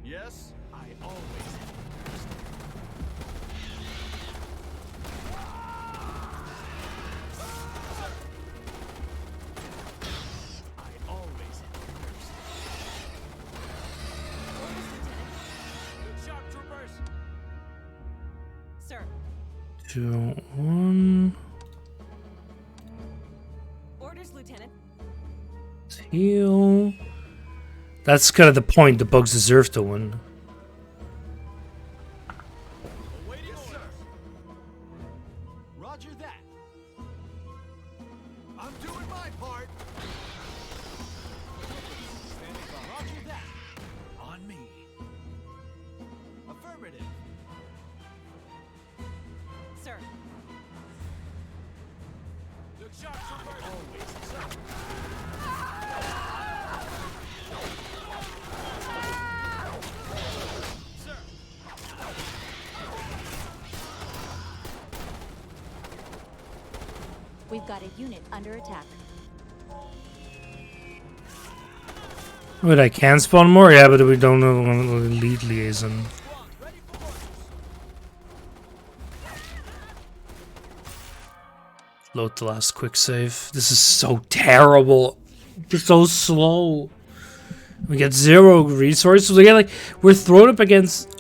Yes, I always have first. I always have first. Orders, Lieutenant. Look sharp, troopers. Sir. 2, 1. Orders, Lieutenant. Heal. That's kind of the point. The bugs deserve to win. Awaiting yes, sir. Roger that. I'm doing my part. Standing by. Roger that. On me. Affirmative. Sir. Look sharp, troopers. Always, sir. Sir. We've got a unit under attack. Wait, I can spawn more? Yeah, but we don't know the lead liaison. Ready for orders. Load the last quick save. This is so terrible. It's so slow. We get 0 resources. Again, we're thrown up against.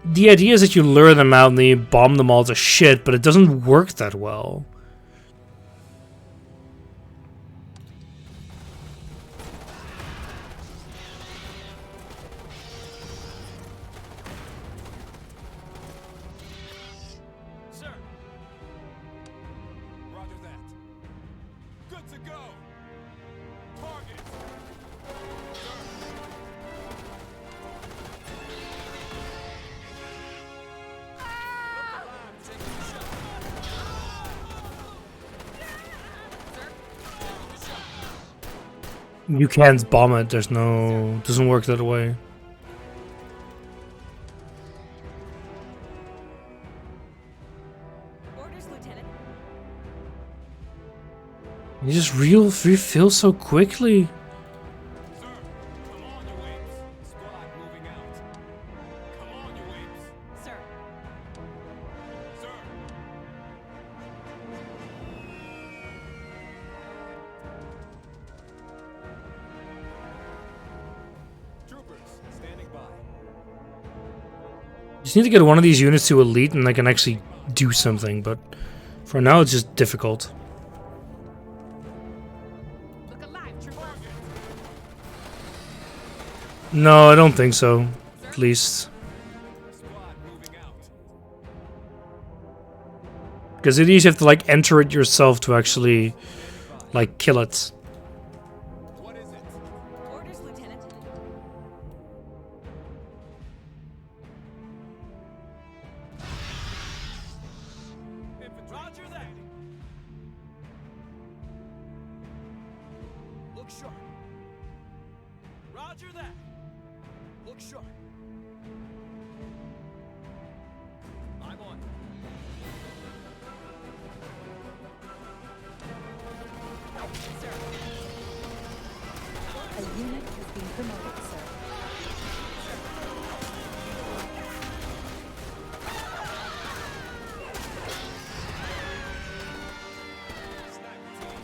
The idea is that you lure them out and then you bomb them all to shit, but it doesn't work that well. go. Target. You can't bomb it. There's no. Doesn't work that way. Orders, Lieutenant. You just refill so quickly. Sir, come on, you wings. Squad moving out. Come on, you wings. Sir. Sir. Troopers, standing by. Just need to get one of these units to elite and I can actually do something, but for now it's just difficult. Look alive, troopers. No, I don't think so. At least. Squad moving out. Because it is you have to like enter it yourself to actually like kill it. What is it? Orders, Lieutenant. Infantry. Roger that. Look sharp. Roger that. Look sharp. I'm on. Sir. A unit has been promoted, sir. Sniper team.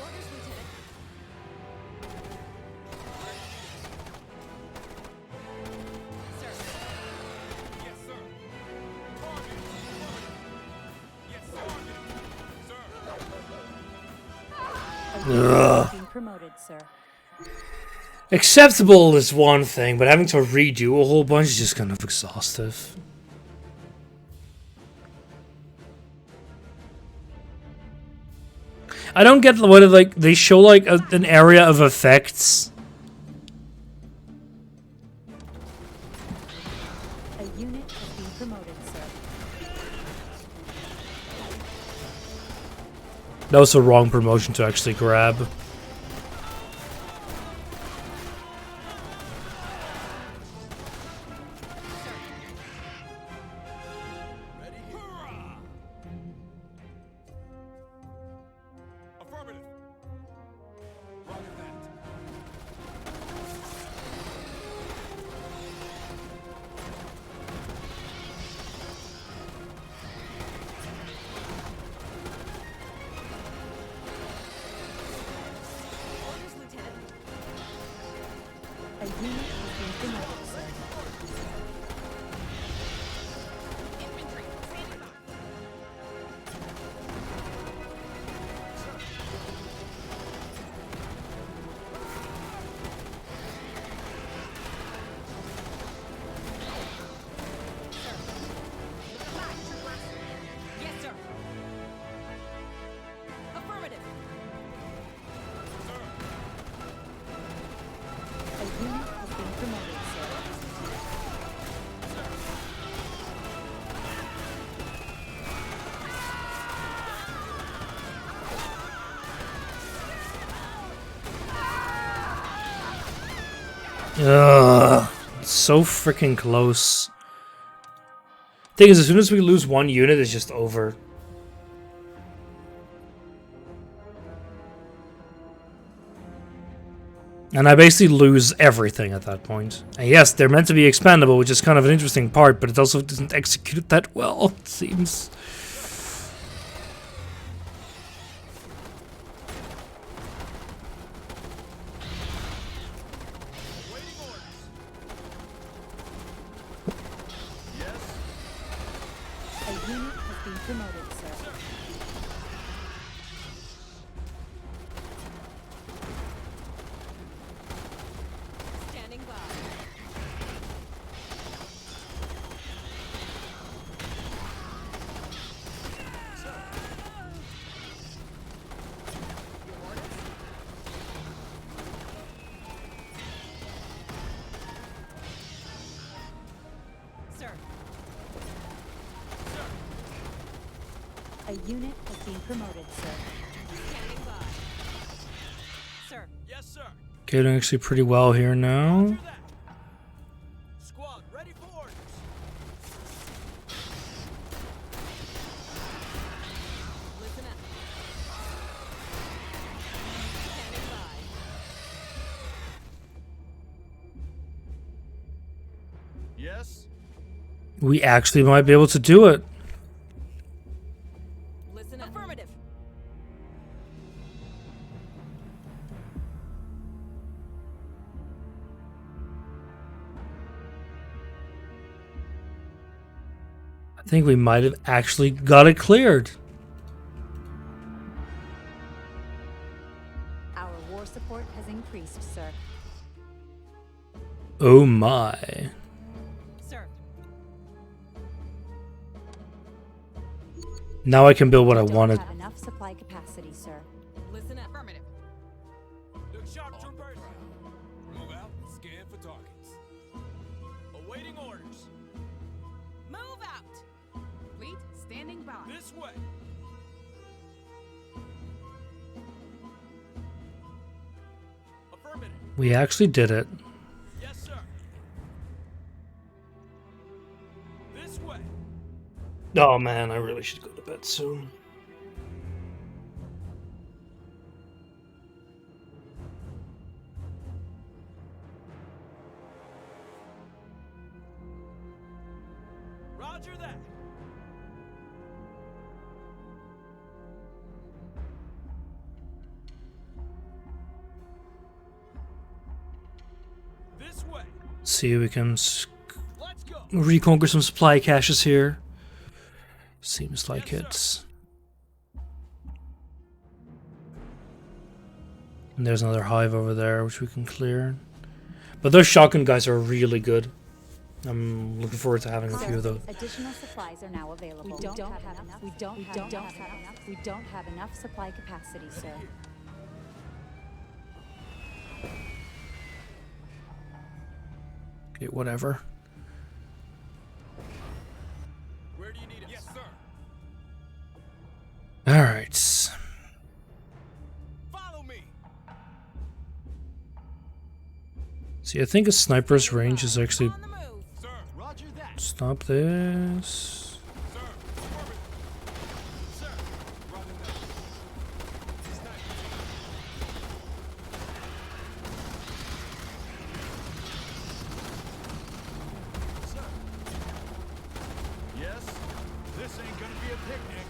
Orders, Lieutenant. Sir. Yes, sir. Target. Yes, sir. Sir. A unit has been promoted, sir. Acceptable is one thing, but having to redo a whole bunch is just kind of exhaustive. I don't get what like they show like an area of effects. A unit has been promoted, sir. That was the wrong promotion to actually grab. Ready? Hurrah! Affirmative. Roger that. Orders, Lieutenant. A unit has been promoted, sir. Infantry, standing by. Look alive, troopers. Yes, sir. Affirmative. A unit has been promoted, sir. Ugh, it's so freaking close. Thing is, as soon as we lose one unit, it's just over. And I basically lose everything at that point. And yes, they're meant to be expandable, which is kind of an interesting part, but it also doesn't execute it that well, it seems. Waiting orders. A unit has been promoted, sir. Standing by. unit has been promoted, sir. Standing by. Sir. Yes, sir. Okay, doing actually pretty well here now. Roger that. Squad, ready for orders. Listen up. Standing by. Yes. We actually might be able to do it. Listen up. Affirmative. I think we might have actually got it cleared. Our war support has increased, sir. Oh my. Sir. Now I can build what I Don't wanted. have enough supply capacity, sir. Listen up. Affirmative. Look sharp, troopers. Move out and scan for targets. Awaiting orders. Move out. Fleet standing by. This way. Affirmative. We actually did it. Yes, sir. This way. Oh man, I really should go to bed soon. Roger that. This way. See if we can Let's go. reconquer some supply caches here. Seems like Yes, it's... And there's another hive over there which we can clear. But those shotgun guys are really good. I'm looking forward to having a few of those. Additional supplies are now available. We don't have enough. We don't have enough supply capacity, sir. Okay, whatever. Where do you need it? Yes, sir. Alright. Follow me. See, I think a sniper's range is actually... On the move. Sir. Roger that. Stop this. Sir. Affirmative. Sir. Roger that. Sniper. Sir. Yes. This ain't gonna be a picnic.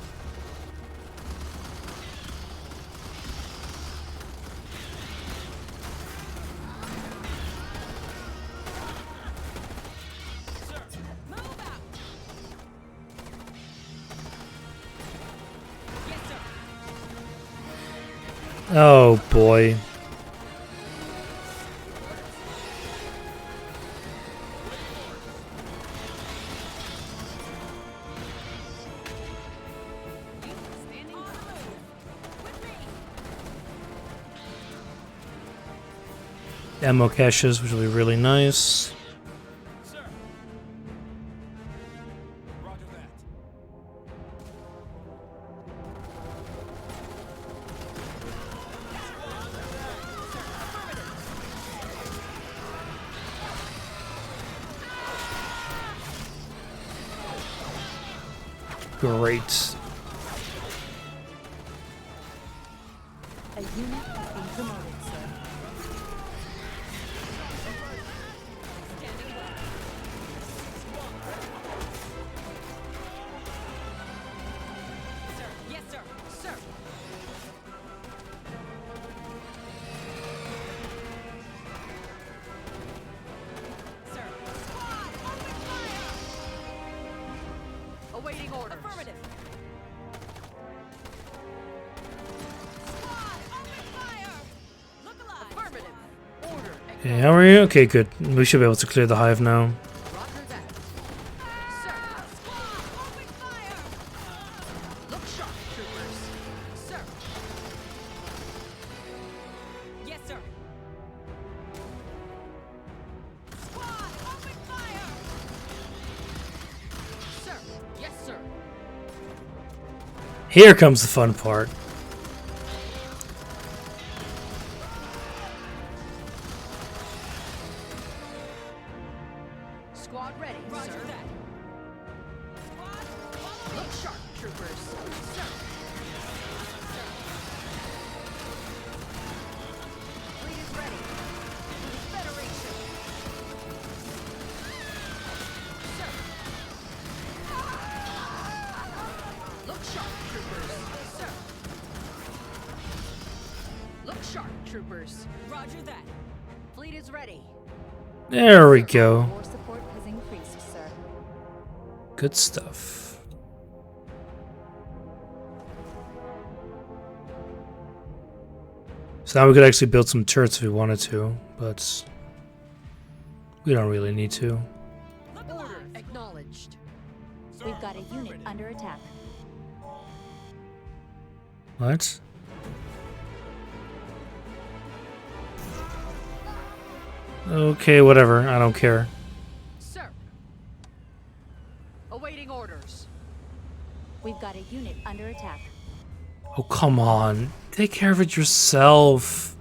Sir. Move out. Yes, sir. Oh boy. Standing on the move. With me. Ammo caches, which will be really nice. Sir. Roger that. Great. A unit has been promoted, sir. Standing by. Sir. Yes, sir. Sir. Sir. Squad, open fire. Awaiting orders. Affirmative. Squad, open fire. Look alive. Affirmative. Order. Okay, how are you? Okay, good. We should be able to clear the hive now. Roger that. Sir. Squad, open fire. Look sharp, troopers. Sir. Yes, sir. Squad, open fire. Sir. Yes, sir. Here comes the fun part. Squad ready, Roger sir. that. Squad, follow me. Look sharp, troopers. Sir. Fleet is ready. Federation. Sir. Look sharp, troopers. Sir. Look sharp, troopers. Roger that. Fleet is ready. There we go. War support has increased, sir. Good stuff. So now we could actually build some turrets if we wanted to, but we don't really need to. Look Order alive. acknowledged. We've got a unit under attack. What? Okay, whatever. I don't care. Sir. Awaiting orders. We've got a unit under attack. Oh, come on. Take care of it yourself.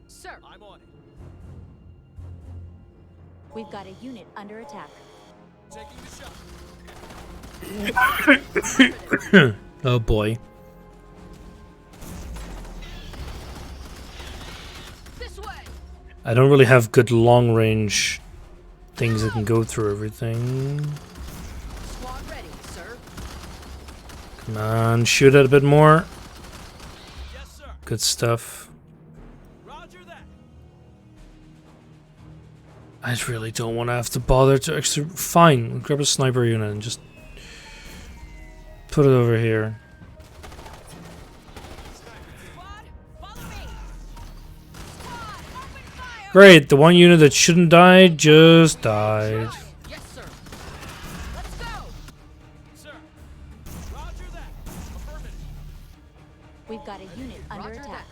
Sir. I'm on it. We've got a unit under attack. Taking the shot. Oh boy. This way. I don't really have good long range things that can go through everything. Squad ready, sir. Come on, shoot it a bit more. Yes, sir. Good stuff. Roger that. I really don't want to have to bother to actually... Fine, grab a sniper unit and just put it over here. Squad, follow me. Squad, open fire. Great, the one unit that shouldn't die just died. Yes, sir. Let's go. Sir. Roger that. Affirmative. We've got a unit under Roger attack.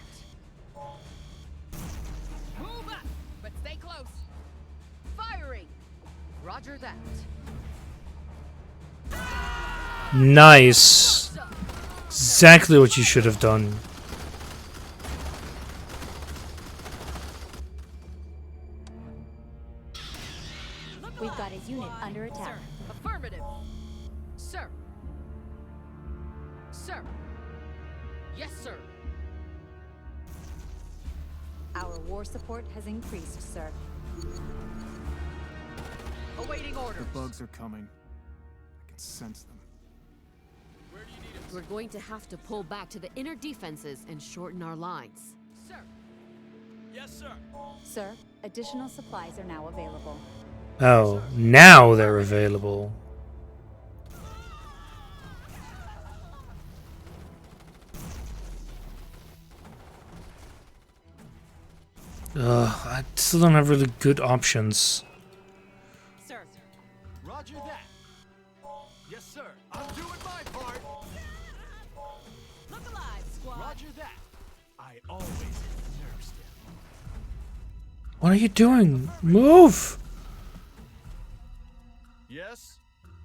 Move up, but stay close. Firing. Roger that. Nice. Exactly what you should have done. Look We've alive, got a unit squad. under attack. Affirmative. Sir. Sir. Yes, sir. Our war support has increased, sir. Awaiting orders. The bugs are coming. I can sense them. Where do you need us? We're going to have to pull back to the inner defenses and shorten our lines. Sir. Yes, sir. Sir, additional supplies are now available. Oh, now they're available. Ugh, I still don't have really good options. Sir, Roger that. Yes, sir. I'm doing my part. look alive, squad. Roger that. I always hit the nerve stem. What are you doing? Move! Yes.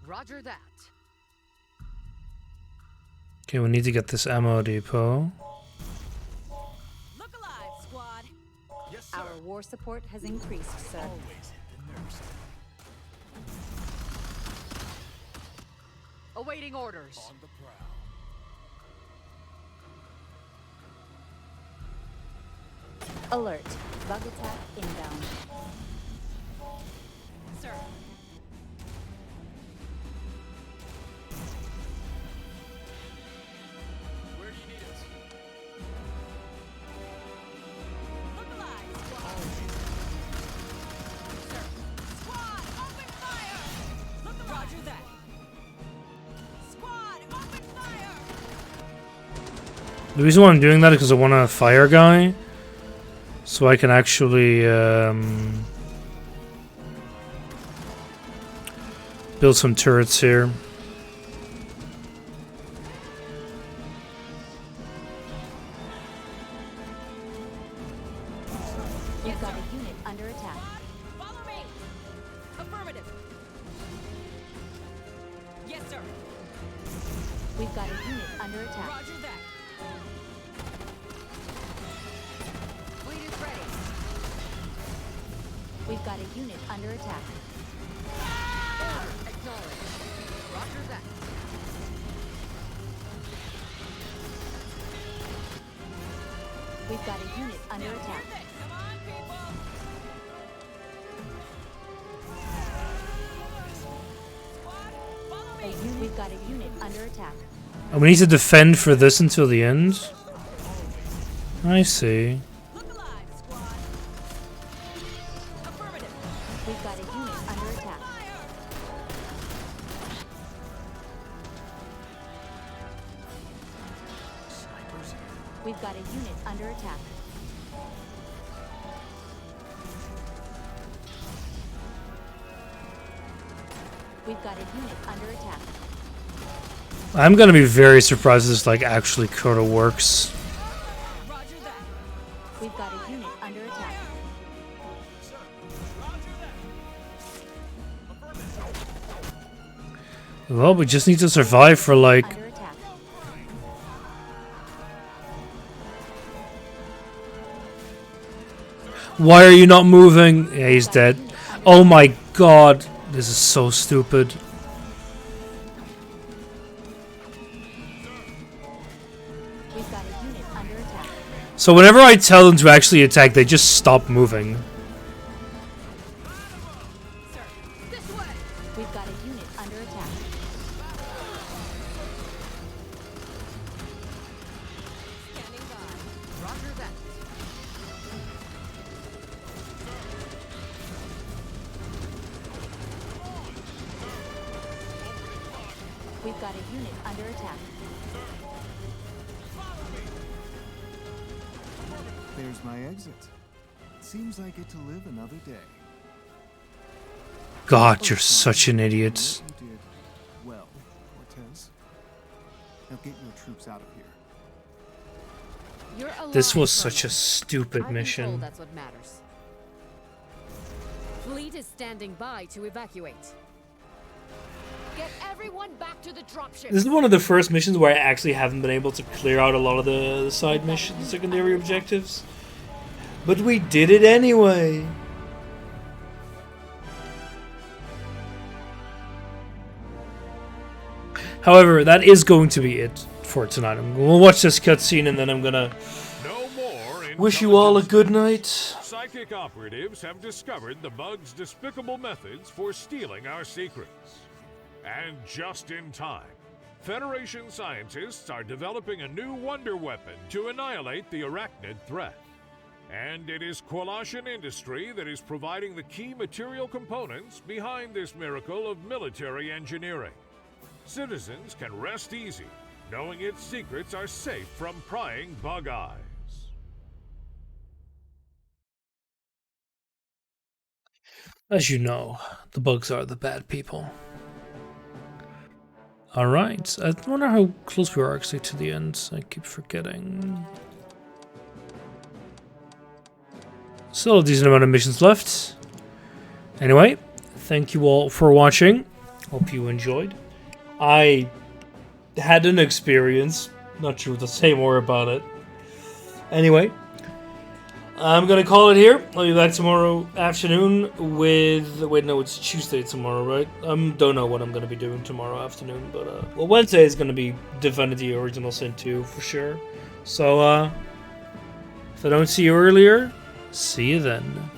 Roger that. Okay, we need to get this ammo depot. Look alive, squad. Yes, sir. Our war support has increased, sir. Always hit the nerve stem. Awaiting orders. On the prowl. Alert. Bug attack inbound. Sir, Where do you need us? look alive, squad. Sir, squad, open fire. Look alive. Roger that. Squad, open fire. The reason why I'm doing that is because I want a fire guy. So I can actually build some turrets here. We've got a unit under attack. Follow me. Affirmative. sir. We've got a unit under attack. Roger that. Fleet is ready. We've got a unit under attack. Order acknowledged. Roger that. We've got a unit under attack. Come on, people. Squad, follow me. We've got a unit under attack. And we need to defend for this until the end. I see. Look alive, squad. Affirmative. We've got a unit under attack. We've got a unit under attack. We've got a unit under attack. I'm gonna be very surprised if this like actually kinda works. Roger that. We've got a unit under attack. Well, we just need to survive for like Under attack. why are you not moving? Yeah, he's dead. Oh my god. This is so stupid. We've got a unit under attack. So whenever I tell them to actually attack, they just stop moving. Sir, this way. We've got a unit under attack. Standing by. Roger that. We've got a unit under attack. There's my exit. Seems I get to live another day. God, you're such an idiot. You did well, Cortez. Now get your troops out of here. You're alive, This was Colonel. such a stupid I've been mission. told that's what matters. Fleet is standing by to evacuate. Get everyone back to the dropship. This is one of the first missions where I actually haven't been able to clear out a lot of the side missions, secondary objectives. But we did it anyway. However, that is going to be it for tonight. We'll watch this cutscene and then I'm gonna No more wish you all a intelligence. good night. Psychic operatives have discovered the bug's despicable methods for stealing our secrets. And just in time, Federation scientists are developing a new wonder weapon to annihilate the arachnid threat. And it is Qualashan Industry that is providing the key material components behind this miracle of military engineering. Citizens can rest easy, knowing its secrets are safe from prying bug eyes. As you know, the bugs are the bad people. Alright, I wonder how close we are actually to the end. I keep forgetting. Still a decent amount of missions left. Anyway, thank you all for watching. Hope you enjoyed. I had an experience. Not sure to say more about it. Anyway, I'm gonna call it here. I'll be back tomorrow afternoon with... Wait, no, it's Tuesday tomorrow, right? Don't know what I'm gonna be doing tomorrow afternoon, but well, Wednesday is gonna be Divinity Original Sin 2 for sure. So if I don't see you earlier, see you then.